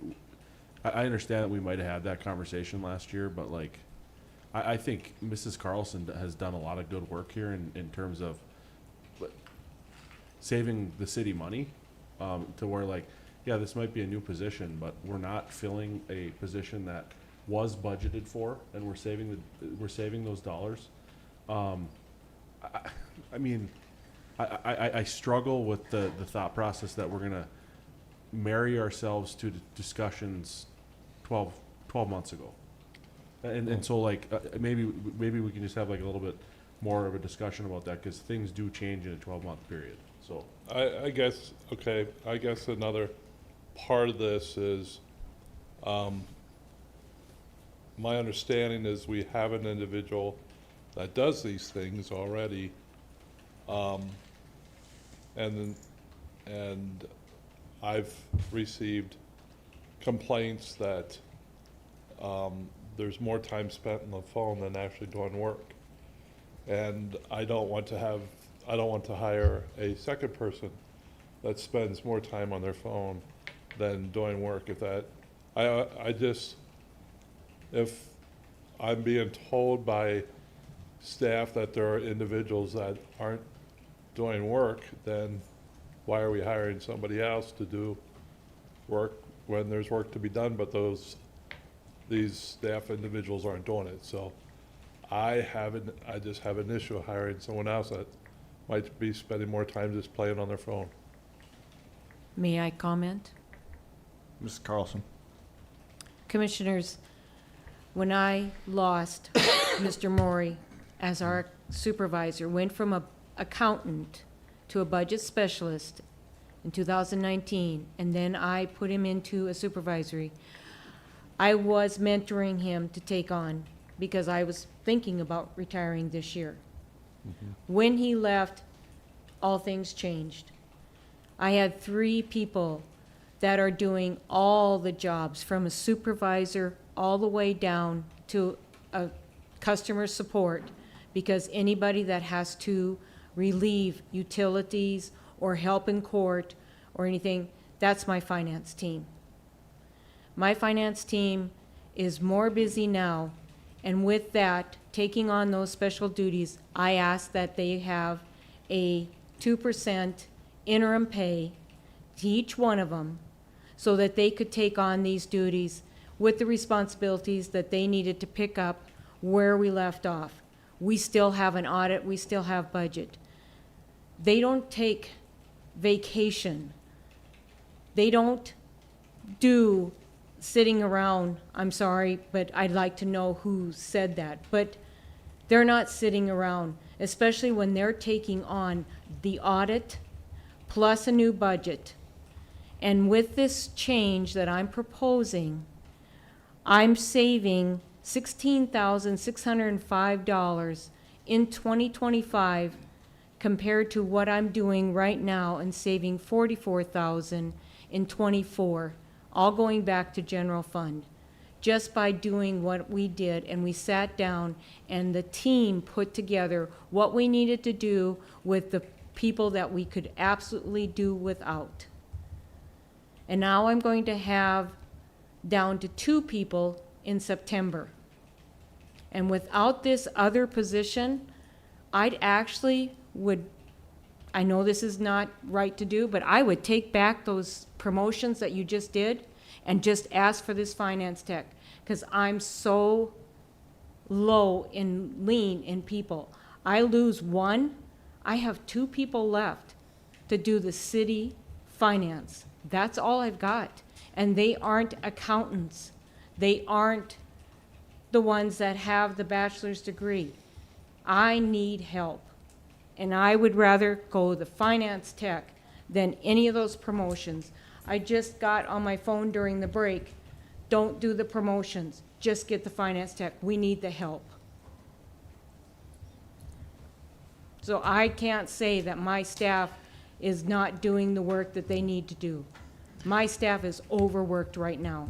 I understand that we might have had that conversation last year, but like, I think Mrs. Carlson has done a lot of good work here in terms of saving the city money, to where like, yeah, this might be a new position, but we're not filling a position that was budgeted for, and we're saving those dollars. I mean, I struggle with the thought process that we're gonna marry ourselves to discussions 12 months ago. And so like, maybe we can just have like a little bit more of a discussion about that, because things do change in a 12-month period, so. I guess, okay, I guess another part of this is, my understanding is we have an individual that does these things already. And I've received complaints that, there's more time spent on the phone than actually doing work. And I don't want to hire a second person that spends more time on their phone than doing work. If I'm being told by staff that there are individuals that aren't doing work, then why are we hiring somebody else to do work when there's work to be done, but these staff individuals aren't doing it? So I just have an issue hiring someone else that might be spending more time just playing on their phone. May I comment? Mrs. Carlson. Commissioners, when I lost Mr. Maury as our supervisor, went from a accountant to a budget specialist in 2019, and then I put him into a supervisory, I was mentoring him to take on, because I was thinking about retiring this year. When he left, all things changed. I had 3 people that are doing all the jobs, from a supervisor all the way down to a customer support, because anybody that has to relieve utilities or help in court or anything, that's my finance team. My finance team is more busy now, and with that, taking on those special duties, I ask that they have a 2% interim pay to each one of them, so that they could take on these duties with the responsibilities that they needed to pick up where we left off. We still have an audit, we still have budget. They don't take vacation. They don't do sitting around. I'm sorry, but I'd like to know who said that. But they're not sitting around, especially when they're taking on the audit plus a new budget. And with this change that I'm proposing, I'm saving $16,605 in 2025 compared to what I'm doing right now, and saving $44,000 in 24, all going back to general fund, just by doing what we did. And we sat down and the team put together what we needed to do with the people that we could absolutely do without. And now I'm going to have down to 2 people in September. And without this other position, I'd actually I know this is not right to do, but I would take back those promotions that you just did and just ask for this finance tech, because I'm so low in lean in people. I lose 1, I have 2 people left to do the city finance. That's all I've got. And they aren't accountants. They aren't the ones that have the bachelor's degree. I need help. And I would rather go the finance tech than any of those promotions. I just got on my phone during the break, don't do the promotions, just get the finance tech. We need the help. So I can't say that my staff is not doing the work that they need to do. My staff is overworked right now.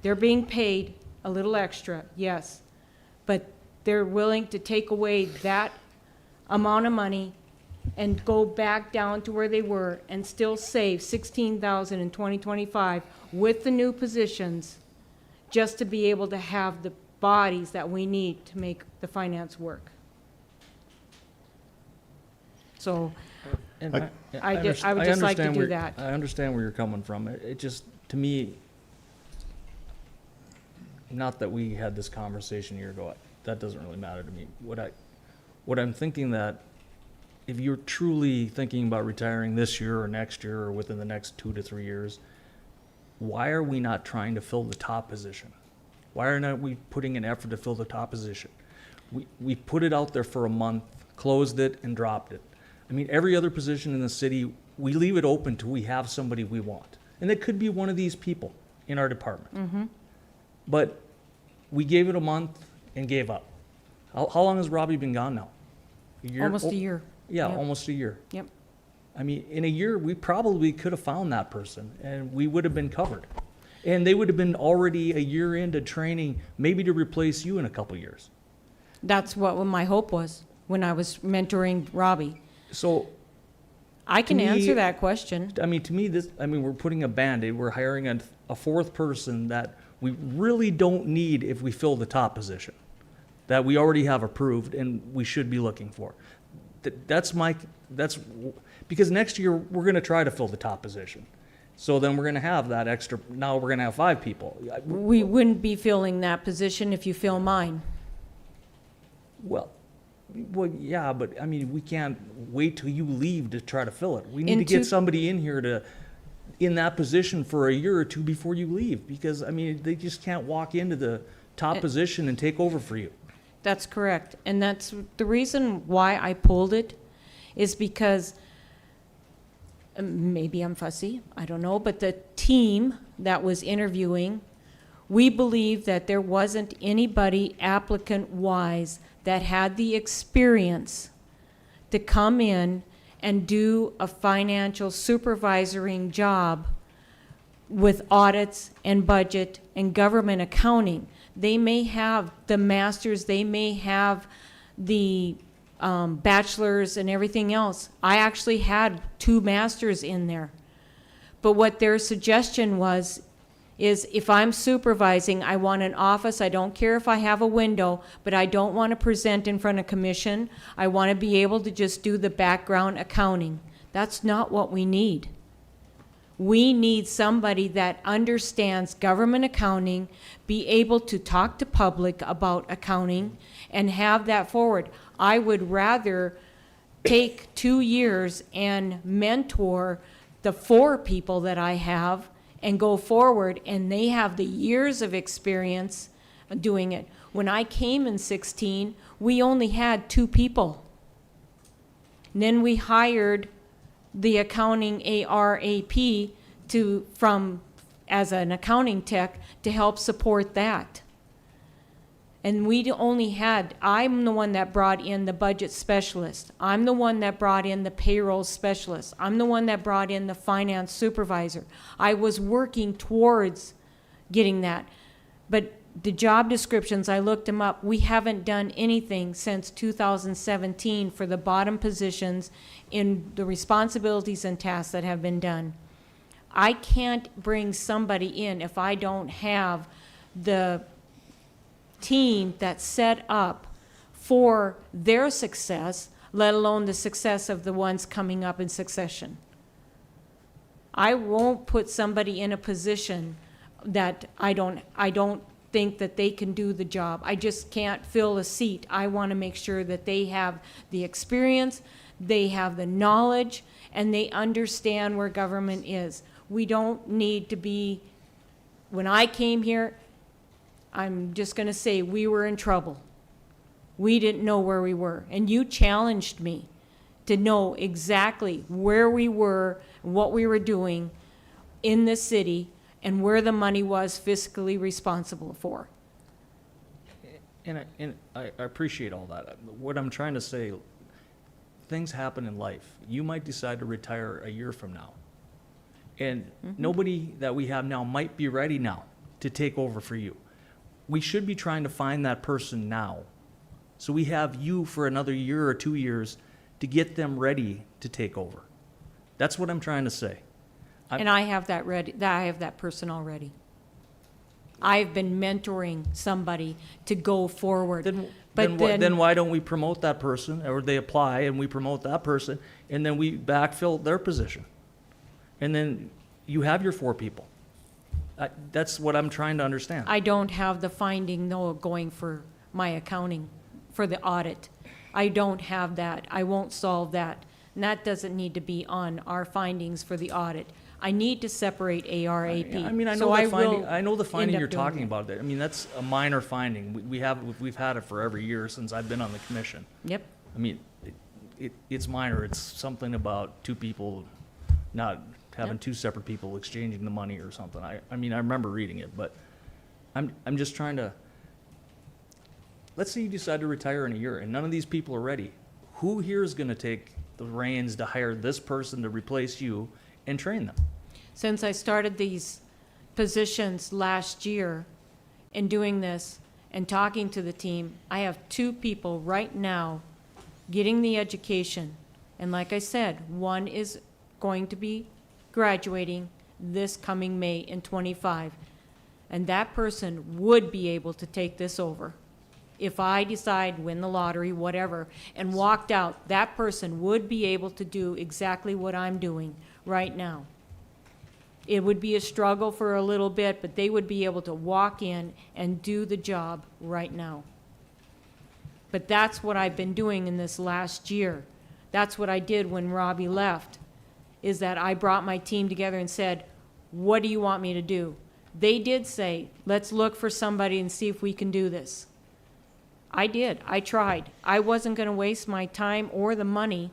They're being paid a little extra, yes, but they're willing to take away that amount of money and go back down to where they were and still save $16,000 in 2025 with the new positions, just to be able to have the bodies that we need to make the finance work. So, And I- I would just like to understand do where- that. I understand where you're coming from. It just, to me, not that we had this conversation a year ago, that doesn't really matter to me. What I'm thinking that if you're truly thinking about retiring this year or next year or within the next 2 to 3 years, why are we not trying to fill the top position? Why are not we putting an effort to fill the top position? We put it out there for a month, closed it, and dropped it. I mean, every other position in the city, we leave it open till we have somebody we want. And it could be one of these people in our department. But we gave it a month and gave up. How long has Robbie been gone now? A year? almost Oh, a year. Yeah, Yep. almost a year. Yep. I mean, in a year, we probably could have found that person and we would have been covered. And they would have been already a year into training, maybe to replace you in a couple years. That's what my hope was when I was mentoring Robbie. So, I can To me- answer that question. I mean, to me, we're putting a Band-Aid, we're hiring a fourth person that we really don't need if we fill the top position, that we already have approved and we should be looking for. Because next year, we're gonna try to fill the top position. So then we're gonna have that extra, now we're gonna have 5 people. We wouldn't be filling that position if you fill mine. Well, yeah, but I mean, we can't wait till you leave to try to fill it. We need to get somebody in here in that position for a year or two before you leave, because, I mean, they just can't walk into the top position and take over for you. That's correct. And that's the reason why I pulled it, is because maybe I'm fussy, I don't know, but the team that was interviewing, we believe that there wasn't anybody applicant-wise that had the experience to come in and do a financial supervisory job with audits and budget and government accounting. They may have the masters, they may have the bachelors and everything else. I actually had 2 masters in there. But what their suggestion was, is if I'm supervising, I want an office, I don't care if I have a window, but I don't want to present in front of commission. I want to be able to just do the background accounting. That's not what we need. We need somebody that understands government accounting, be able to talk to public about accounting, and have that forward. I would rather take 2 years and mentor the 4 people that I have and go forward, and they have the years of experience doing it. When I came in 16, we only had 2 people. And then we hired the accounting ARAP as an accounting tech to help support that. And I'm the one that brought in the budget specialist. I'm the one that brought in the payroll specialist. I'm the one that brought in the finance supervisor. I was working towards getting that. But the job descriptions, I looked them up. We haven't done anything since 2017 for the bottom positions in the responsibilities and tasks that have been done. I can't bring somebody in if I don't have the team that's set up for their success, let alone the success of the ones coming up in succession. I won't put somebody in a position that I don't think that they can do the job. I just can't fill a seat. I want to make sure that they have the experience, they have the knowledge, and they understand where government is. We don't need to be, when I came here, I'm just going to say we were in trouble. We didn't know where we were. And you challenged me to know exactly where we were, what we were doing in the city, and where the money was fiscally responsible for. And I appreciate all that. What I'm trying to say, things happen in life. You might decide to retire a year from now. And nobody that we have now might be ready now to take over for you. We should be trying to find that person now. So we have you for another year or 2 years to get them ready to take over. That's what I'm trying to say. And I have that ready, I have that person already. I've been mentoring somebody to go forward. But Then why don't we promote that person, or they apply and we promote that person, and then we backfill their position? And then you have your 4 people. That's what I'm trying to understand. I don't have the finding, though, going for my accounting, for the audit. I don't have that. I won't solve that. And that doesn't need to be on our findings for the audit. I need to separate ARAP. I mean, I So know the will finding, I know the end finding up you're doing talking it. about. I mean, that's a minor finding. We've had it for every year since I've been on the commission. Yep. I mean, it's minor. It's something about 2 people not having Yep. 2 separate people exchanging the money or something. I mean, I remember reading it, but I'm just trying to, let's say you decide to retire in a year and none of these people are ready. Who here is gonna take the reins to hire this person to replace you and train them? Since I started these positions last year and doing this and talking to the team, I have 2 people right now getting the education. And like I said, one is going to be graduating this coming May in '25. And that person would be able to take this over. If I decide, win the lottery, whatever, and walked out, that person would be able to do exactly what I'm doing right now. It would be a struggle for a little bit, but they would be able to walk in and do the job right now. But that's what I've been doing in this last year. That's what I did when Robbie left, is that I brought my team together and said, what do you want me to do? They did say, let's look for somebody and see if we can do this. I did. I tried. I wasn't going to waste my time or the money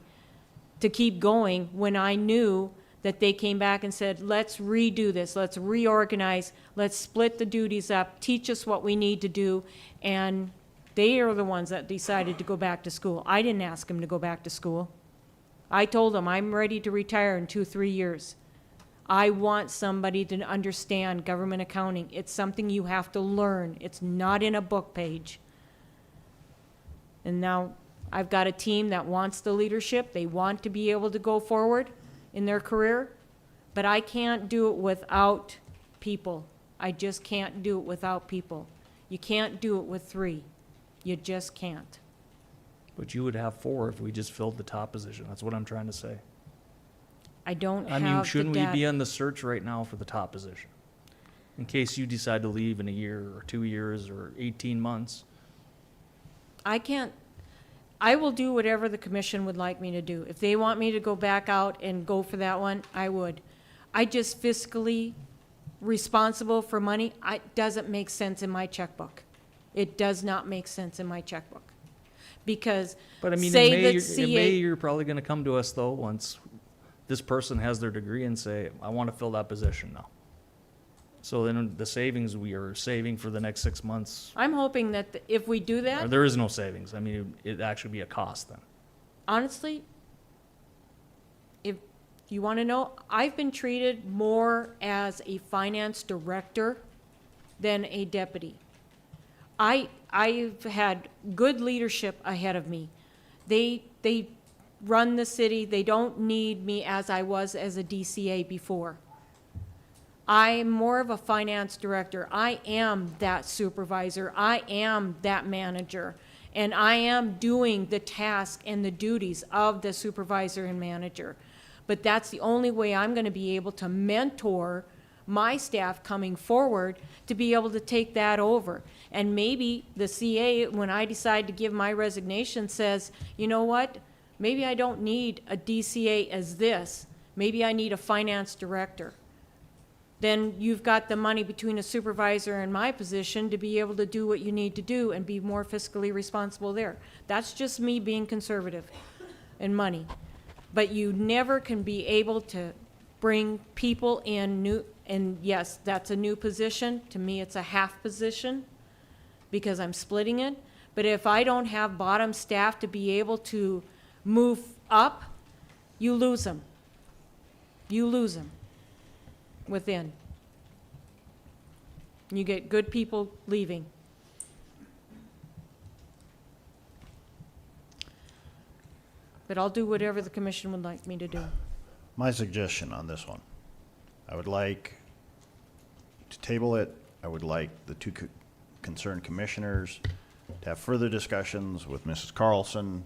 to keep going when I knew that they came back and said, let's redo this, let's reorganize, let's split the duties up, teach us what we need to do, and they are the ones that decided to go back to school. I didn't ask them to go back to school. I told them I'm ready to retire in 2-3 years. I want somebody to understand government accounting. It's something you have to learn. It's not in a book page. And now I've got a team that wants the leadership. They want to be able to go forward in their career, but I can't do it without people. I just can't do it without people. You can't do it with 3. You just can't. But you would have 4 if we just filled the top position. That's what I'm trying to say. I don't I have mean, the shouldn't we data. be on the search right now for the top position? In case you decide to leave in a year or 2 years or 18 months. I will do whatever the commission would like me to do. If they want me to go back out and go for that one, I would. I just fiscally responsible for money, it doesn't make sense in my checkbook. It does not make sense in my checkbook. Because But I mean, say in that May, CA you're probably gonna come to us though, once this person has their degree and say, I wanna fill that position now. So then the savings we are saving for the next 6 months, I'm hoping that if we do or that, there is no savings. I mean, it'd actually be a cost then. honestly, if you want to know, I've been treated more as a finance director than a deputy. I've had good leadership ahead of me. They run the city. They don't need me as I was as a DCA before. I'm more of a finance director. I am that supervisor. I am that manager. And I am doing the task and the duties of the supervisor and manager. But that's the only way I'm going to be able to mentor my staff coming forward to be able to take that over. And maybe the CA, when I decide to give my resignation, says, you know what? Maybe I don't need a DCA as this. Maybe I need a finance director. Then you've got the money between a supervisor and my position to be able to do what you need to do and be more fiscally responsible there. That's just me being conservative in money. But you never can be able to bring people in new, and yes, that's a new position. To me, it's a half position because I'm splitting it. But if I don't have bottom staff to be able to move up, you lose them. You lose them within. You get good people leaving. But I'll do whatever the commission would like me to do. My suggestion on this one, I would like to table it. I I would like the two concerned commissioners to have further discussions with Mrs. Carlson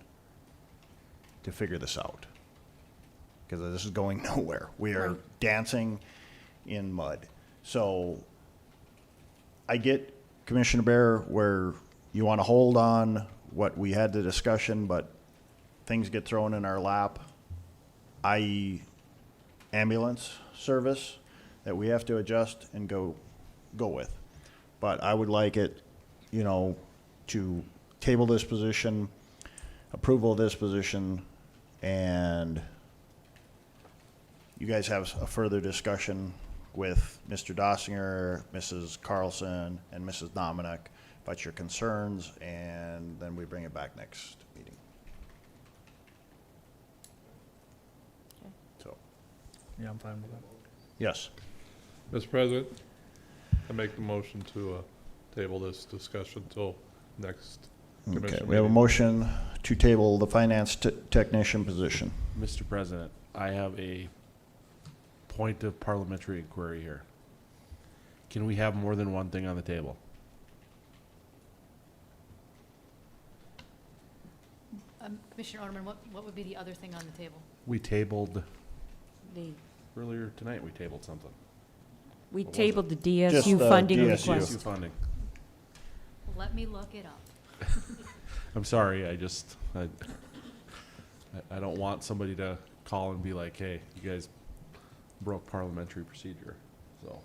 to figure this out. Because this is going nowhere. We are dancing in mud. So I get, Commissioner Bear, where you want to hold on what we had the discussion, but things get thrown in our lap, i.e. ambulance service, that we have to adjust and go with. But I would like it, you know, to table this position, approval of this position, and you guys have a further discussion with Mr. Dossinger, Mrs. Carlson, and Mrs. Dominic about your concerns, and then we bring it back next meeting. So, Yeah, I'm fine with that. yes. Mr. President, I make the motion to table this discussion till next Okay, commission we have a meeting. motion to table the finance technician position. Mr. President, I have a point of parliamentary inquiry here. Can we have more than one thing on the table? Commissioner Orderman, what would be the other thing on the table? We tabled, The- earlier tonight, we tabled something. We What was tabled the Just DSU the funding DSU. request. DSU funding. Let me look it up. I'm sorry, I just, I don't want somebody to call and be like, hey, you guys broke parliamentary procedure, so.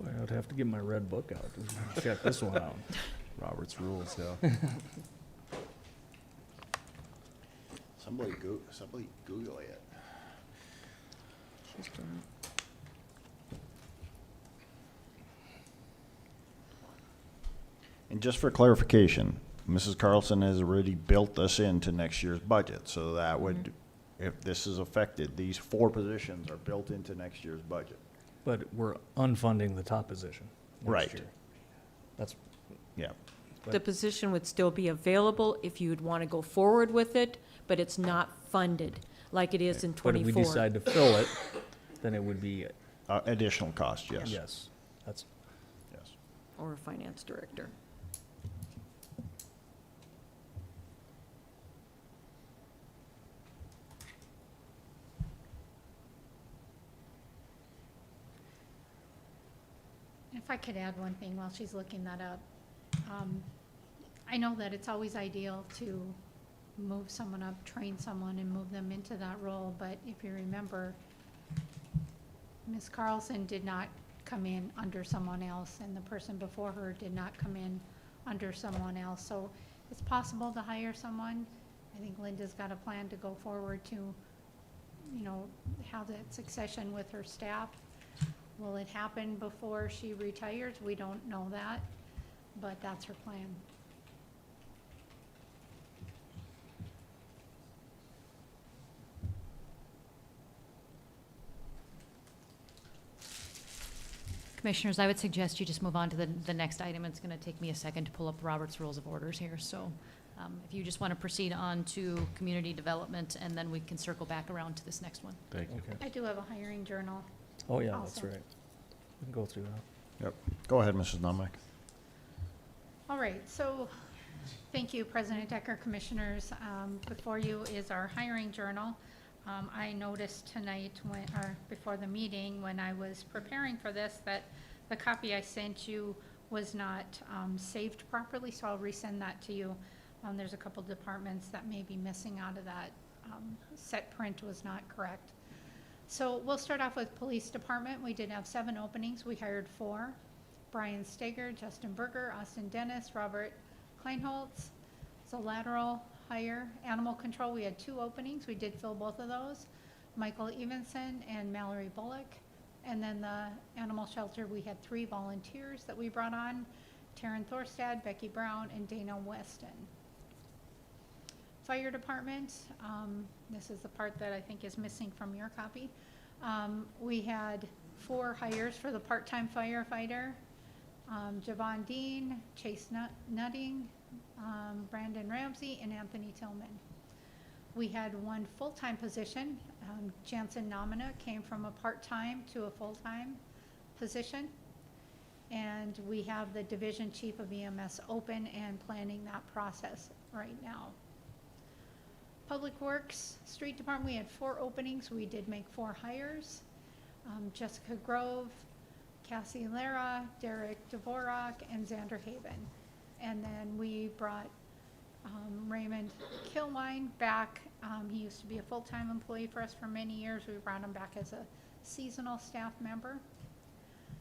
Boy, I would have to get my red book out to check this one out. Robert's rules, yeah. Somebody Google it. And just for clarification, Mrs. Carlson has already built this into next year's budget, so that would, if this is affected, these 4 positions are built into next year's budget. But we're unfunding the top position next Right. year. That's, Yeah. The position would still be available if you'd want to go forward with it, but it's not funded like it is in but if we '24. decide to fill it, then it would be, Additional cost, yes. yes, that's, Yes. Or a finance director. If I could add one thing while she's looking that up. I know that it's always ideal to move someone up, train someone, and move them into that role, but if you remember, Ms. Carlson did not come in under someone else, and the person before her did not come in under someone else. So it's possible to hire someone. I think Linda's got a plan to go forward to, you know, have that succession with her staff. Will it happen before she retires? We don't know that, but that's her plan. Commissioners, I would suggest you just move on to the next item. It's going to take me a second to pull up Robert's Rules of Orders here. So if you just want to proceed on to community development, and then we can circle back around to this next one. Thank you. I do have a hiring journal. oh yeah, that's Also. right. We can go through that. Yep. Go ahead, Mrs. Dominic. All right, so, thank you, President Decker, Commissioners. Before you is our hiring journal. I noticed tonight or before the meeting, when I was preparing for this, that the copy I sent you was not saved properly, so I'll resend that to you. There's a couple departments that may be missing out of that. Set print was not correct. So we'll start off with Police Department. We did have 7 openings. We hired 4. Brian Steger, Justin Berger, Austin Dennis, Robert Kleinholtz. It's a lateral hire. Animal Control, we had 2 openings. We did fill both of those. Michael Evenson and Mallory Bullock. And then the Animal Shelter, we had 3 volunteers that we brought on. Taryn Thorstad, Becky Brown, and Dana Weston. Fire Department, this is the part that I think is missing from your copy. We had 4 hires for the part-time firefighter. Javon Dean, Chase Nutting, Brandon Ramsey, and Anthony Tillman. We had 1 full-time position. Jansen Nomina came from a part-time to a full-time position. And we have the Division Chief of EMS open and planning that process right now. Public Works, Street Department, we had 4 openings. We did make 4 hires. Jessica Grove, Cassie Lara, Derek Dvorak, and Xander Haven. And then we brought Raymond Kilwine back. He used to be a full-time employee for us for many years. We brought him back as a seasonal staff member.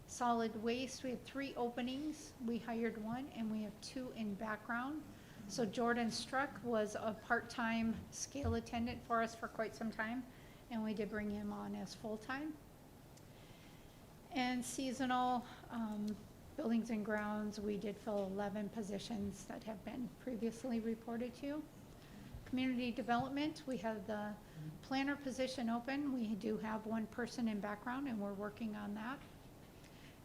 Solid Waste, we had 3 openings. We hired 1, and we have 2 in background. So Jordan Struck was a part-time scale attendant for us for quite some time, and we did bring him on as full-time. And seasonal buildings and grounds, we did fill 11 positions that have been previously reported to. Community development, we have the planner position open. We do have 1 person in background, and we're working on that.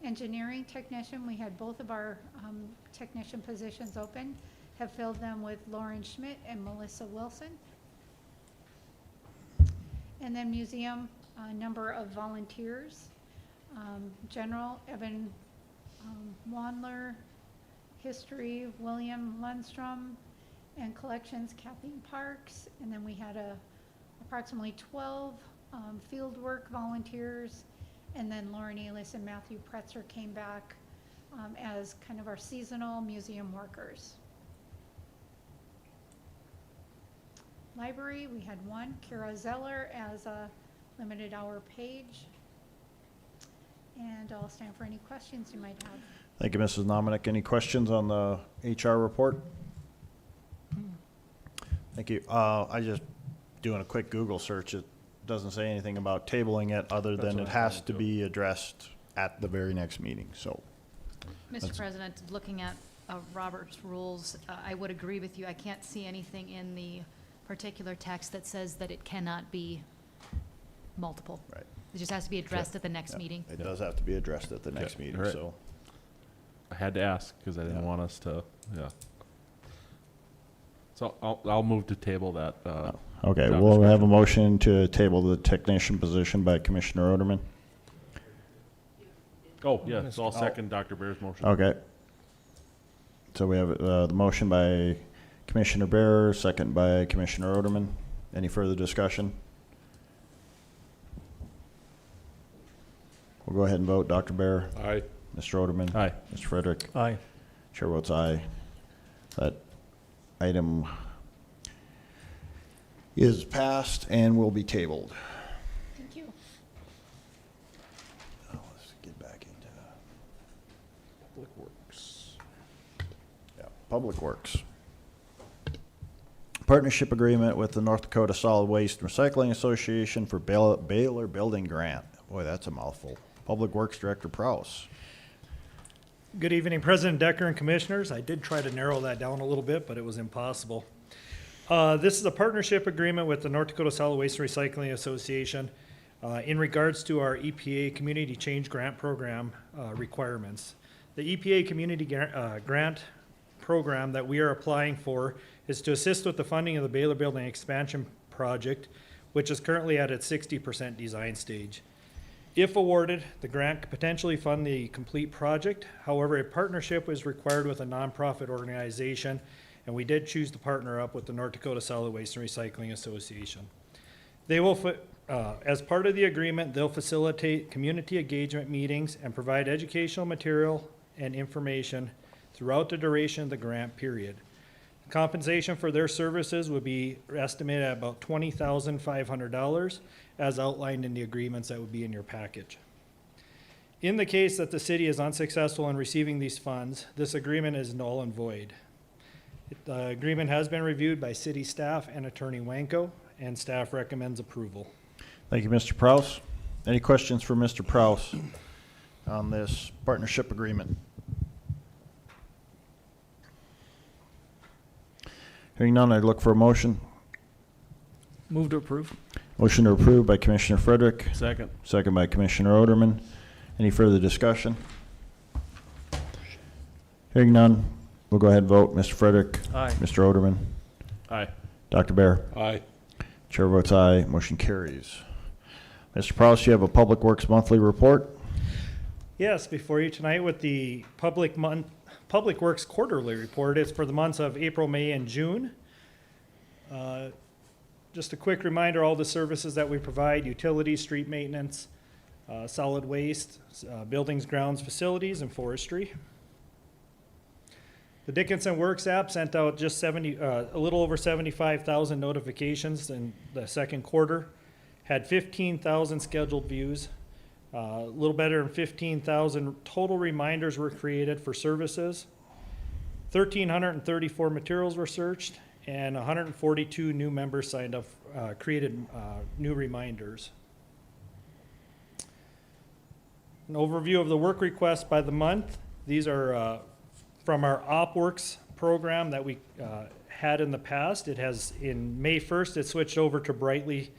Engineering technician, we had both of our technician positions open, have filled them with Lauren Schmidt and Melissa Wilson. And then museum, a number of volunteers. General, Evan Wandler, history, William Lundstrom, and collections, Kathleen Parks. And then we had approximately 12 fieldwork volunteers. And then Lauren Elis and Matthew Pretzer came back as kind of our seasonal museum workers. Library, we had 1, Kara Zeller as a limited hour page. And I'll stand for any questions you might have. Thank you, Mrs. Nominick. Any questions on the HR report? Thank you. I just doing a quick Google search. It doesn't say anything about tabling it other than it has to be addressed at the very next meeting, so. Mr. President, looking at Robert's rules, I would agree with you. I can't see anything in the particular text that says that it cannot be multiple. Right. It just has to be addressed at the next meeting. It does have to be addressed at the next meeting, Right. so. I had to ask because I didn't Yeah. want us to, yeah. So I'll move to table that. Okay, job we'll have a description. motion to table the technician position by Commissioner Oderman. Oh, yeah, so I'll second Dr. Bear's motion. Okay. So we have the motion by Commissioner Bear, second by Commissioner Oderman. Any further discussion? We'll go ahead and vote. Dr. Bear? Aye. Mr. Oderman? Aye. Mr. Frederick? Aye. Chair votes aye. That item is passed and will be tabled. Thank you. Now let's get back into Public Works. Public Works. Partnership agreement with the North Dakota Solid Waste Recycling Association for Baylor Building Grant. Boy, that's a mouthful. Public Works Director Prowse. Good evening, President Decker and Commissioners. I did try to narrow that down a little bit, but it was impossible. This is a partnership agreement with the North Dakota Solid Waste Recycling Association in regards to our EPA Community Change Grant Program requirements. The EPA Community Grant Program that we are applying for is to assist with the funding of the Baylor Building Expansion Project, which is currently at its 60% design stage. If awarded, the grant could potentially fund the complete project. However, a partnership is required with a nonprofit organization, and we did choose to partner up with the North Dakota Solid Waste and Recycling Association. They will, as part of the agreement, they'll facilitate community engagement meetings and provide educational material and information throughout the duration of the grant period. Compensation for their services would be estimated at about $20,500 as outlined in the agreements that would be in your package. In the case that the city is unsuccessful in receiving these funds, this agreement is null and void. The agreement has been reviewed by city staff and Attorney Wanko, and staff recommends approval. Thank you, Mr. Prowse. Any questions for Mr. Prowse on this partnership agreement? Hearing none, I'd look for a motion. Move to approve. Motion to approve by Commissioner Frederick, Second. second by Commissioner Oderman. Any further discussion? Hearing none, we'll go ahead and vote. Mr. Frederick? Aye. Mr. Oderman? Aye. Dr. Bear? Aye. Chair votes aye, motion carries. Mr. Prowse, you have a Public Works monthly report? Yes, before you tonight with the Public Works Quarterly Report. It's for the months of April, May, and June. Just a quick reminder, all the services that we provide: utilities, street maintenance, solid waste, buildings, grounds, facilities, and forestry. The Dickinson Works app sent out just a little over 75,000 notifications in the second quarter, had 15,000 scheduled views. A little better than 15,000 total reminders were created for services. 1,334 materials were searched, and 142 new members signed up, created new reminders. An overview of the work requests by the month. These are from our OpWorks program that we had in the past. It has, in May 1st, it switched over to Brightly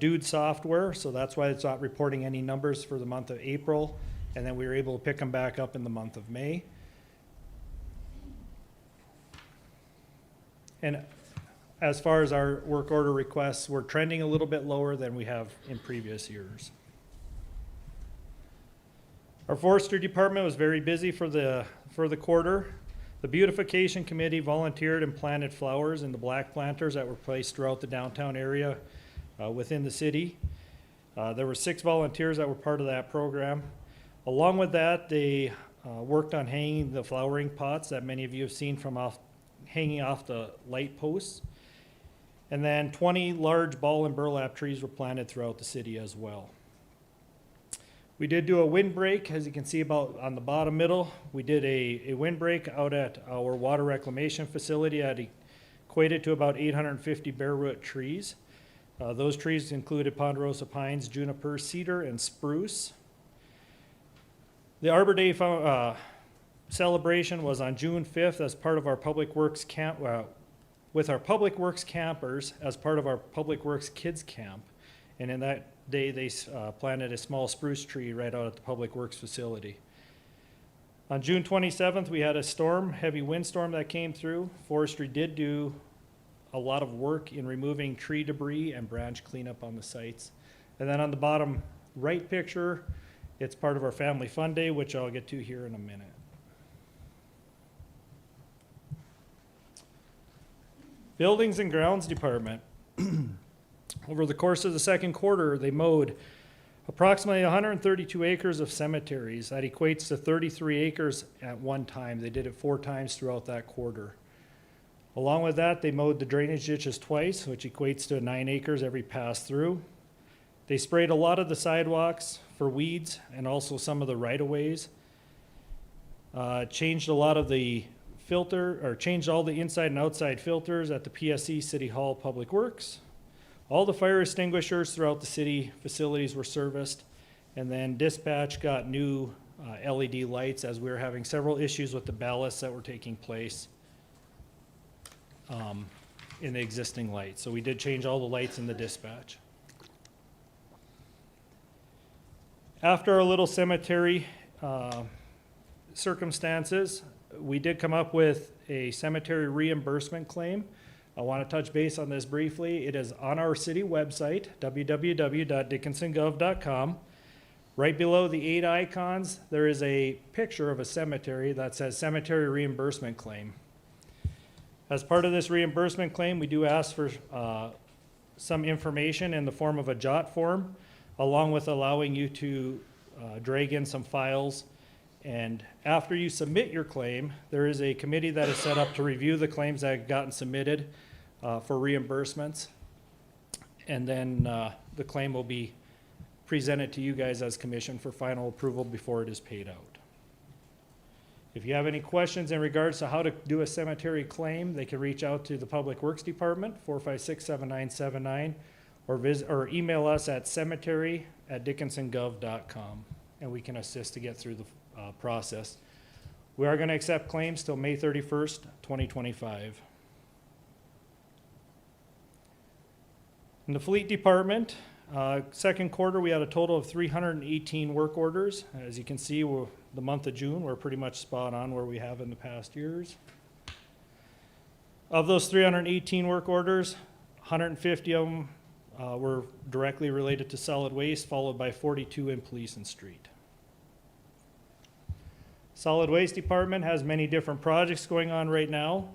Dude software, so that's why it's not reporting any numbers for the month of April, and then we were able to pick them back up in the month of May. And as far as our work order requests, we're trending a little bit lower than we have in previous years. Our forestry department was very busy for the quarter. The beautification committee volunteered and planted flowers in the black planters that were placed throughout the downtown area within the city. There were 6 volunteers that were part of that program. Along with that, they worked on hanging the flowering pots that many of you have seen from hanging off the light posts. And then 20 large ball and burlap trees were planted throughout the city as well. We did do a windbreak, as you can see about on the bottom middle. We did a windbreak out at our water reclamation facility that equated to about 850 bare root trees. Those trees included ponderosa pines, juniper, cedar, and spruce. The Arbor Day celebration was on June 5th as part of our Public Works camp, with our Public Works campers as part of our Public Works Kids Camp. And in that day, they planted a small spruce tree right out at the Public Works facility. On June 27th, we had a storm, heavy windstorm that came through. Forestry did do a lot of work in removing tree debris and branch cleanup on the sites. And then on the bottom right picture, it's part of our Family Fun Day, which I'll get to here in a minute. Buildings and Grounds Department. Over the course of the second quarter, they mowed approximately 132 acres of cemeteries. That equates to 33 acres at one time. They did it 4 times throughout that quarter. Along with that, they mowed the drainage ditches twice, which equates to 9 acres every pass through. They sprayed a lot of the sidewalks for weeds and also some of the right-of-ways. Changed a lot of the changed all the inside and outside filters at the PSC City Hall Public Works. All the fire extinguishers throughout the city facilities were serviced, and then dispatch got new LED lights as we were having several issues with the ballasts that were taking place in the existing lights. So we did change all the lights in the dispatch. After our little cemetery circumstances, we did come up with a cemetery reimbursement claim. I want to touch base on this briefly. It is on our city website, www.dickinsongov.com. Right below the 8 icons, there is a picture of a cemetery that says cemetery reimbursement claim. As part of this reimbursement claim, we do ask for some information in the form of a jot form, along with allowing you to drag in some files. And after you submit your claim, there is a committee that is set up to review the claims that have gotten submitted for reimbursements. And then the claim will be presented to you guys as commission for final approval before it is paid out. If you have any questions in regards to how to do a cemetery claim, they can reach out to the Public Works Department, 456-7979, or email us at cemetery@dickinsongov.com, and we can assist to get through the process. We are going to accept claims till May 31st, 2025. In the Fleet Department, second quarter, we had a total of 318 work orders. As you can see, the month of June, we're pretty much spot on where we have in the past years. Of those 318 work orders, 150 of them were directly related to solid waste, followed by 42 in police and street. Solid Waste Department has many different projects going on right now.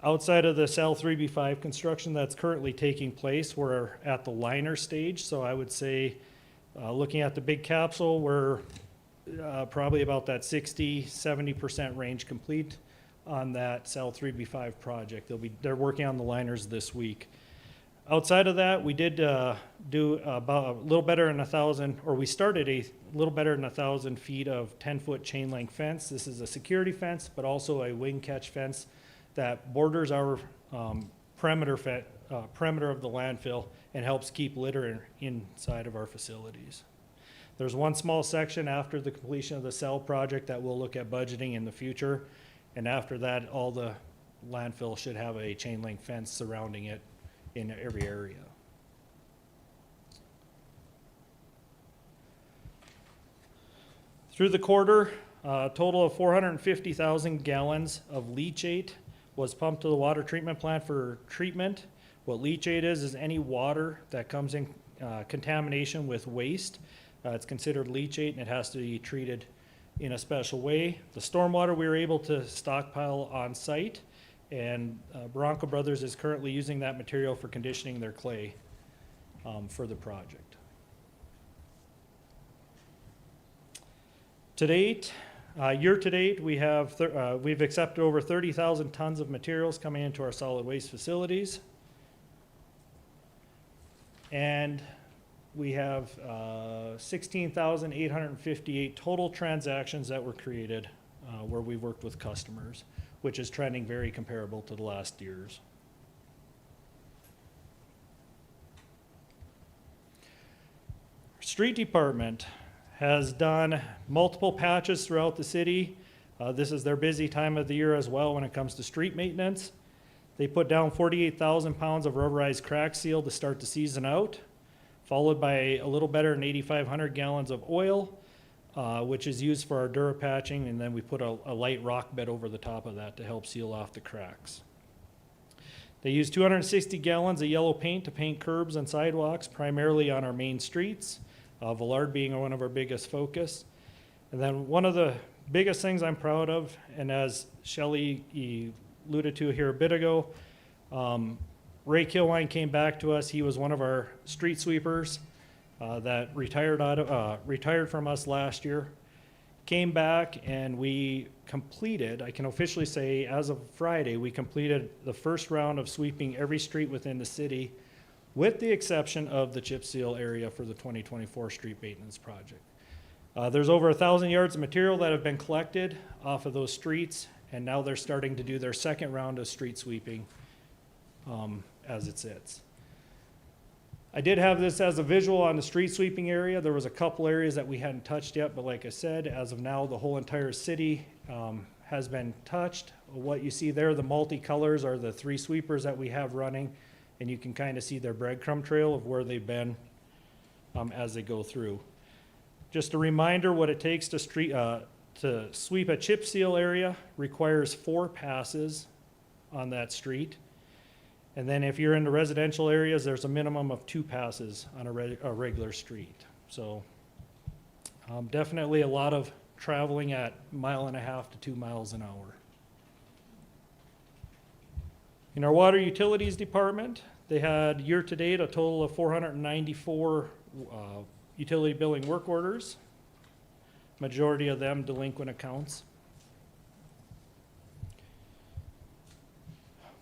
Outside of the cell 3B5 construction that's currently taking place, we're at the liner stage. So I would say, looking at the big capsule, we're probably about that 60-70% range complete on that cell 3B5 project. They're working on the liners this week. Outside of that, we did do about a little better than 1,000, or we started a little better than 1,000 feet of 10-foot chain link fence. This is a security fence, but also a wing catch fence that borders our perimeter of the landfill and helps keep litter inside of our facilities. There's one small section after the completion of the cell project that we'll look at budgeting in the future. And after that, all the landfill should have a chain link fence surrounding it in every area. Through the quarter, a total of 450,000 gallons of leachate was pumped to the water treatment plant for treatment. What leachate is any water that comes in contamination with waste. It's considered leachate and it has to be treated in a special way. The stormwater we were able to stockpile on site, and Bronco Brothers is currently using that material for conditioning their clay for the project. To date, year to date, we've accepted over 30,000 tons of materials coming into our solid waste facilities. And we have 16,858 total transactions that were created where we've worked with customers, which is trending very comparable to the last years. Street Department has done multiple patches throughout the city. This is their busy time of the year as well when it comes to street maintenance. They put down 48,000 pounds of rubberized crack seal to start the season out, followed by a little better than 8,500 gallons of oil, which is used for our Dura patching, and then we put a light rock bed over the top of that to help seal off the cracks. They use 260 gallons of yellow paint to paint curbs and sidewalks, primarily on our main streets, Villard being one of our biggest focus. And then one of the biggest things I'm proud of, and as Shelley alluded to here a bit ago, Ray Kilwine came back to us. He was one of our street sweepers that retired from us last year. Came back and we completed, I can officially say as of Friday, we completed the first round of sweeping every street within the city, with the exception of the chip seal area for the 2024 street maintenance project. There's over 1,000 yards of material that have been collected off of those streets, and now they're starting to do their second round of street sweeping as it sits. I did have this as a visual on the street sweeping area. There was a couple areas that we hadn't touched yet, but like I said, as of now, the whole entire city has been touched. What you see there, the multicolors, are the 3 sweepers that we have running, and you can kind of see their breadcrumb trail of where they've been as they go through. Just a reminder, what it takes to sweep a chip seal area requires 4 passes on that street. And then if you're in the residential areas, there's a minimum of 2 passes on a regular street. So definitely a lot of traveling at 1.5 miles to 2 miles an hour. In our water utilities department, they had year-to-date a total of 494 utility billing work orders, majority of them delinquent accounts.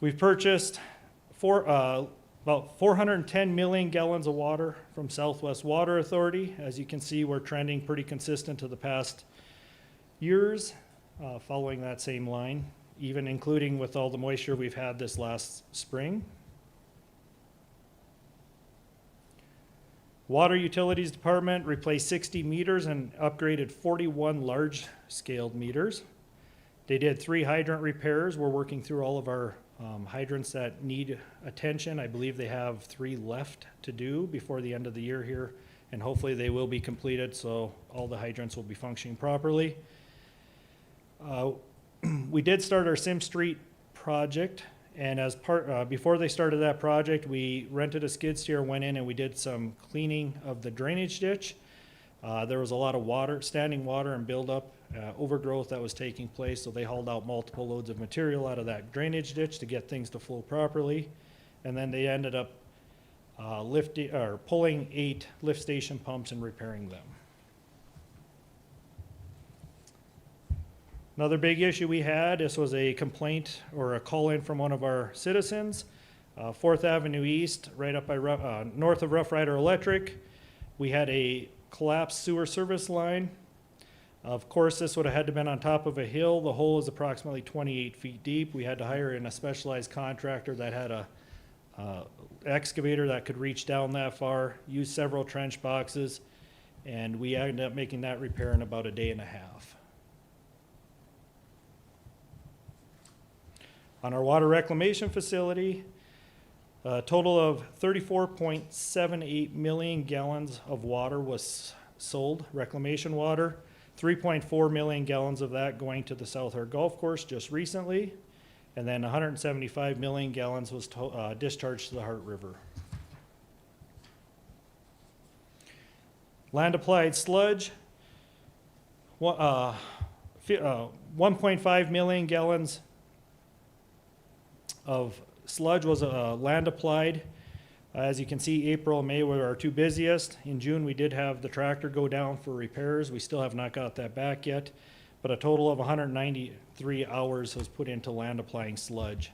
We've purchased about 410 million gallons of water from Southwest Water Authority. As you can see, we're trending pretty consistent to the past years, following that same line, even including with all the moisture we've had this last spring. Water Utilities Department replaced 60 meters and upgraded 41 large-scale meters. They did 3 hydrant repairs. We're working through all of our hydrants that need attention. I believe they have 3 left to do before the end of the year here, and hopefully they will be completed so all the hydrants will be functioning properly. We did start our Sim Street project, and as before they started that project, we rented a skid steer, went in and we did some cleaning of the drainage ditch. There was a lot of water, standing water and buildup overgrowth that was taking place, so they hauled out multiple loads of material out of that drainage ditch to get things to flow properly. And then they ended up pulling 8 lift station pumps and repairing them. Another big issue we had, this was a complaint or a call-in from one of our citizens. 4th Avenue East, right up by north of Rough Rider Electric. We had a collapsed sewer service line. Of course, this would have had to been on top of a hill. The hole is approximately 28 feet deep. We had to hire in a specialized contractor that had a excavator that could reach down that far, use several trench boxes, and we ended up making that repair in about a day and a half. On our water reclamation facility, a total of 34.78 million gallons of water was sold, reclamation water. 3.4 million gallons of that going to the South Harbor Golf Course just recently. And then 175 million gallons was discharged to the Hart River. Land applied sludge, 1.5 million gallons of sludge was land applied. As you can see, April and May were our 2 busiest. In June, we did have the tractor go down for repairs. We still have not got that back yet, but a total of 193 hours was put into land applying sludge.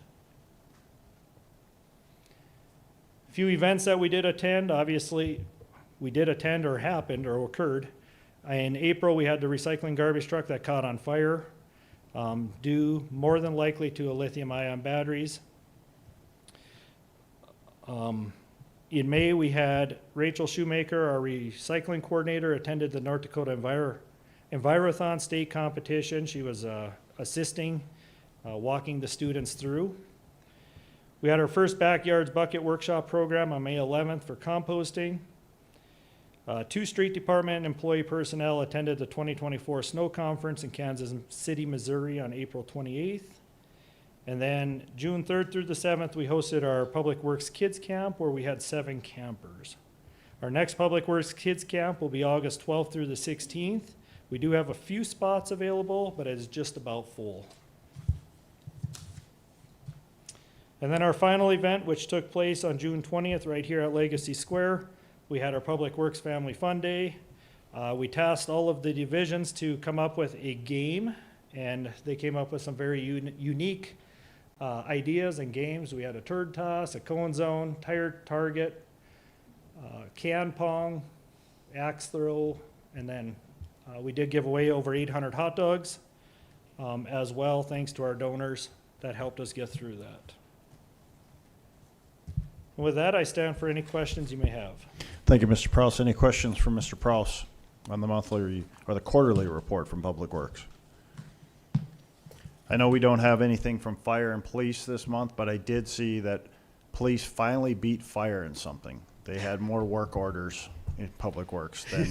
A few events that we did attend, obviously, we did attend or happened or occurred. In April, we had the recycling garbage truck that caught on fire, due more than likely to a lithium-ion batteries. In May, we had Rachel Shoemaker, our recycling coordinator, attended the North Dakota Envirothon state competition. She was assisting, walking the students through. We had our first Backyards Bucket Workshop program on May 11th for composting. 2 street department employee personnel attended the 2024 snow conference in Kansas City, Missouri on April 28th. And then June 3rd through the 7th, we hosted our Public Works Kids Camp where we had 7 campers. Our next Public Works Kids Camp will be August 12th through the 16th. We do have a few spots available, but it is just about full. And then our final event, which took place on June 20th right here at Legacy Square, we had our Public Works Family Fun Day. We tasked all of the divisions to come up with a game, and they came up with some very unique ideas and games. We had a turd toss, a cone zone, tire target, can pong, axe throw, and then we did give away over 800 hot dogs as well, thanks to our donors that helped us get through that. And with that, I stand for any questions you may have. Thank you, Mr. Prouse. Any questions from Mr. Prouse on the monthly or the quarterly report from Public Works? I know we don't have anything from fire and police this month, but I did see that police finally beat fire in something. They had more work orders in Public Works than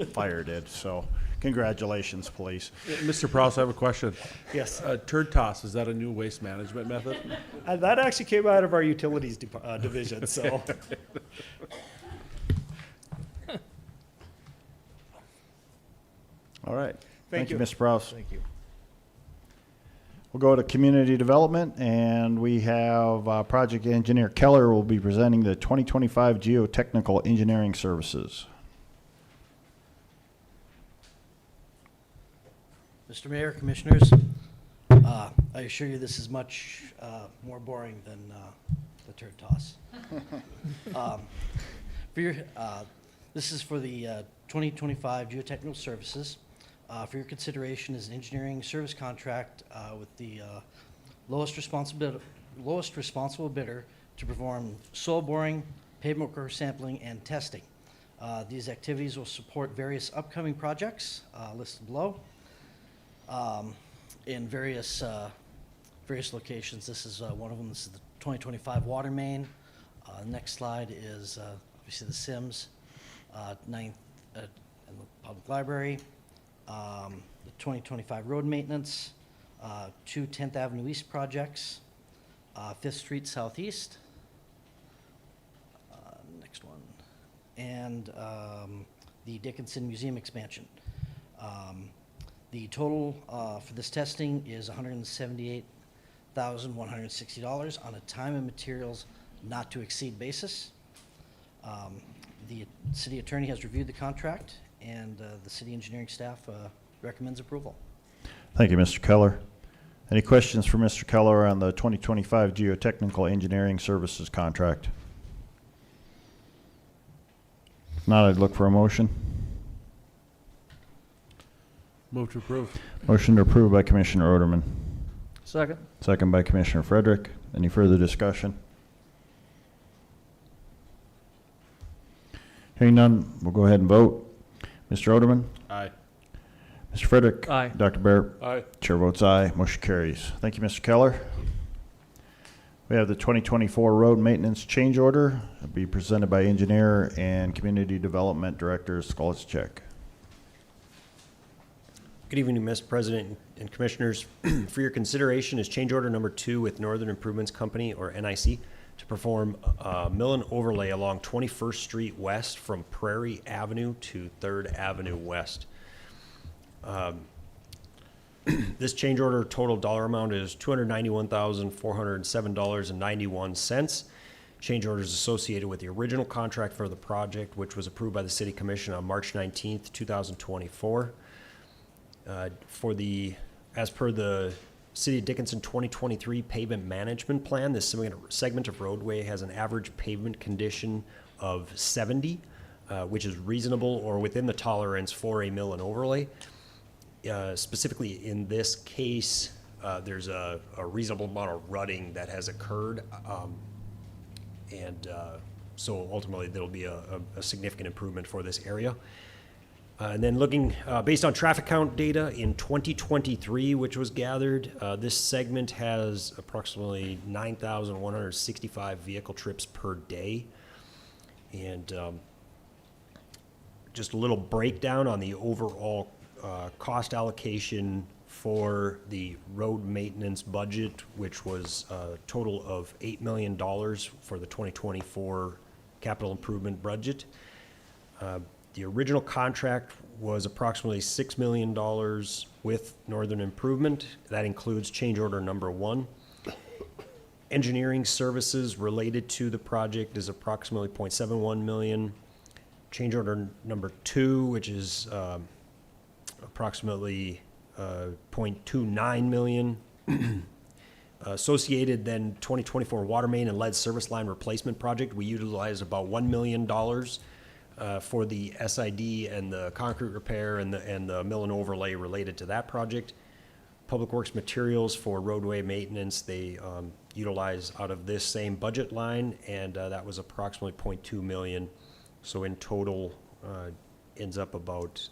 fire did, so congratulations, police. Mr. Prouse, I have a question. Yes. Turd toss, is that a new waste management method? That actually came out of our utilities division, so. All right. Thank you. Mr. Prouse. Thank you. We'll go to community development, and we have project engineer Keller will be presenting the 2025 Geotechnical Engineering Services. Mr. Mayor, Commissioners, I assure you this is much more boring than the turd toss. This is for the 2025 Geotechnical Services. For your consideration is an engineering service contract with the lowest responsible bidder to perform soil boring, pavement core sampling, and testing. These activities will support various upcoming projects listed below in various locations. This is one of them. This is the 2025 water main. Next slide is obviously the Sims, 9th and the public library. The 2025 road maintenance, 2 10th Avenue East projects, 5th Street Southeast, next one, and the Dickinson Museum expansion. The total for this testing is $178,160 on a time and materials not to exceed basis. The city attorney has reviewed the contract, and the city engineering staff recommends approval. Thank you, Mr. Keller. Any questions for Mr. Keller on the 2025 Geotechnical Engineering Services contract? If not, I'd look for a motion. Move to approve. Motion to approve by Commissioner Oderman. Second. Second by Commissioner Frederick. Any further discussion? Hearing none, we'll go ahead and vote. Mr. Oderman? Aye. Mr. Frederick? Aye. Dr. Bear? Aye. Chair votes aye. Motion carries. Thank you, Mr. Keller. We have the 2024 road maintenance change order. It'll be presented by Engineer and Community Development Director Skolacek. Good evening, Mr. President and Commissioners. For your consideration is change order number 2 with Northern Improvements Company, or NIC, to perform a mill and overlay along 21st Street West from Prairie Avenue to 3rd Avenue West. This change order total dollar amount is $291,407.91. Change orders associated with the original contract for the project, which was approved by the City Commission on March 19th, 2024. As per the City of Dickinson 2023 pavement management plan, this segment of roadway has an average pavement condition of 70, which is reasonable or within the tolerance for a mill and overlay. Specifically in this case, there's a reasonable amount of rutting that has occurred, so ultimately there'll be a significant improvement for this area. And then looking, based on traffic count data in 2023, which was gathered, this segment has approximately 9,165 vehicle trips per day. And just a little breakdown on the overall cost allocation for the road maintenance budget, which was a total of $8 million for the 2024 capital improvement budget. The original contract was approximately $6 million with Northern Improvement. That includes change order number 1. Engineering services related to the project is approximately $0.71 million. Change order number 2, which is approximately $0.29 million. Associated then 2024 water main and lead service line replacement project, we utilized about $1 million for the SID and the concrete repair and the mill and overlay related to that project. Public Works materials for roadway maintenance, they utilize out of this same budget line, and that was approximately $0.2 million. So in total, ends up about,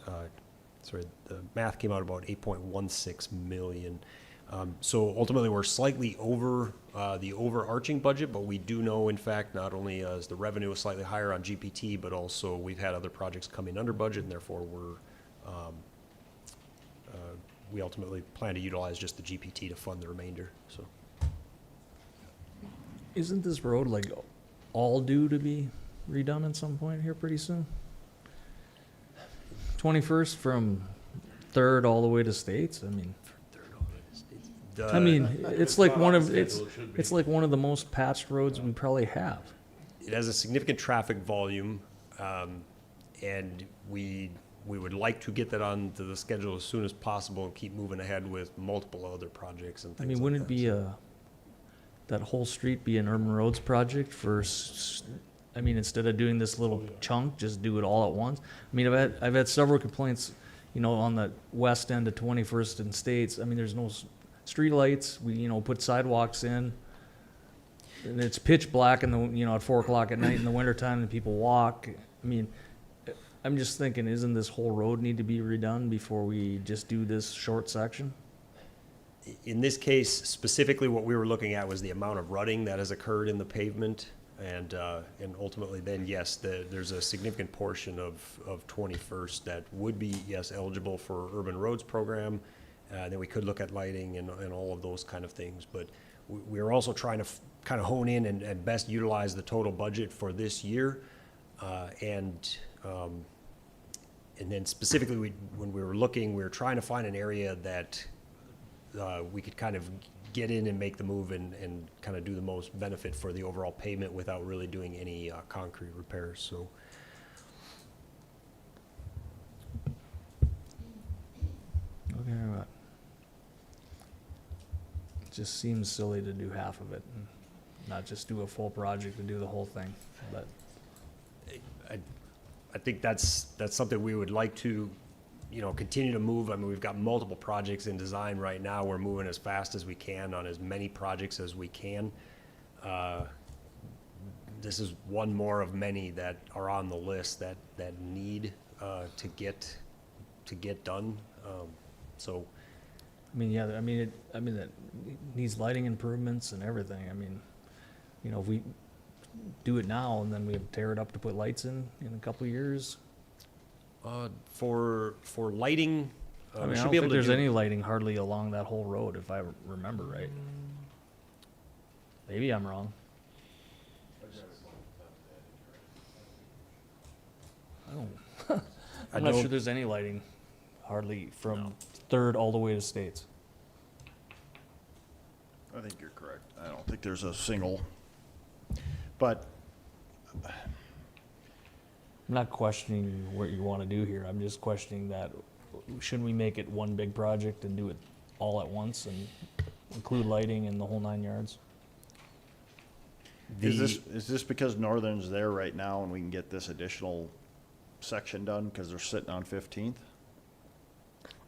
the math came out about $8.16 million. So ultimately, we're slightly over the overarching budget, but we do know, in fact, not only is the revenue slightly higher on GPT, but also we've had other projects come in under budget, and therefore we ultimately plan to utilize just the GPT to fund the remainder. So, Isn't this road like all due to be redone at some point here pretty soon? 21st from 3rd all the way to States? I mean, it's like one of the most patched roads we probably have. it has a significant traffic volume, and we would like to get that onto the schedule as soon as possible and keep moving ahead with multiple other projects and things like that. I mean, wouldn't it be that whole street be an urban roads project for, I mean, instead of doing this little chunk, just do it all at once? I mean, I've had several complaints, you know, on the west end of 21st and States. I mean, there's no street lights. We, you know, put sidewalks in, and it's pitch black in the, you know, at 4 o'clock at night in the wintertime, and people walk. I mean, I'm just thinking, isn't this whole road need to be redone before we just do this short section? In this case, specifically what we were looking at was the amount of rutting that has occurred in the pavement, and ultimately then, yes, there's a significant portion of 21st that would be, yes, eligible for urban roads program. Then we could look at lighting and all of those kind of things, but we're also trying to kind of hone in and best utilize the total budget for this year, and and then specifically, when we were looking, we were trying to find an area that we could kind of get in and make the move and kind of do the most benefit for the overall pavement without really doing any concrete repairs, so. Okay, what? It just seems silly to do half of it and not just do a full project and do the whole thing, but. I think that's something we would like to, continue to move. I mean, we've got multiple projects in design right now. We're moving as fast as we can on as many projects as we can. This is one more of many that are on the list that need to get done. So. I mean, yeah, that needs lighting improvements and everything. I mean, if we do it now and then we tear it up to put lights in a couple of years. For lighting, I we mean, I should don't be able think to there's do. any lighting hardly along that whole road, if I remember right. Maybe I'm wrong. I'm not sure there's any lighting hardly from Third all the way to States. I think you're correct. I don't think there's a single, but I'm not questioning what you want to do here. I'm just questioning that shouldn't we make it one big project and do it all at once and include lighting and the whole 9 yards? is this because Northern's there right now and we can get this additional section done because they're sitting on 15th?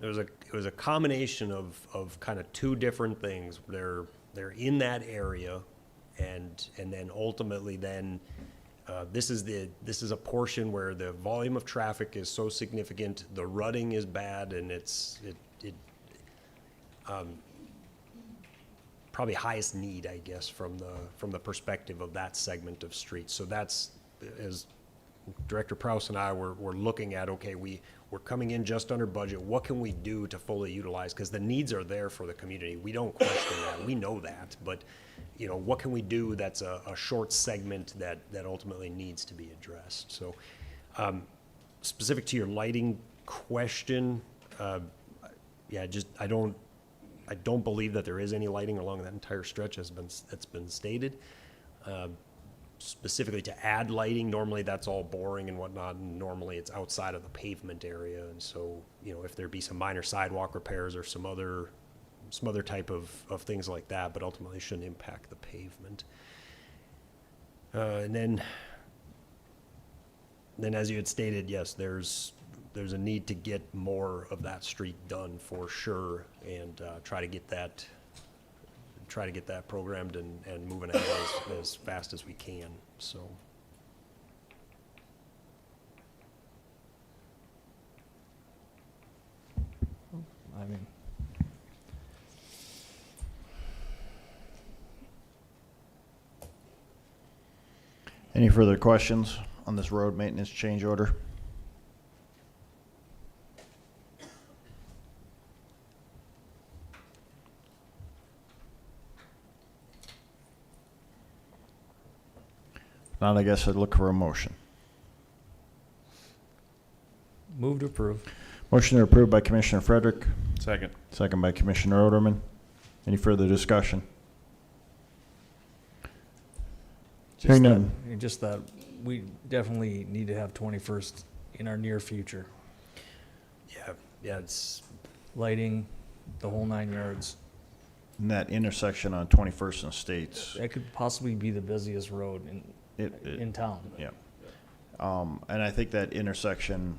It was a combination of kind of two different things. They're in that area, and then ultimately this is a portion where the volume of traffic is so significant, the rutting is bad, and it probably highest need, I guess, from the perspective of that segment of street. So that's, as Director Prouse and I were looking at, okay, we're coming in just under budget. What can we do to fully utilize? Because the needs are there for the community. We don't question that. We know that. But, what can we do that's a short segment that ultimately needs to be addressed? So, specific to your lighting question, I don't believe that there is any lighting along that entire stretch that's been stated. Specifically to add lighting, normally that's all boring and whatnot, and normally it's outside of the pavement area, and so, if there be some minor sidewalk repairs or some other type of things like that, but ultimately shouldn't impact the pavement. And then as you had stated, yes, there's a need to get more of that street done for sure, and try to get that programmed and moving ahead as fast as we can, so. I mean, Any further questions on this road maintenance change order? Not, I guess I'd look for a motion. move to approve. Motion to approve by Commissioner Frederick, Second. second by Commissioner Oderman. Any further discussion? Hearing none. Just that we definitely need to have 21st in our near future. Yeah, it's, Lighting, the whole 9 yards. In that intersection on 21st and States. That could possibly be the busiest road in town. Yeah. And I think that intersection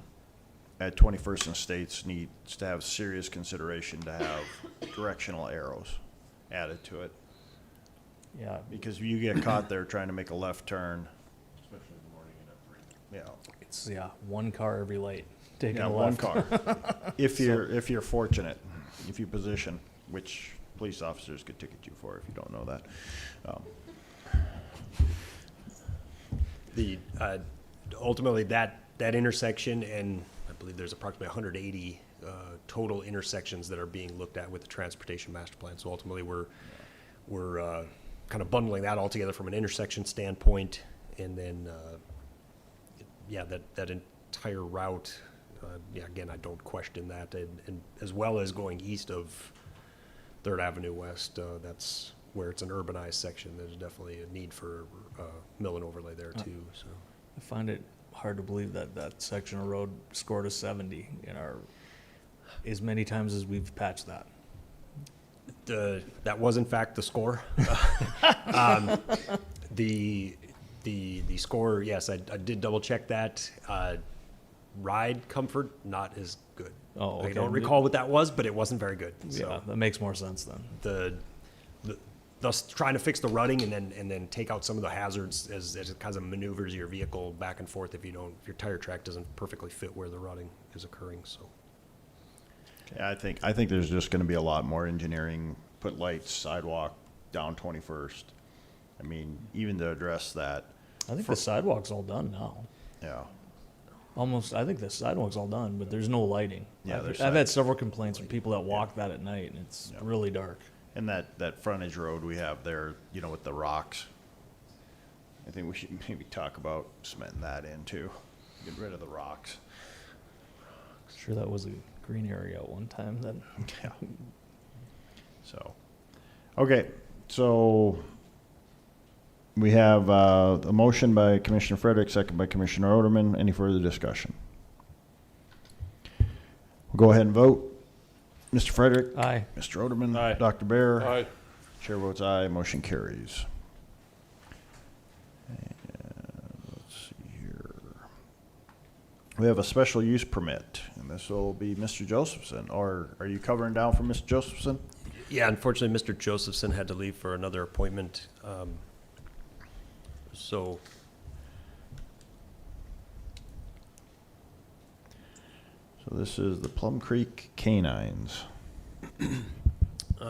at 21st and States needs to have serious consideration to have directional arrows added to it. Yeah, Because you get caught there trying to make a left turn. Especially in the morning and at 3. Yeah. it's, one car every light. Taking Yeah, a one left. car. If you're fortunate, if you position, which police officers could ticket you for if you don't know that. ultimately that intersection, and I believe there's approximately 180 total intersections that are being looked at with the transportation master plan. So ultimately we're kind of bundling that all together from an intersection standpoint, and then that entire route Yeah, again, I don't question that, and as well as going east of Third Avenue West, that's where it's an urbanized section. There's definitely a need for mill and overlay there too. So I find it hard to believe that that section of road scored a 70 in our, as many times as we've patched that. that was in fact the score. The score, yes, I did double check that. Ride comfort, not as good. Oh, I okay. don't recall what that was, but it wasn't very good. So Yeah, that makes more sense then. thus trying to fix the rutting and then take out some of the hazards as it kind of maneuvers your vehicle back and forth if your tire track doesn't perfectly fit where the rutting is occurring. So Yeah, I think there's just gonna be a lot more engineering, put lights, sidewalk down 21st. I mean, even to address that, I think the sidewalk's all done now. yeah. Almost, I think the sidewalk's all done, but there's no lighting. Yeah, I've there's had several complaints from people that walk that at night, and it's Yeah. really dark. And that frontage road we have there, you know, with the rocks, I think we should maybe talk about cementing that in too. Get rid of the rocks. Sure, that was a green area at one time then. Yeah. So, okay, so we have a motion by Commissioner Frederick, second by Commissioner Oderman. Any further discussion? We'll go ahead and vote. Mr. Frederick? Aye. Mr. Oderman? Aye. Dr. Bear? Aye. Chair votes aye, motion carries. And let's see here. We have a special use permit, and this will be Mr. Josephson, or are you covering down for Mr. Josephson? yeah, unfortunately, Mr. Josephson had to leave for another appointment. So So this is the Plum Creek Canines.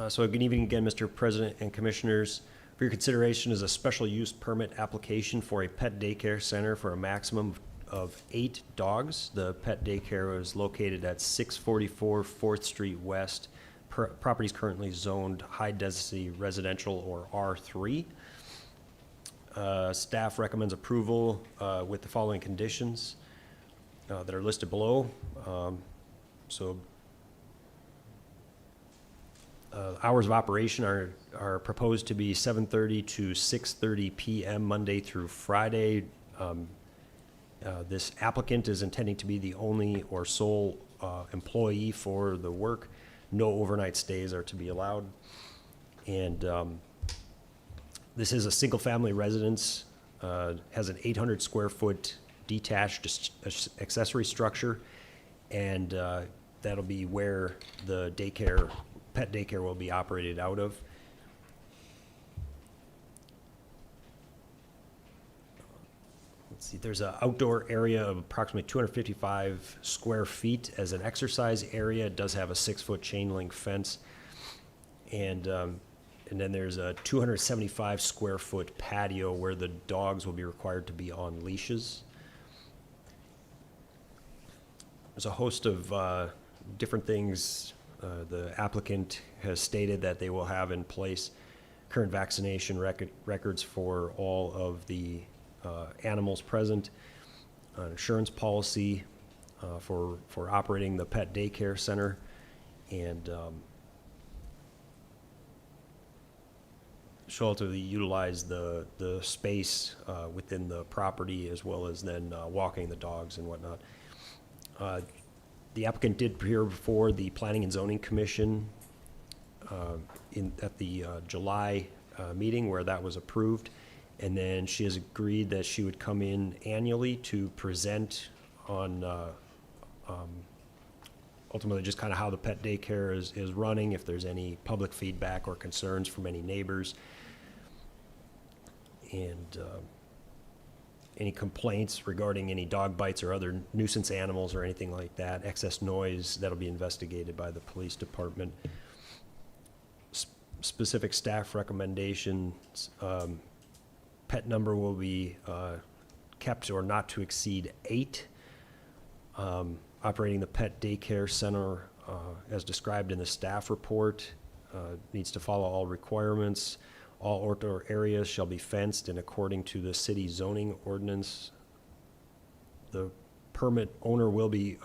So good evening again, Mr. President and Commissioners. For your consideration is a special use permit application for a pet daycare center for a maximum of 8 dogs. The pet daycare is located at 644 4th Street West. Property is currently zoned high density residential or R3. Staff recommends approval with the following conditions that are listed below. Hours of operation are proposed to be 7:30 to 6:30 p.m. Monday through Friday. This applicant is intending to be the only or sole employee for the work. No overnight stays are to be allowed. And this is a single-family residence, has an 800 square foot detached accessory structure, and that'll be where the pet daycare will be operated out of. Let's see, there's an outdoor area of approximately 255 square feet as an exercise area. It does have a 6-foot chain link fence. And then there's a 275 square foot patio where the dogs will be required to be on leashes. There's a host of different things. The applicant has stated that they will have in place current vaccination records for all of the animals present, an insurance policy for operating the pet daycare center, and she'll ultimately utilize the space within the property as well as then walking the dogs and whatnot. The applicant did appear before the Planning and Zoning Commission at the July meeting where that was approved. And then she has agreed that she would come in annually to present on ultimately just kind of how the pet daycare is running, if there's any public feedback or concerns from any neighbors. And any complaints regarding any dog bites or other nuisance animals or anything like that, excess noise, that'll be investigated by the police department. Specific staff recommendations, pet number will be kept or not to exceed 8. Operating the pet daycare center as described in the staff report needs to follow all requirements. All outdoor areas shall be fenced and according to the city zoning ordinance. The permit owner will be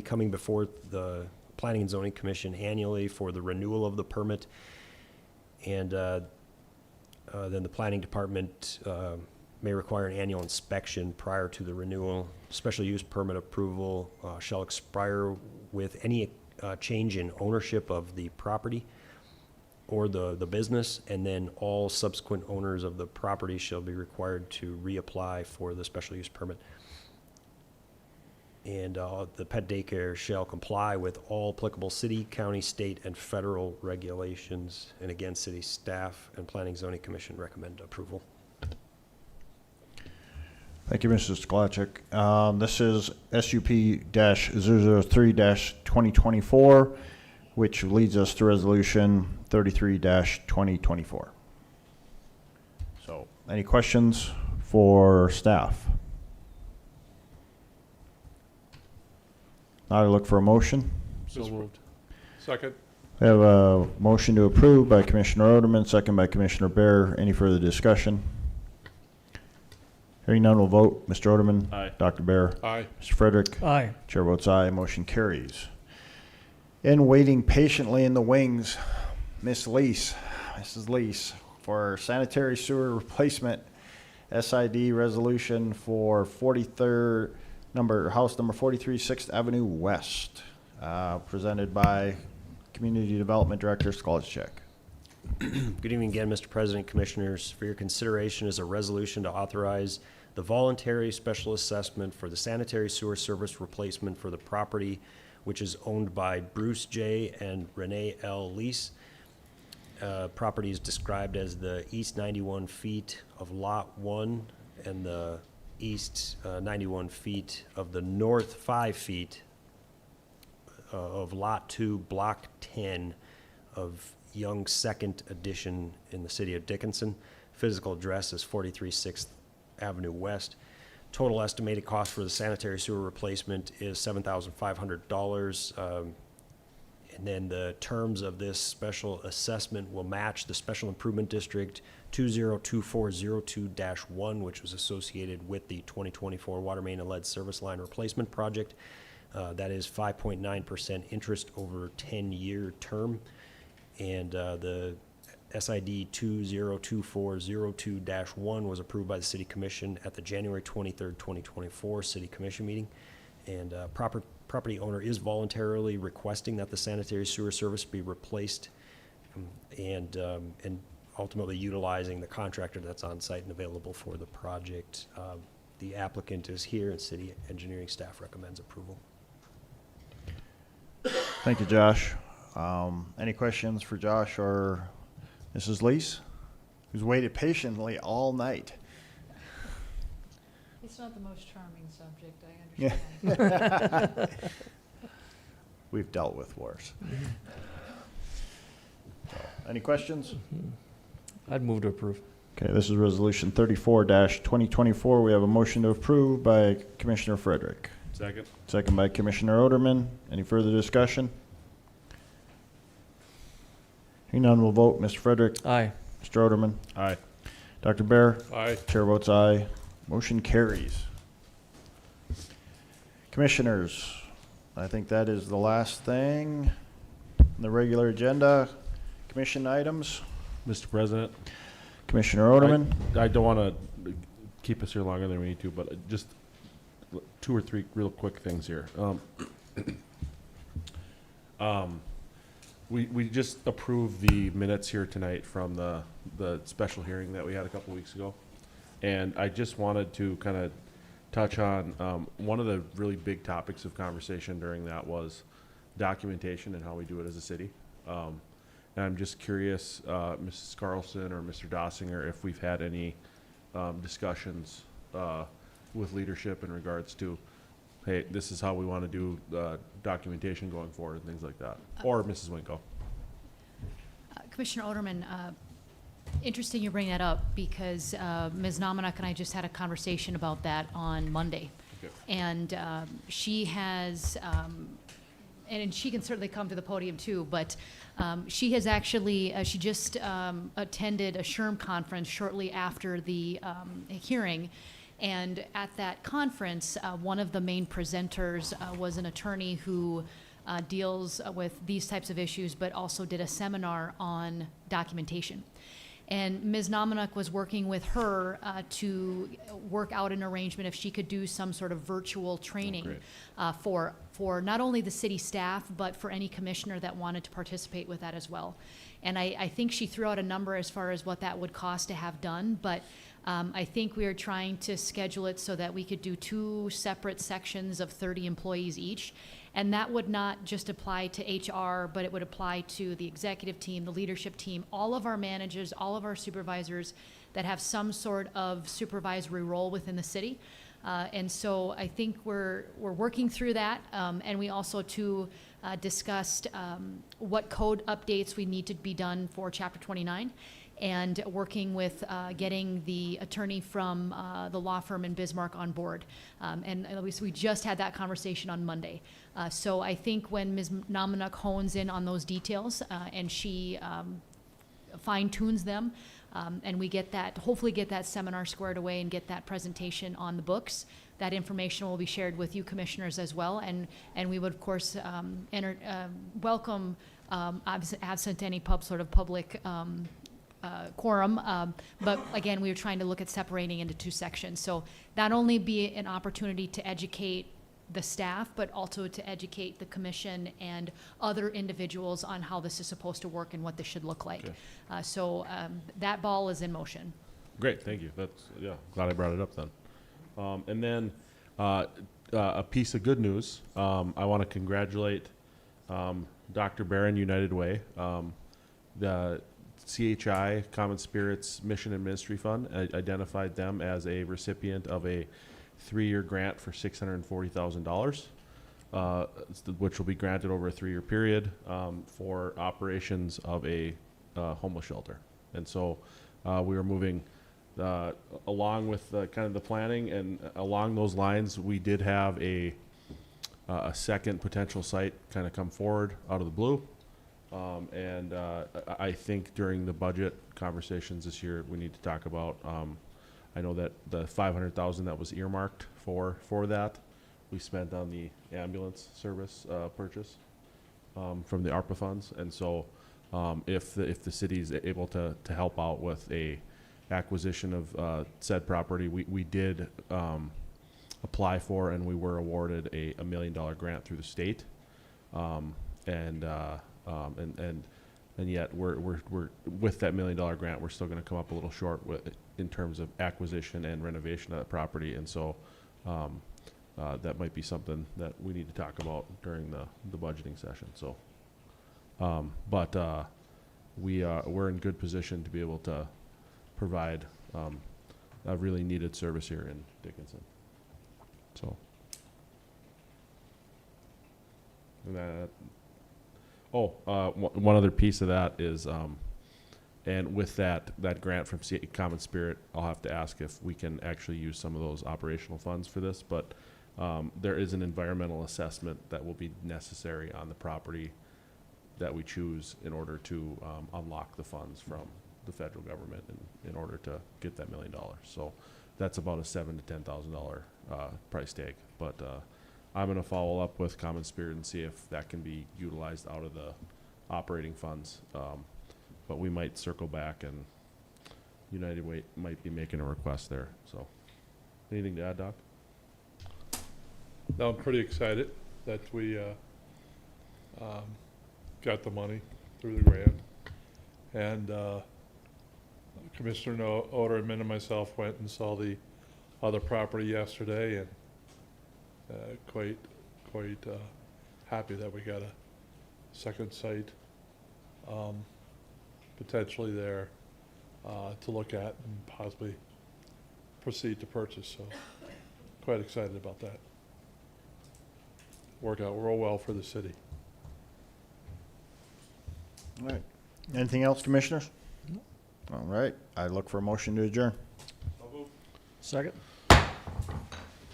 coming before the Planning and Zoning Commission annually for the renewal of the permit. And then the planning department may require an annual inspection prior to the renewal. Special use permit approval shall expire with any change in ownership of the property or the business, and then all subsequent owners of the property shall be required to reapply for the special use permit. And the pet daycare shall comply with all applicable city, county, state, and federal regulations. And again, city staff and Planning Zoning Commission recommend approval. Thank you, Mrs. Skolachik. This is SUP-003-2024, which leads us to Resolution 33-2024. So, any questions for staff? Now I look for a motion. So moved. Second. We have a motion to approve by Commissioner Oderman, second by Commissioner Bear. Any further discussion? Hearing none, we'll vote. Mr. Oderman? Aye. Dr. Bear? Aye. Mr. Frederick? Aye. Chair votes aye, motion carries. And waiting patiently in the wings, Mrs. Lease, for sanitary sewer replacement SID resolution for 43rd house number 43 6th Avenue West, presented by Community Development Director Skolachik. Good evening again, Mr. President, Commissioners. For your consideration is a resolution to authorize the voluntary special assessment for the sanitary sewer service replacement for the property, which is owned by Bruce J. and Renee L. Lease. Property is described as the east 91 feet of Lot 1 and the east 91 feet of the north 5 feet of Lot 2, Block 10 of Young Second Edition in the city of Dickinson. Physical address is 43 6th Avenue West. Total estimated cost for the sanitary sewer replacement is $7,500. And then the terms of this special assessment will match the Special Improvement District 202402-1, which was associated with the 2024 water main and lead service line replacement project. That is 5.9% interest over a 10-year term. And the SID 202402-1 was approved by the City Commission at the January 23rd, 2024 City Commission meeting. And property owner is voluntarily requesting that the sanitary sewer service be replaced, and ultimately utilizing the contractor that's on site and available for the project. The applicant is here, and city engineering staff recommends approval. Thank you, Josh. Any questions for Josh or Mrs. Lease, who's waited patiently all night? It's not the most charming subject, I Yeah. understand. We've dealt with worse. So, any questions? I'd move to approve. Okay, this is Resolution 34-2024. We have a motion to approve by Commissioner Frederick. Second. Second by Commissioner Oderman. Any further discussion? Hearing none, we'll vote. Mr. Frederick? Aye. Mr. Oderman? Aye. Dr. Bear? Aye. Chair votes aye. Motion carries. Commissioners, I think that is the last thing on the regular agenda. Commission items. Mr. President, Commissioner Oderman? I don't want to keep us here longer than we need to, but just 2 or 3 real quick things here. We just approved the minutes here tonight from the special hearing that we had a couple weeks ago. And I just wanted to kind of touch on, one of the really big topics of conversation during that was documentation and how we do it as a city. And I'm just curious, Mrs. Carlson or Mr. Dossinger, if we've had any discussions with leadership in regards to, hey, this is how we want to do documentation going forward and things like that. Or Mrs. Winko. Commissioner Oderman, interesting you bring that up because Ms. Nominuk and I just had a conversation about that on Monday. Okay. And she has, and she can certainly come to the podium too, but she has actually, she just attended a SHRM conference shortly after the hearing. And at that conference, one of the main presenters was an attorney who deals with these types of issues, but also did a seminar on documentation. And Ms. Nominuk was working with her to work out an arrangement if she could do some sort of virtual training for not only the city staff, but for any commissioner that wanted to participate with that as well. And I think she threw out a number as far as what that would cost to have done, but I think we are trying to schedule it so that we could do 2 separate sections of 30 employees each. And that would not just apply to HR, but it would apply to the executive team, the leadership team, all of our managers, all of our supervisors that have some sort of supervisory role within the city. And so I think we're working through that. And we also discussed what code updates we need to be done for Chapter 29. And working with getting the attorney from the law firm in Bismarck on board. And we just had that conversation on Monday. So I think when Ms. Nominuk hones in on those details and she fine tunes them, and we hopefully get that seminar squared away and get that presentation on the books, that information will be shared with you commissioners as well. And we would, of course, welcome, absent any public quorum, but again, we were trying to look at separating into 2 sections. So not only be an opportunity to educate the staff, but also to educate the commission and other individuals on how this is supposed to work and what this should look like. Okay. So that ball is in motion. Great, thank you. That's, yeah, glad I brought it up then. And then a piece of good news. I want to congratulate Dr. Barron, United Way. The CHI, Common Spirits Mission and Ministry Fund, identified them as a recipient of a 3-year grant for $640,000, which will be granted over a 3-year period for operations of a homeless shelter. And so we are moving along with kind of the planning, and along those lines, we did have a second potential site kind of come forward out of the blue. And I think during the budget conversations this year, we need to talk about, I know that the $500,000 that was earmarked for that, we spent on the ambulance service purchase from the ARPA funds. And so if the city is able to help out with a acquisition of said property, we did apply for, and we were awarded a $1 million grant through the state. And yet we're with that $1 million grant, we're still going to come up a little short in terms of acquisition and renovation of that property. And so that might be something that we need to talk about during the budgeting session. So, we're in good position to be able to provide a really needed service here in Dickinson. So, and that. One other piece of that is, and with that grant from Common Spirit, I'll have to ask if we can actually use some of those operational funds for this, but there is an environmental assessment that will be necessary on the property that we choose in order to unlock the funds from the federal government in order to get that $1 million. So that's about a $7,000 to $10,000 price tag. But I'm going to follow up with Common Spirit and see if that can be utilized out of the operating funds. But we might circle back, and United Way might be making a request there. So, anything to add, Doc? No, I'm pretty excited that we got the money through the grant. And Commissioner Oderman and myself went and saw the other property yesterday, and quite happy that we got a second site potentially there to look at and possibly proceed to purchase. So quite excited about that. Work out real well for the city. All right. Anything else, commissioners? All right. I look for a motion to adjourn. Second.